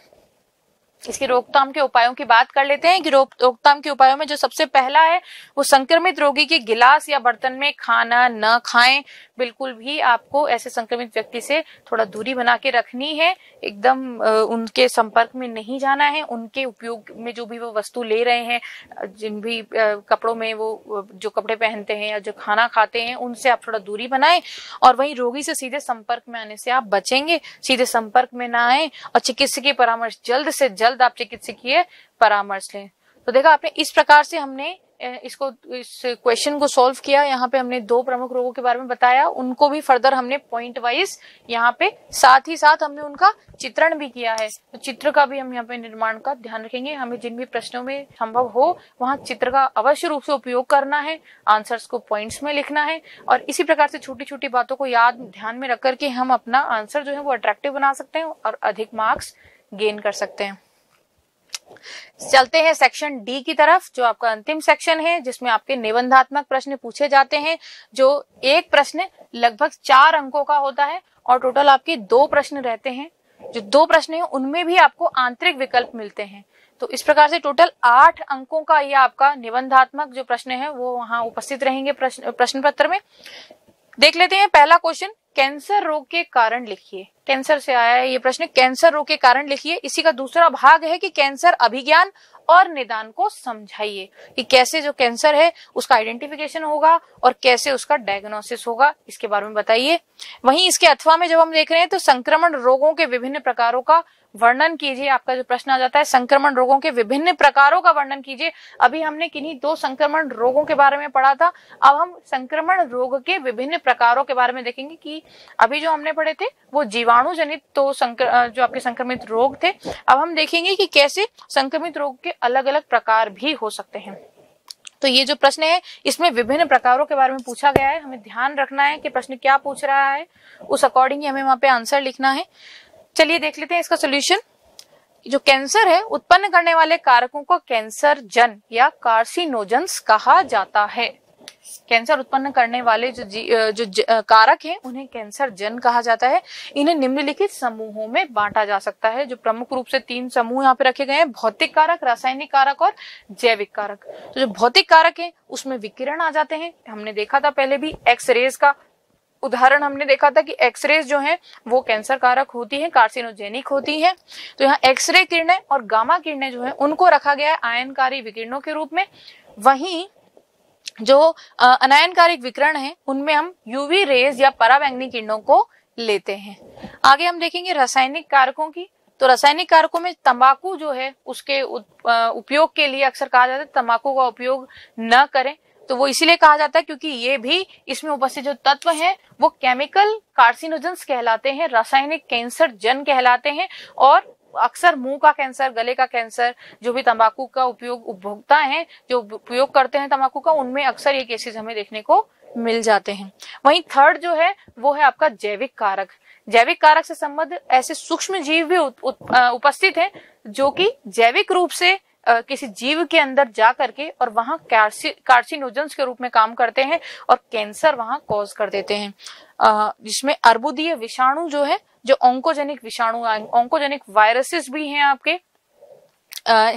Speaker 2: इसकी रोकथाम के उपायों की बात कर लेते हैं कि रोकथाम के उपायों में जो सबसे पहला है वो संक्रमित रोगी के गिलास या बर्तन में खाना न खाएं। बिल्कुल भी आपको ऐसे संक्रमित व्यक्ति से थोड़ा दूरी बना के रखनी है, एकदम उनके संपर्क में नहीं जाना है। उनके उपयोग में जो भी वो वस्तु ले रहे हैं, जिन भी कपड़ों में वो जो कपड़े पहनते हैं या जो खाना खाते हैं, उनसे आप थोड़ा दूरी बनाएं। और वहीं रोगी से सीधे संपर्क में आने से आप बचेंगे, सीधे संपर्क में ना आए और चिकित्सकीय परामर्श जल्द से जल्द आप चिकित्सकीय परामर्श लें। तो देखा आपने, इस प्रकार से हमने इस क्वेश्चन को सॉल्व किया। यहाँ पे हमने 2 प्रमुख रोगों के बारे में बताया, उनको भी फर्दर हमने पॉइंट वाइज यहाँ पे साथ ही साथ हमने उनका चित्रण भी किया है। तो चित्र का भी हम यहाँ पे निर्माण का ध्यान रखेंगे। हमें जिन भी प्रश्नों में संभव हो वहाँ चित्र का अवश्य रूप से उपयोग करना है, आंसर्स को पॉइंट्स में लिखना है और इसी प्रकार से छोटी छोटी बातों को याद ध्यान में रख करके हम अपना आंसर जो है वो अट्रैक्टिव बना सकते हैं और अधिक मार्क्स गेन कर सकते हैं। चलते हैं सेक्शन डी की तरफ, जो आपका अंतिम सेक्शन है, जिसमें आपके निबंधात्मक प्रश्न पूछे जाते हैं। जो एक प्रश्न लगभग 4 अंकों का होता है और टोटल आपके 2 प्रश्न रहते हैं। जो 2 प्रश्न हैं उनमें भी आपको आंतरिक विकल्प मिलते हैं। तो इस प्रकार से टोटल 8 अंकों का यह आपका निबंधात्मक जो प्रश्न है वो वहां उपस्थित रहेंगे प्रश्न पत्र में। देख लेते हैं पहला क्वेश्चन, कैंसर रोग के कारण लिखिए। कैंसर से आया है ये प्रश्न, कैंसर रोग के कारण लिखिए। इसी का दूसरा भाग है कि कैंसर अभिज्ञान और निदान को समझाइए, कि कैसे जो कैंसर है उसका आइडेंटिफिकेशन होगा और कैसे उसका डायग्नोसिस होगा, इसके बारे में बताइए। वहीं इसके अथवा में जब हम देख रहे हैं तो संक्रमण रोगों के विभिन्न प्रकारों का वर्णन कीजिए। आपका जो प्रश्न आ जाता है संक्रमण रोगों के विभिन्न प्रकारों का वर्णन कीजिए। अभी हमने किन्हीं 2 संक्रमण रोगों के बारे में पढ़ा था, अब हम संक्रमण रोग के विभिन्न प्रकारों के बारे में देखेंगे। कि अभी जो हमने पढ़े थे वो जीवाणु जनित तो जो आपके संक्रमित रोग थे, अब हम देखेंगे कि कैसे संक्रमित रोग के अलग अलग प्रकार भी हो सकते हैं। तो ये जो प्रश्न है इसमें विभिन्न प्रकारों के बारे में पूछा गया है। हमें ध्यान रखना है कि प्रश्न क्या पूछ रहा है, उस अकॉर्डिंग हमें वहां पे आंसर लिखना है। चलिए देख लेते हैं इसका सोल्यूशन। जो कैंसर है उत्पन्न करने वाले कारकों को कैंसर जन या कार्सिनोजेंस कहा जाता है। कैंसर उत्पन्न करने वाले जो कारक हैं उन्हें कैंसर जन कहा जाता है। इन्हें निम्नलिखित समूहों में बांटा जा सकता है। जो प्रमुख रूप से 3 समूह यहाँ पे रखे गए हैं, भौतिक कारक, रासायनिक कारक और जैविक कारक। तो जो भौतिक कारक है उसमें विकिरण आ जाते हैं। हमने देखा था पहले भी एक्सरेज का उदाहरण हमने देखा था कि एक्सरेज जो है वो कैंसर कारक होती है, कार्सिनोजेनिक होती है। तो यहाँ एक्सरे किरणें और गामा किरणें जो है उनको रखा गया है आयनकारी विकिरणों के रूप में। वहीं जो अनायनकारिक विकिरण है उनमें हम यूवी रेज या पराबैंगनी किरणों को लेते हैं। आगे हम देखेंगे रासायनिक कारकों की। तो रासायनिक कारकों में तंबाकू जो है उसके उपयोग के लिए अक्सर कहा जाता है तंबाकू का उपयोग न करें। तो वो इसीलिए कहा जाता है क्योंकि ये भी इसमें उपस्थित जो तत्व हैं वो केमिकल कार्सिनोजेंस कहलाते हैं, रासायनिक कैंसर जन कहलाते हैं। और अक्सर मुंह का कैंसर, गले का कैंसर, जो भी तंबाकू का उपयोग उपभोक्ता हैं जो उपयोग करते हैं तंबाकू का, उनमें अक्सर ये केसेस हमें देखने को मिल जाते हैं। वहीं थर्ड जो है वो है आपका जैविक कारक। जैविक कारक से संबंध ऐसे सूक्ष्म जीव भी उपस्थित हैं जो कि जैविक रूप से किसी जीव के अंदर जा करके और वहां कार्सिनोजेंस के रूप में काम करते हैं और कैंसर वहां कॉज कर देते हैं। जिसमें अर्बुदीय विषाणु जो है, जो ऑन्कोजेनिक विषाणु, ऑन्कोजेनिक वायरसेस भी हैं आपके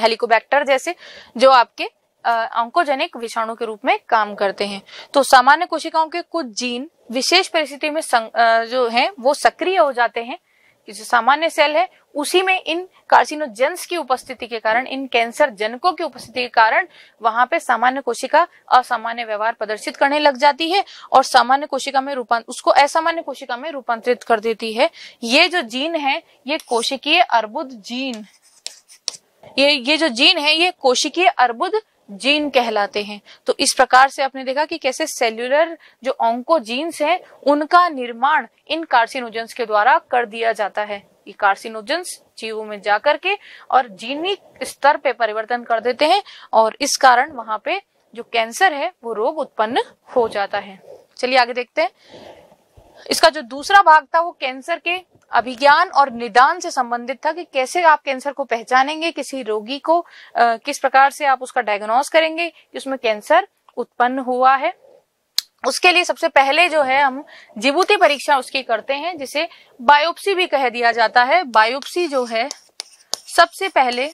Speaker 2: हेलिकोबैक्टर जैसे, जो आपके ऑन्कोजेनिक विषाणु के रूप में काम करते हैं। तो सामान्य कोशिकाओं के कुछ जीन विशेष परिस्थिति में जो है वो सक्रिय हो जाते हैं। जो सामान्य सेल है उसी में इन कार्सिनोजेंस की उपस्थिति के कारण, इन कैंसर जनकों की उपस्थिति के कारण वहां पे सामान्य कोशिका असामान्य व्यवहार प्रदर्शित करने लग जाती है और सामान्य कोशिका में उसको असामान्य कोशिका में रूपांतरित कर देती है। ये जो जीन है ये कोशिकीय अर्बुद जीन, ये जो जीन है ये कोशिकीय अर्बुद जीन कहलाते हैं। तो इस प्रकार से आपने देखा कि कैसे सेल्यूलर जो ऑन्कोजीन्स हैं उनका निर्माण इन कार्सिनोजेंस के द्वारा कर दिया जाता है। ये कार्सिनोजेंस जीवों में जाकर के और जीनी स्तर पे परिवर्तन कर देते हैं और इस कारण वहां पे जो कैंसर है वो रोग उत्पन्न हो जाता है। चलिए आगे देखते हैं। इसका जो दूसरा भाग था वो कैंसर के अभिज्ञान और निदान से संबंधित था कि कैसे आप कैंसर को पहचानेंगे, किसी रोगी को किस प्रकार से आप उसका डायग्नोस करेंगे कि उसमें कैंसर उत्पन्न हुआ है। उसके लिए सबसे पहले जो है हम जिबूती परीक्षा उसकी करते हैं, जिसे बायोप्सी भी कह दिया जाता है। बायोप्सी जो है सबसे पहले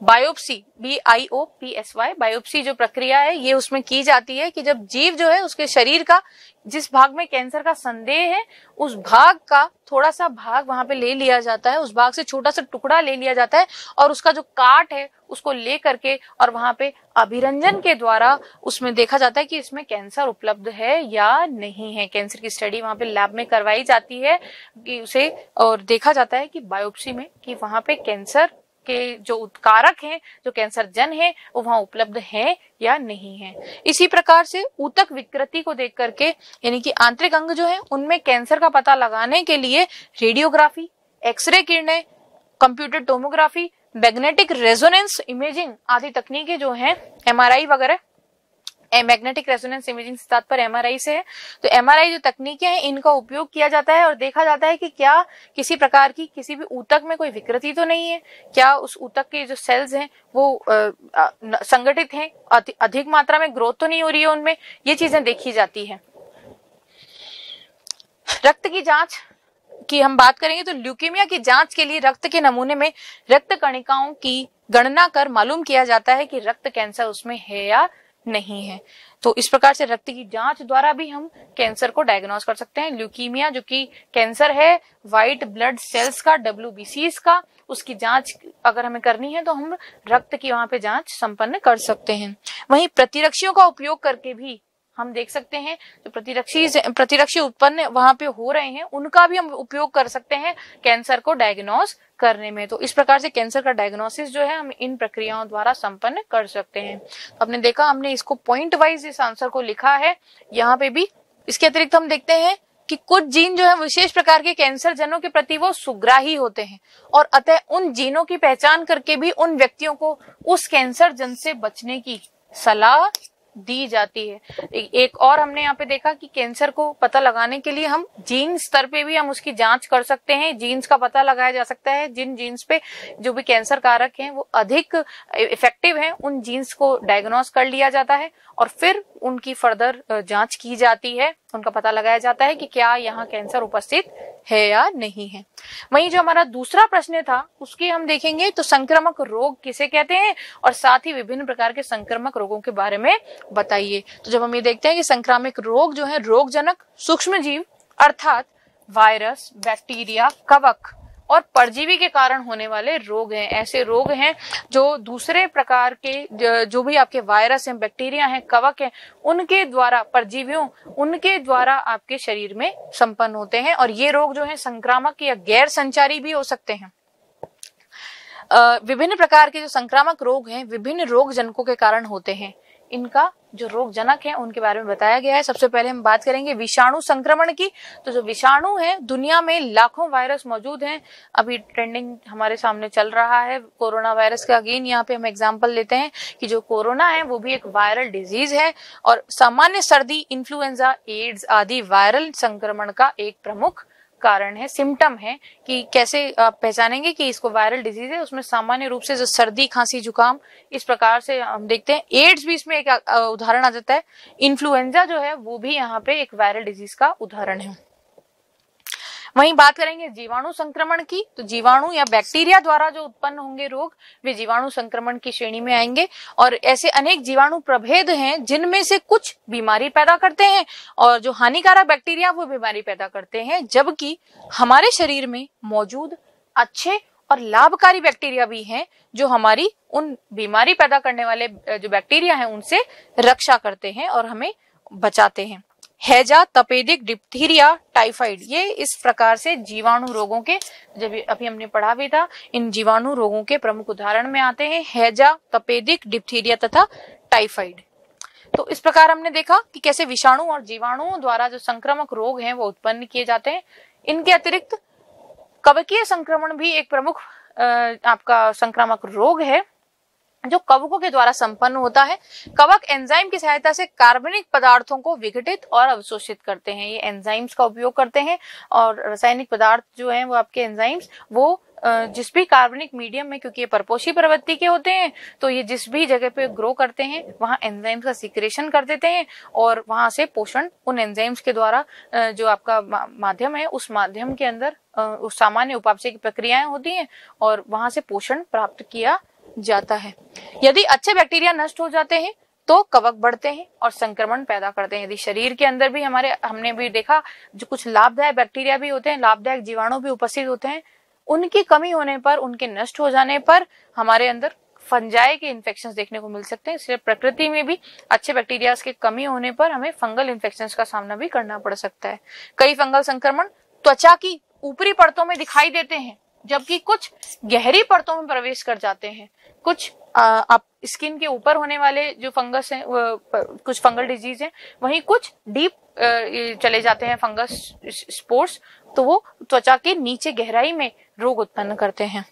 Speaker 2: बायोप्सी BIOPSY बायोप्सी जो प्रक्रिया है ये उसमें की जाती है कि जब जीव जो है उसके शरीर का जिस भाग में कैंसर का संदेह है उस भाग का थोड़ा सा भाग वहां पे ले लिया जाता है, उस भाग से छोटा सा टुकड़ा ले लिया जाता है और उसका जो काट है उसको ले करके और वहां पे अभिरंजन के द्वारा उसमें देखा जाता है कि इसमें कैंसर उपलब्ध है या नहीं है। कैंसर की स्टडी वहां पे लैब में करवाई जाती है कि उसे और देखा जाता है कि बायोप्सी में कि वहां पे कैंसर के जो उत्कारक हैं, जो कैंसर जन है वो वहां उपलब्ध है या नहीं है। इसी प्रकार से ऊतक विकृति को देख करके यानी कि आंतरिक अंग जो है उनमें कैंसर का पता लगाने के लिए रेडियोग्राफी, एक्सरे किरणें, computer tomography, magnetic resonance imaging आदि तकनीकें जो हैं, MRI वगैरह, मैग्नेटिक रेजोनेंस इमेजिंग से तात्पर्य MRI से है। तो MRI जो तकनीकें हैं इनका उपयोग किया जाता है और देखा जाता है कि क्या किसी प्रकार की किसी भी ऊतक में कोई विकृति तो नहीं है, क्या उस ऊतक के जो सेल्स हैं वो संगठित हैं, अधिक मात्रा में ग्रोथ तो नहीं हो रही है उनमें, ये चीजें देखी जाती है। रक्त की जांच की हम बात करेंगे तो ल्यूकीमिया की जांच के लिए रक्त के नमूने में रक्त कणिकाओं की गणना कर मालूम किया जाता है कि रक्त कैंसर उसमें है या नहीं है। तो इस प्रकार से रक्त की जांच द्वारा भी हम कैंसर को डायग्नोस कर सकते हैं। ल्यूकीमिया जो कि कैंसर है व्हाइट ब्लड सेल्स का, WBCs का, उसकी जांच अगर हमें करनी है तो हम रक्त की वहां पे जांच संपन्न कर सकते हैं। वहीं प्रतिरक्षियों का उपयोग करके भी हम देख सकते हैं जो प्रतिरक्षी उत्पन्न वहां पे हो रहे हैं उनका भी हम उपयोग कर सकते हैं कैंसर को डायग्नोस करने में। तो इस प्रकार से कैंसर का डायग्नोसिस जो है हम इन प्रक्रियाओं द्वारा संपन्न कर सकते हैं। तो आपने देखा हमने इसको पॉइंट वाइज इस आंसर को लिखा है यहाँ पे भी। इसके अतिरिक्त हम देखते हैं कि कुछ जीन जो है विशेष प्रकार के कैंसर जनों के प्रति वो सुग्राही होते हैं और अतः उन जीनों की पहचान करके भी उन व्यक्तियों को उस कैंसर जन से बचने की सलाह दी जाती है। एक और हमने यहाँ पे देखा कि कैंसर को पता लगाने के लिए हम जीन स्तर पे भी हम उसकी जांच कर सकते हैं, जीन्स का पता लगाया जा सकता है। जिन जीन्स पे जो भी कैंसर कारक हैं वो अधिक इफेक्टिव हैं उन जीन्स को डायग्नोस कर लिया जाता है और फिर उनकी फर्दर जांच की जाती है, उनका पता लगाया जाता है कि क्या यहाँ कैंसर उपस्थित है या नहीं है। वहीं जो हमारा दूसरा प्रश्न था उसकी हम देखेंगे तो संक्रामक रोग किसे कहते हैं और साथ ही विभिन्न प्रकार के संक्रामक रोगों के बारे में बताइए। तो जब हम ये देखते हैं कि संक्रामक रोग जो है रोगजनक सूक्ष्म जीव अर्थात वायरस, बैक्टीरिया, कवक और परजीवी के कारण होने वाले रोग हैं। ऐसे रोग हैं जो दूसरे प्रकार के जो भी आपके वायरस हैं, बैक्टीरिया हैं, कवक हैं, उनके द्वारा, परजीवियों उनके द्वारा आपके शरीर में संपन्न होते हैं और ये रोग जो है संक्रामक या गैर संचारी भी हो सकते हैं। विभिन्न प्रकार के जो संक्रामक रोग हैं विभिन्न रोग जनकों के कारण होते हैं। इनका जो रोग जनक है उनके बारे में बताया गया है। सबसे पहले हम बात करेंगे विषाणु संक्रमण की। तो जो विषाणु है दुनिया में लाखों वायरस मौजूद हैं। अभी ट्रेंडिंग हमारे सामने चल रहा है कोरोना वायरस का। अगेन यहाँ पे हम एग्जांपल लेते हैं कि जो कोरोना है वो भी एक वायरल डिजीज है और सामान्य सर्दी, इन्फ्लुएंजा, एड्स आदि वायरल संक्रमण का एक प्रमुख कारण है, सिम्टम है कि कैसे आप पहचानेंगे कि इसको वायरल डिजीज है। उसमें सामान्य रूप से जो सर्दी, खांसी, जुकाम इस प्रकार से हम देखते हैं। एड्स भी इसमें एक उदाहरण आ जाता है। इन्फ्लुएंजा जो है वो भी यहाँ पे एक वायरल डिजीज का उदाहरण है। वहीं बात करेंगे जीवाणु संक्रमण की। तो जीवाणु या बैक्टीरिया द्वारा जो उत्पन्न होंगे रोग वे जीवाणु संक्रमण की श्रेणी में आएंगे और ऐसे अनेक जीवाणु प्रभेद हैं जिनमें से कुछ बीमारी पैदा करते हैं और जो हानिकारक बैक्टीरिया वो बीमारी पैदा करते हैं, जबकि हमारे शरीर में मौजूद अच्छे और लाभकारी बैक्टीरिया भी हैं जो हमारी उन बीमारी पैदा करने वाले जो बैक्टीरिया हैं उनसे रक्षा करते हैं और हमें बचाते हैं। हैजा, तपेदिक, डिप्थीरिया, टाइफाइड ये इस प्रकार से जीवाणु रोगों के, जब अभी हमने पढ़ा भी था, इन जीवाणु रोगों के प्रमुख उदाहरण में आते हैं हैजा, तपेदिक, डिप्थीरिया तथा टाइफाइड। तो इस प्रकार हमने देखा कि कैसे विषाणु और जीवाणुओं द्वारा जो संक्रामक रोग हैं वो उत्पन्न किए जाते हैं। इनके अतिरिक्त कवकीय संक्रमण भी एक प्रमुख आपका संक्रामक रोग है जो कवकों के द्वारा संपन्न होता है। कवक एंजाइम की सहायता से कार्बनिक पदार्थों को विघटित और अवशोषित करते हैं। ये एंजाइम्स का उपयोग करते हैं और रासायनिक पदार्थ जो हैं वो आपके एंजाइम्स वो जिस भी कार्बनिक मीडियम में, क्योंकि ये परपोषी प्रवृत्ति के होते हैं, तो ये जिस भी जगह पे ग्रो करते हैं वहां एंजाइम्स का सिक्रेशन कर देते हैं और वहां से पोषण उन एंजाइम्स के द्वारा जो आपका माध्यम है उस माध्यम के अंदर उस सामान्य उपापचय की प्रक्रियाएं होती हैं और वहां से पोषण प्राप्त किया जाता है। यदि अच्छे बैक्टीरिया नष्ट हो जाते हैं तो कवक बढ़ते हैं और संक्रमण पैदा करते हैं। यदि शरीर के अंदर भी हमने भी देखा जो कुछ लाभदायक बैक्टीरिया भी होते हैं, लाभदायक जीवाणु भी उपस्थित होते हैं, उनकी कमी होने पर, उनके नष्ट हो जाने पर हमारे अंदर फंजाई के इन्फेक्शंस देखने को मिल सकते हैं। इसलिए प्रकृति में भी अच्छे बैक्टीरियाज की कमी होने पर हमें फंगल इन्फेक्शंस का सामना भी करना पड़ सकता है। कई फंगल संक्रमण त्वचा की ऊपरी परतों में दिखाई देते हैं जबकि कुछ गहरी परतों में प्रवेश कर जाते हैं। कुछ आप स्किन के ऊपर होने वाले जो फंगस हैं, कुछ फंगल डिजीज हैं, वहीं कुछ डीप चले जाते हैं फंगस स्पोर्स, तो वो त्वचा के नीचे गहराई में रोग उत्पन्न करते हैं।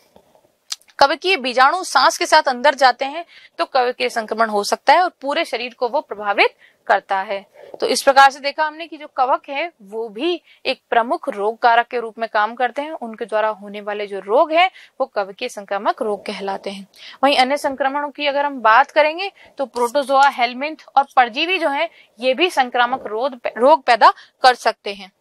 Speaker 2: कवकीय बीजाणु सांस के साथ अंदर जाते हैं तो कवकीय संक्रमण हो सकता है और पूरे शरीर को वो प्रभावित करता है। तो इस प्रकार से देखा हमने कि जो कवक है वो भी एक प्रमुख रोग कारक के रूप में काम करते हैं। उनके द्वारा होने वाले जो रोग हैं वो कवकीय संक्रामक रोग कहलाते हैं। वहीं अन्य संक्रमणों की अगर हम बात करेंगे तो प्रोटोजोआ, हेलमिंथ और परजीवी जो है ये भी संक्रामक रोग पैदा कर सकते हैं।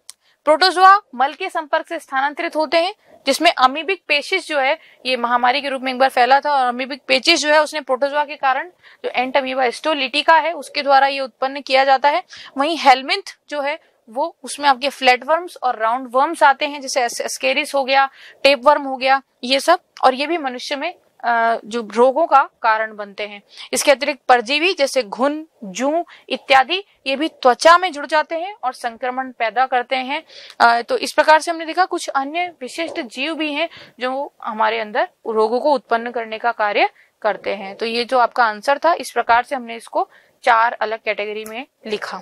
Speaker 2: प्रोटोजोआ मल के संपर्क से स्थानांतरित होते हैं, जिसमें अमीबिक पेचिश जो है ये महामारी के रूप में एक बार फैला था और अमीबिक पेचिश जो है उसने प्रोटोजोआ के कारण जो एंटअमीबा हिस्टोलिटिका है उसके द्वारा ये उत्पन्न किया जाता है। वहीं हेलमिंथ जो है वो उसमें आपके फ्लैट वर्म्स और राउंड वर्म्स आते हैं, जैसे एस्केरिस हो गया, टेप वर्म हो गया, ये सब, और ये भी मनुष्य में जो रोगों का कारण बनते हैं। इसके अतिरिक्त परजीवी जैसे घुन, जूं इत्यादि ये भी त्वचा में जुड़ जाते हैं और संक्रमण पैदा करते हैं। तो इस प्रकार से हमने देखा कुछ अन्य विशिष्ट जीव भी हैं जो हमारे अंदर रोगों को उत्पन्न करने का कार्य करते हैं। तो ये जो आपका आंसर था, इस प्रकार से हमने इसको 4 अलग कैटेगरी में लिखा।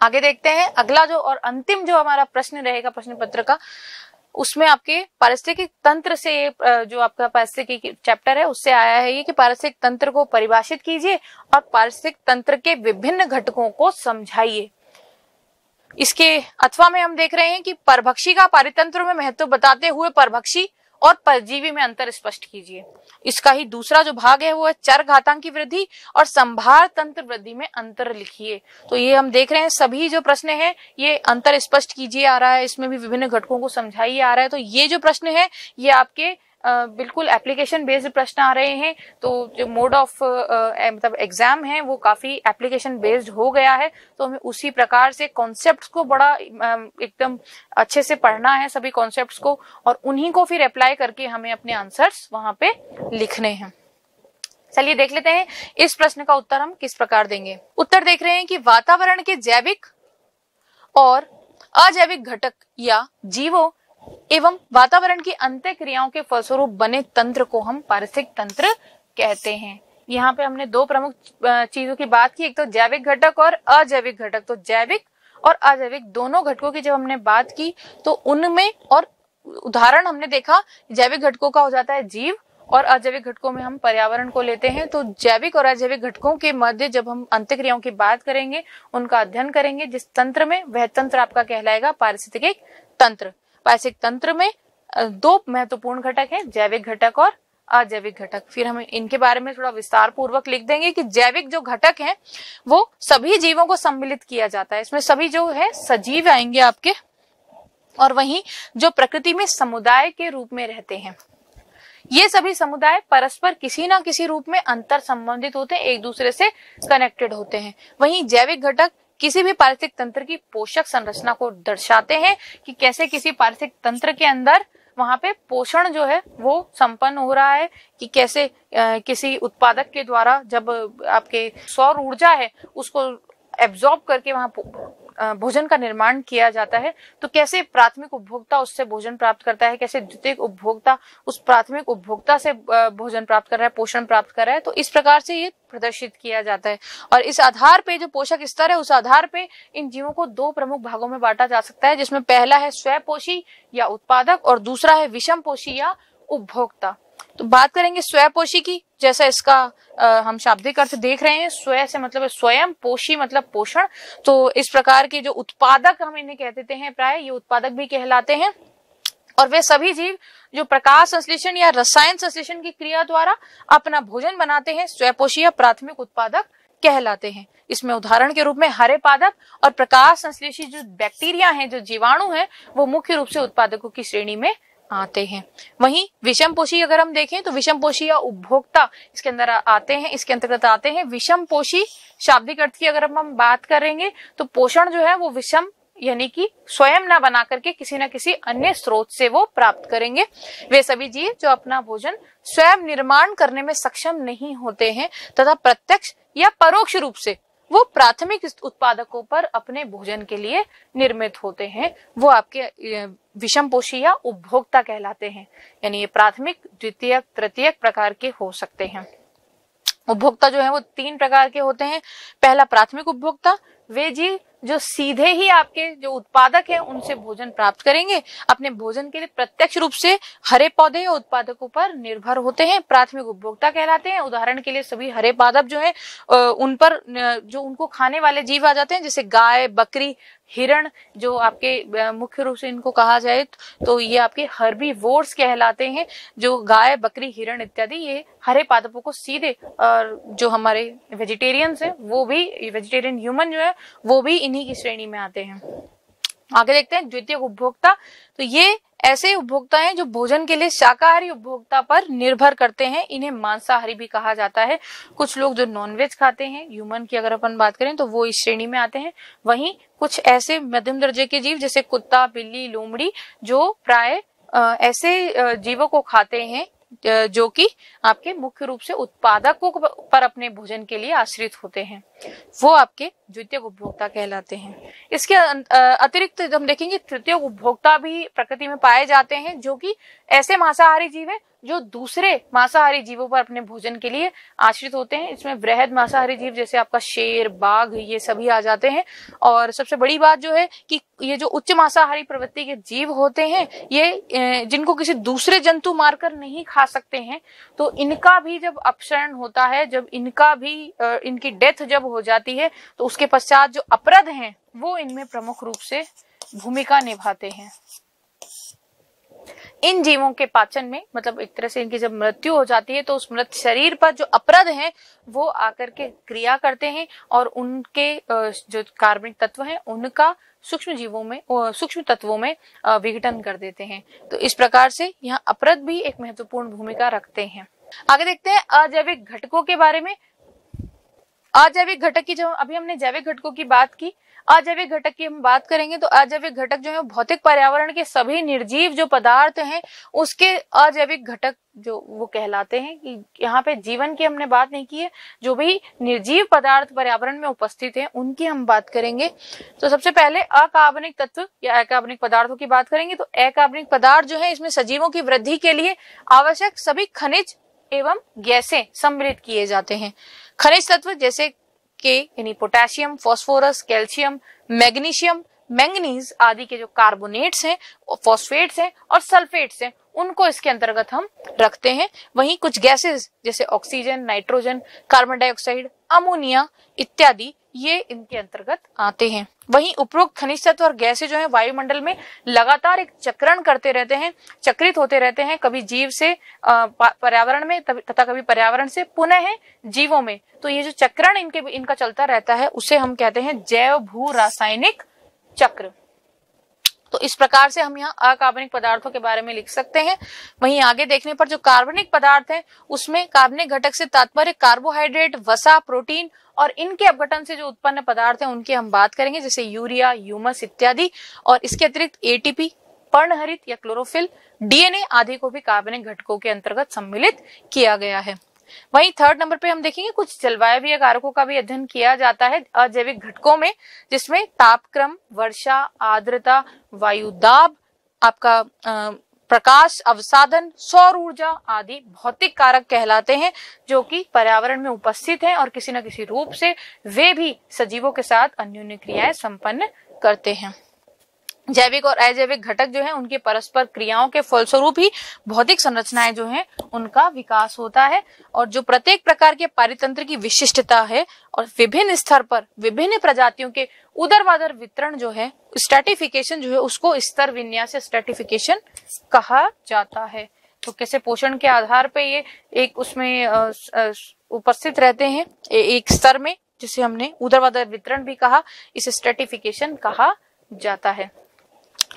Speaker 2: आगे देखते हैं अगला जो और अंतिम जो हमारा प्रश्न रहेगा प्रश्न पत्र का, उसमें आपके पारिस्थितिक तंत्र से जो आपका पारिस्थितिकी चैप्टर है उससे आया है ये कि पारिस्थितिक तंत्र को परिभाषित कीजिए और पारिस्थितिक तंत्र के विभिन्न घटकों को समझाइए। इसके अथवा में हम देख रहे हैं कि परभक्षी का पारितंत्र में महत्व बताते हुए परभक्षी और परजीवी में अंतर स्पष्ट कीजिए। इसका ही दूसरा जो भाग है वो है चर घातांक की वृद्धि और संभार तंत्र वृद्धि में अंतर लिखिए। तो ये हम देख रहे हैं सभी जो प्रश्न है ये अंतर स्पष्ट कीजिए आ रहा है, इसमें भी विभिन्न घटकों को समझाइए आ रहा है। तो ये जो प्रश्न है ये आपके बिल्कुल एप्लीकेशन बेस्ड प्रश्न आ रहे हैं। तो जो मोड ऑफ मतलब एग्जाम है वो काफी एप्लीकेशन बेस्ड हो गया है। तो हमें उसी प्रकार से कॉन्सेप्ट्स को बड़ा एकदम अच्छे से पढ़ना है, सभी कॉन्सेप्ट्स को, और उन्हीं को फिर अप्लाई करके हमें अपने आंसर्स वहां पे लिखने हैं। चलिए देख लेते हैं इस प्रश्न का उत्तर हम किस प्रकार देंगे। उत्तर देख रहे हैं कि वातावरण के जैविक और अजैविक घटक या जीवों एवं वातावरण की अंत्य क्रियाओं के फलस्वरूप बने तंत्र को हम पारिस्थितिक तंत्र कहते हैं। यहाँ पे हमने 2 प्रमुख चीजों की बात की, एक तो जैविक घटक और अजैविक घटक। तो जैविक और अजैविक दोनों घटकों की जब हमने बात की तो उनमें, और उदाहरण हमने देखा जैविक घटकों का हो जाता है जीव और अजैविक घटकों में हम पर्यावरण को लेते हैं। तो जैविक और अजैविक घटकों के मध्य जब हम अंतःक्रियाओं की बात करेंगे, उनका अध्ययन करेंगे जिस तंत्र में, वह तंत्र आपका कहलाएगा पारिस्थितिक तंत्र। पारिस्थितिक तंत्र में 2 महत्वपूर्ण घटक हैं, जैविक घटक और अजैविक घटक। फिर हम इनके बारे में थोड़ा विस्तार पूर्वक लिख देंगे कि जैविक जो घटक हैं वो सभी जीवों को सम्मिलित किया जाता है। इसमें सभी जो है सजीव आएंगे आपके, और वहीं जो प्रकृति में समुदाय के रूप में रहते हैं, ये सभी समुदाय परस्पर किसी ना किसी रूप में अंतर संबंधित होते हैं, एक दूसरे से कनेक्टेड होते हैं। वहीं जैविक घटक किसी भी पारिस्थितिक तंत्र की पोषक संरचना को दर्शाते हैं कि कैसे किसी पारिस्थितिक तंत्र के अंदर वहां पे पोषण जो है वो संपन्न हो रहा है, कि कैसे किसी उत्पादक के द्वारा जब आपके सौर ऊर्जा है उसको एब्जॉर्ब करके वहां भोजन का निर्माण किया जाता है, तो कैसे प्राथमिक उपभोक्ता उससे भोजन प्राप्त करता है, कैसे द्वितीयक उपभोक्ता उस प्राथमिक उपभोक्ता से भोजन प्राप्त कर रहा है, पोषण प्राप्त कर रहा है, तो इस प्रकार से ये प्रदर्शित किया जाता है। और इस आधार पे जो पोषक स्तर है, उस आधार पे इन जीवों को दो प्रमुख भागों में बांटा जा सकता है, जिसमें पहला है स्वपोषी या उत्पादक और दूसरा है विषमपोषी या उपभोक्ता। तो बात करेंगे स्वपोषी की, जैसा इसका हम शाब्दिक अर्थ देख रहे हैं, स्व से मतलब स्वयं, पोषी मतलब पोषण। तो इस प्रकार के जो उत्पादक हम इन्हें कह देते हैं, प्राय ये उत्पादक भी कहलाते हैं। और वे सभी जीव जो प्रकाश संश्लेषण या रसायन संश्लेषण की क्रिया द्वारा अपना भोजन बनाते हैं, स्वपोषी या प्राथमिक उत्पादक कहलाते हैं। इसमें उदाहरण के रूप में हरे पादप और प्रकाश संश्लेषी जो बैक्टीरिया हैं, जो जीवाणु हैं, वो मुख्य रूप से उत्पादकों की श्रेणी में आते हैं। वहीं विषमपोषी अगर हम देखें तो विषमपोषी या उपभोक्ता इसके अंदर आते हैं, इसके अंतर्गत आते हैं। विषमपोषी शाब्दिक अर्थ की अगर हम बात करेंगे तो पोषण जो है वो विषम यानी कि स्वयं ना बना करके किसी न किसी अन्य स्रोत से वो प्राप्त करेंगे। वे सभी जीव जो अपना भोजन स्वयं निर्माण करने में सक्षम नहीं होते हैं तथा प्रत्यक्ष या परोक्ष रूप से वो प्राथमिक उत्पादकों पर अपने भोजन के लिए निर्मित होते हैं, वो आपके विषमपोषी या उपभोक्ता कहलाते हैं। यानी ये प्राथमिक, द्वितीयक, तृतीयक प्रकार के हो सकते हैं। उपभोक्ता जो है वो तीन प्रकार के होते हैं। पहला प्राथमिक उपभोक्ता, वे जीव जो सीधे ही आपके जो उत्पादक हैं उनसे भोजन प्राप्त करेंगे, अपने भोजन के लिए प्रत्यक्ष रूप से हरे पौधे या उत्पादकों पर निर्भर होते हैं, प्राथमिक उपभोक्ता कहलाते हैं। उदाहरण के लिए सभी हरे पादप जो है उन पर जो उनको खाने वाले जीव आ जाते हैं, जैसे गाय, बकरी, हिरण, जो आपके मुख्य रूप से इनको कहा जाए तो ये आपके हर्बीवोर्स कहलाते हैं। जो गाय, बकरी, हिरण इत्यादि ये हरे पादपों को सीधे, और जो हमारे वेजिटेरियंस हैं वो भी, वेजिटेरियन ह्यूमन जो है वो भी इन्हीं की श्रेणी में आते हैं। आगे देखते हैं द्वितीयक उपभोक्ता। तो ये ऐसे उपभोक्ता हैं जो भोजन के लिए शाकाहारी उपभोक्ता पर निर्भर करते हैं, इन्हें मांसाहारी भी कहा जाता है। कुछ लोग जो नॉनवेज खाते हैं, ह्यूमन की अगर अपन बात करें तो वो इस श्रेणी में आते हैं। वहीं कुछ ऐसे मध्यम दर्जे के जीव जैसे कुत्ता, बिल्ली, लोमड़ी जो प्राय ऐसे जीवों को खाते हैं जो कि आपके मुख्य रूप से उत्पादकों पर अपने भोजन के लिए आश्रित होते हैं, वो आपके द्वितीयक उपभोक्ता कहलाते हैं। इसके अतिरिक्त हम देखेंगे तृतीयक उपभोक्ता भी प्रकृति में पाए जाते हैं, जो कि ऐसे मांसाहारी जीव हैं जो दूसरे मांसाहारी जीवों पर अपने भोजन के लिए आश्रित होते हैं। इसमें वृहद मांसाहारी जीव जैसे आपका शेर, बाघ, ये सभी आ जाते हैं। और सबसे बड़ी बात जो है कि ये जो उच्च मांसाहारी प्रवृत्ति के जीव होते हैं, ये जिनको किसी दूसरे जंतु मारकर नहीं खा सकते हैं, तो इनका भी जब अपसरण होता है, जब इनका भी इनकी डेथ जब हो जाती है, तो उसके पश्चात जो अपराध हैं वो इनमें प्रमुख रूप से भूमिका निभाते हैं। इन जीवों के पाचन में, मतलब एक तरह से इनकी जब मृत्यु हो जाती है तो उस मृत शरीर पर जो अपराध हैं वो आकर के क्रिया करते हैं और उनके जो कार्बनिक तत्व हैं उनका सूक्ष्म जीवों में, सूक्ष्म तत्वों में विघटन कर देते हैं। तो इस प्रकार से यहाँ अपराध भी एक महत्वपूर्ण भूमिका रखते हैं। आगे देखते हैं अजैविक घटकों के बारे में। अजैविक घटक की, जब अभी हमने जैविक घटकों की बात की, अजैविक घटक की हम बात करेंगे तो अजैविक घटक जो है भौतिक पर्यावरण के सभी निर्जीव जो पदार्थ हैं उसके अजैविक घटक जो वो कहलाते हैं। कि यहाँ पे जीवन की हमने बात नहीं की है, जो भी निर्जीव पदार्थ पर्यावरण में उपस्थित हैं उनकी हम बात करेंगे। तो सबसे पहले अकार्बनिक तत्व या अकार्बनिक पदार्थों की बात करेंगे। तो अकार्बनिक पदार्थ जो है इसमें सजीवों की वृद्धि के लिए आवश्यक सभी खनिज एवं गैसें सम्मिलित किए जाते हैं। खनिज तत्व जैसे के यानी potassium, phosphorus, calcium, magnesium, manganese आदि के जो कार्बोनेट्स हैं, फॉस्फेट्स हैं और सल्फेट्स हैं, उनको इसके अंतर्गत हम रखते हैं। वहीं कुछ गैसेस जैसे oxygen, nitrogen, carbon dioxide, ammonia इत्यादि ये इनके अंतर्गत आते हैं। वहीं उपरोक्त खनिज तत्व और गैसें जो है वायुमंडल में लगातार एक चक्रण करते रहते हैं, चक्रित होते रहते हैं, कभी जीव से पर्यावरण में तथा कभी पर्यावरण से पुनः जीवों में। तो ये जो चक्रण इनका चलता रहता है उसे हम कहते हैं जैव भू रासायनिक चक्र। तो इस प्रकार से हम यहाँ अकार्बनिक पदार्थों के बारे में लिख सकते हैं। वहीं आगे देखने पर जो कार्बनिक पदार्थ है उसमें कार्बनिक घटक से तात्पर्य कार्बोहाइड्रेट, वसा, प्रोटीन और इनके अपघटन से जो उत्पन्न पदार्थ हैं उनकी हम बात करेंगे, जैसे यूरिया, ह्यूमस इत्यादि। और इसके अतिरिक्त एटीपी, पर्णहरित या क्लोरोफिल, डीएनए आदि को भी कार्बनिक घटकों के अंतर्गत सम्मिलित किया गया है। वहीं थर्ड नंबर पे हम देखेंगे कुछ जलवायु कारकों का भी अध्ययन किया जाता है अजैविक घटकों में, जिसमें तापक्रम, वर्षा, आर्द्रता, वायु दाब, आपका प्रकाश अवसादन, सौर ऊर्जा आदि भौतिक कारक कहलाते हैं, जो कि पर्यावरण में उपस्थित हैं और किसी न किसी रूप से वे भी सजीवों के साथ अन्योन्य क्रियाएं संपन्न करते हैं। जैविक और अजैविक घटक जो हैं उनके परस्पर क्रियाओं के फलस्वरूप ही भौतिक संरचनाएं जो हैं उनका विकास होता है, और जो प्रत्येक प्रकार के पारितंत्र की विशिष्टता है और विभिन्न स्तर पर विभिन्न प्रजातियों के उदरवादर वितरण जो है, स्ट्रैटिफिकेशन जो है, उसको स्तर विन्यास स्ट्रैटिफिकेशन कहा जाता है। तो कैसे पोषण के आधार पे ये एक उसमें उपस्थित रहते हैं एक स्तर में, जिसे हमने उदरवादर वितरण भी कहा, इसे स्ट्रैटिफिकेशन कहा जाता है।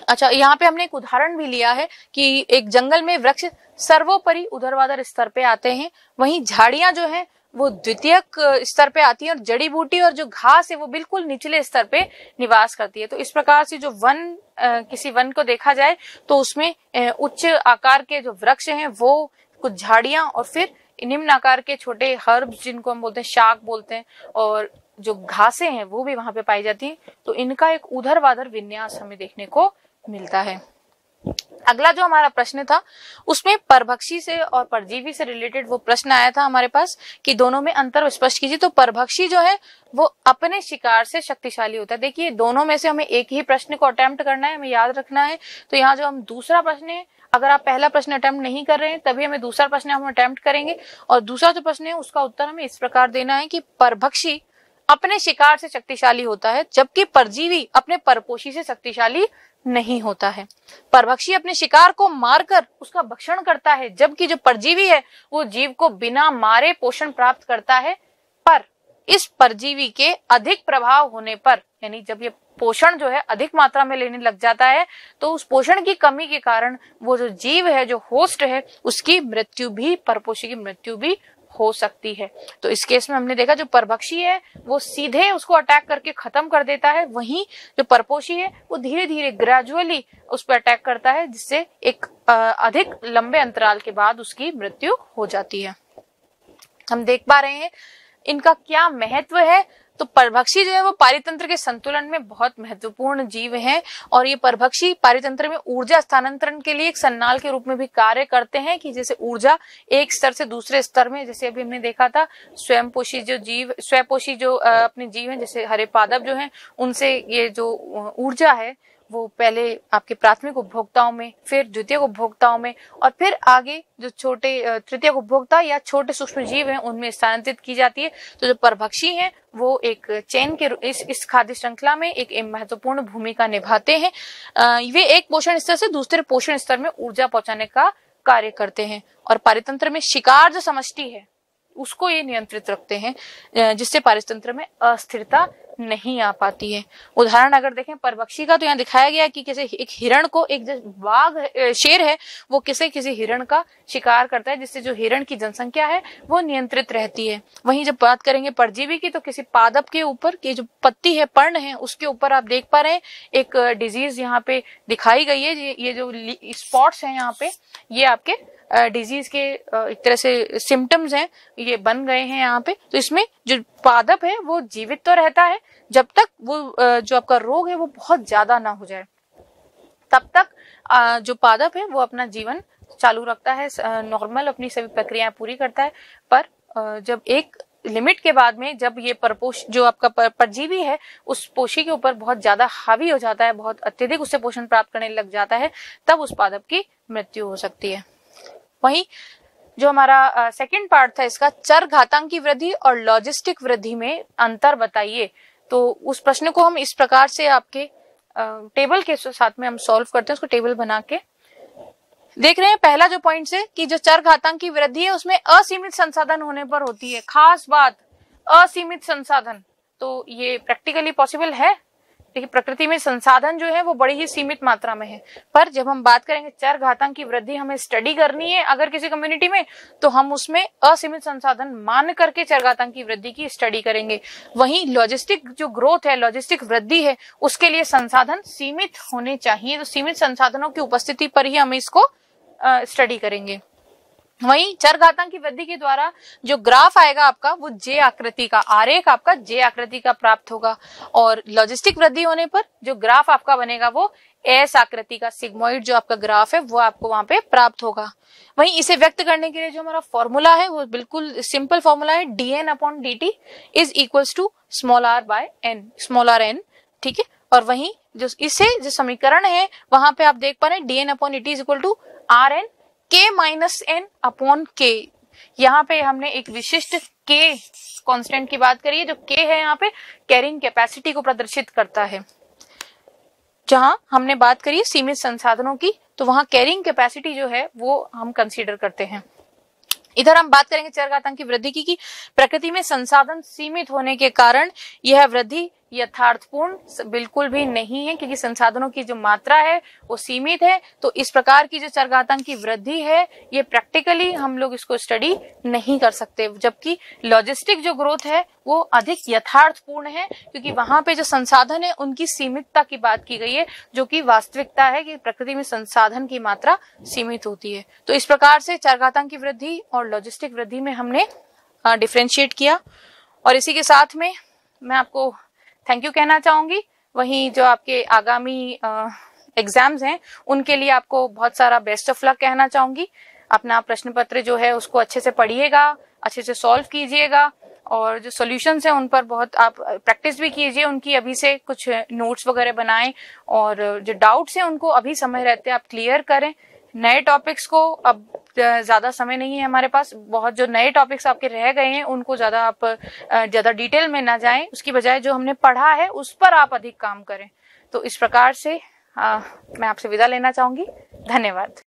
Speaker 2: अच्छा, यहाँ पे हमने एक उदाहरण भी लिया है कि एक जंगल में वृक्ष सर्वोपरि उदरवादर स्तर पे आते हैं, वहीं झाड़ियां जो हैं वो द्वितीयक स्तर पे आती हैं, और जड़ी बूटी और जो घास है वो बिल्कुल निचले स्तर पे निवास करती है। तो इस प्रकार से जो किसी वन को देखा जाए तो उसमें उच्च आकार के जो वृक्ष हैं वो, कुछ झाड़ियां, और फिर निम्न आकार के छोटे हर्ब्स जिनको हम बोलते हैं, शाक बोलते हैं, और जो घासें हैं वो भी वहां पे पाई जाती हैं। तो इनका एक ऊर्ध्वाधर विन्यास हमें देखने को मिलता है। अगला जो हमारा प्रश्न था उसमें परभक्षी से और परजीवी से रिलेटेड वो प्रश्न आया था हमारे पास कि दोनों में अंतर स्पष्ट कीजिए। तो परभक्षी जो है वो अपने शिकार से शक्तिशाली होता है। देखिए, दोनों में से हमें एक ही प्रश्न को अटेम्प्ट करना है, हमें याद रखना है। तो यहाँ जो हम दूसरा प्रश्न है, अगर आप पहला प्रश्न अटेम्प्ट नहीं कर रहे हैं तभी हमें दूसरा प्रश्न हम अटेम्प्ट करेंगे, और दूसरा जो प्रश्न है उसका उत्तर हमें इस प्रकार देना है कि परभक्षी अपने शिकार से शक्तिशाली होता है, जबकि परजीवी अपने परपोषी से शक्तिशाली नहीं होता है। परभक्षी अपने शिकार को मारकर उसका भक्षण करता है, जबकि जो परजीवी है वो जीव को बिना मारे पोषण प्राप्त करता है। पर इस परजीवी के अधिक प्रभाव होने पर, यानी जब ये पोषण जो है अधिक मात्रा में लेने लग जाता है, तो उस पोषण की कमी के कारण वो जो जीव है, जो होस्ट है, उसकी मृत्यु भी, परपोषी की मृत्यु भी हो सकती है। तो इस केस में हमने देखा जो परभक्षी है वो सीधे उसको अटैक करके खत्म कर देता है, वहीं जो परपोषी है वो धीरे धीरे ग्रेजुअली उस पर अटैक करता है, जिससे एक अधिक लंबे अंतराल के बाद उसकी मृत्यु हो जाती है। हम देख पा रहे हैं इनका क्या महत्व है। तो परभक्षी जो है वो पारितंत्र के संतुलन में बहुत महत्वपूर्ण जीव हैं, और ये परभक्षी पारितंत्र में ऊर्जा स्थानांतरण के लिए एक सन्नाल के रूप में भी कार्य करते हैं, कि जैसे ऊर्जा एक स्तर से दूसरे स्तर में, जैसे अभी हमने देखा था स्वयंपोषी जो अपने जीव हैं, जैसे हरे पादप जो हैं, उनसे ये जो ऊर्जा है वो पहले आपके प्राथमिक उपभोक्ताओं में, फिर द्वितीयक उपभोक्ताओं में, और फिर आगे जो छोटे तृतीयक उपभोक्ता या छोटे सूक्ष्म जीव हैं उनमें स्थानांतरित की जाती है। तो जो परभक्षी हैं वो एक चेन के इस खाद्य श्रृंखला में एक महत्वपूर्ण भूमिका निभाते हैं। वे एक पोषण स्तर से दूसरे पोषण स्तर में ऊर्जा पहुंचाने का कार्य करते हैं, और पारितंत्र में शिकार जो समष्टि है उसको ये नियंत्रित रखते हैं, जिससे पारितंत्र में अस्थिरता नहीं आ पाती है। उदाहरण अगर देखें परभक्षी का, तो यहाँ दिखाया गया है कि कैसे एक हिरण को, एक शेर है वो किसी हिरण का शिकार करता है, जिससे जो हिरण की जनसंख्या है वो नियंत्रित रहती है। वहीं जब बात करेंगे परजीवी की, तो किसी पादप के ऊपर की जो पत्ती है, पर्ण है, उसके ऊपर आप देख पा रहे हैं एक डिजीज यहाँ पे दिखाई गई है। ये जो स्पॉट्स है यहाँ पे, ये आपके डिजीज के एक तरह से सिम्टम्स हैं, ये बन गए हैं यहाँ पे। तो इसमें जो पादप है वो जीवित तो रहता है जब तक वो जो आपका रोग है वो बहुत ज्यादा ना हो जाए, तब तक जो पादप है वो अपना जीवन चालू रखता है, नॉर्मल अपनी सभी प्रक्रियाएं पूरी करता है। पर जब एक लिमिट के बाद में, जब ये जो आपका परजीवी है उस पोषी के ऊपर बहुत ज्यादा हावी हो जाता है, बहुत अत्यधिक उससे पोषण प्राप्त करने लग जाता है, तब उस पादप की मृत्यु हो सकती है। वहीं जो हमारा सेकंड पार्ट था इसका, चर घातांकी वृद्धि और लॉजिस्टिक वृद्धि में अंतर बताइए। तो उस प्रश्न को हम इस प्रकार से आपके टेबल के साथ में हम सॉल्व करते हैं, उसको टेबल बना के देख रहे हैं। पहला जो पॉइंट है कि जो चर घातांकी वृद्धि है उसमें असीमित संसाधन होने पर होती है। खास बात, असीमित संसाधन, तो ये प्रैक्टिकली पॉसिबल है। देखिए, प्रकृति में संसाधन जो है वो बड़ी ही सीमित मात्रा में है, पर जब हम बात करेंगे चर घातांक की वृद्धि हमें स्टडी करनी है अगर किसी कम्युनिटी में, तो हम उसमें असीमित संसाधन मान करके चर घातांक की वृद्धि की स्टडी करेंगे। वहीं लॉजिस्टिक जो ग्रोथ है, लॉजिस्टिक वृद्धि है, उसके लिए संसाधन सीमित होने चाहिए। तो सीमित संसाधनों की उपस्थिति पर ही हम इसको स्टडी करेंगे। वहीं चरघातांकी वृद्धि के द्वारा जो ग्राफ आएगा आपका वो जे आकृति का, आरेख आपका जे आकृति का प्राप्त होगा। और लॉजिस्टिक वृद्धि होने पर जो ग्राफ आपका बनेगा वो एस आकृति का, सिग्मोइड जो आपका ग्राफ है वो आपको वहां पे प्राप्त होगा। वहीं इसे व्यक्त करने के लिए जो हमारा फॉर्मूला है वो बिल्कुल सिंपल फॉर्मूला है, dn/dt is equals to small r n, ठीक है। और वहीं जो इसे जो समीकरण है वहां पे आप देख पा रहे हैं dn/dt is equal to r n k-n/k। यहाँ पे हमने एक विशिष्ट k कांस्टेंट की बात करी है, जो k है यहाँ पे कैरिंग कैपेसिटी को प्रदर्शित करता है। जहां हमने बात करी सीमित संसाधनों की, तो वहां कैरिंग कैपेसिटी जो है वो हम कंसीडर करते हैं। इधर हम बात करेंगे चरघातांकी वृद्धि की, कि प्रकृति में संसाधन सीमित होने के कारण यह वृद्धि यथार्थपूर्ण बिल्कुल भी नहीं है, क्योंकि संसाधनों की जो मात्रा है वो सीमित है। तो इस प्रकार की जो चरघातांकी वृद्धि है ये प्रैक्टिकली हम लोग इसको स्टडी नहीं कर सकते, जबकि लॉजिस्टिक जो ग्रोथ है वो अधिक यथार्थपूर्ण है, क्योंकि वहां पे जो संसाधन है उनकी सीमितता की बात की गई है, जो कि वास्तविकता है कि प्रकृति में संसाधन की मात्रा सीमित होती है। तो इस प्रकार से चरघातांकी वृद्धि और लॉजिस्टिक वृद्धि में हमने डिफरेंशिएट किया। और इसी के साथ में मैं आपको थैंक यू कहना चाहूंगी। वहीं जो आपके आगामी एग्जाम्स हैं उनके लिए आपको बहुत सारा बेस्ट ऑफ लक कहना चाहूंगी। अपना प्रश्न पत्र जो है उसको अच्छे से पढ़िएगा, अच्छे से सॉल्व कीजिएगा, और जो सॉल्यूशंस हैं उन पर बहुत आप प्रैक्टिस भी कीजिए उनकी। अभी से कुछ नोट्स वगैरह बनाएं, और जो डाउट्स हैं उनको अभी समय रहते आप क्लियर करें। नए टॉपिक्स को अब ज्यादा समय नहीं है हमारे पास, बहुत जो नए टॉपिक्स आपके रह गए हैं उनको ज्यादा आप ज्यादा डिटेल में ना जाएं, उसकी बजाय जो हमने पढ़ा है उस पर आप अधिक काम करें। तो इस प्रकार से मैं आपसे विदा लेना चाहूंगी। धन्यवाद।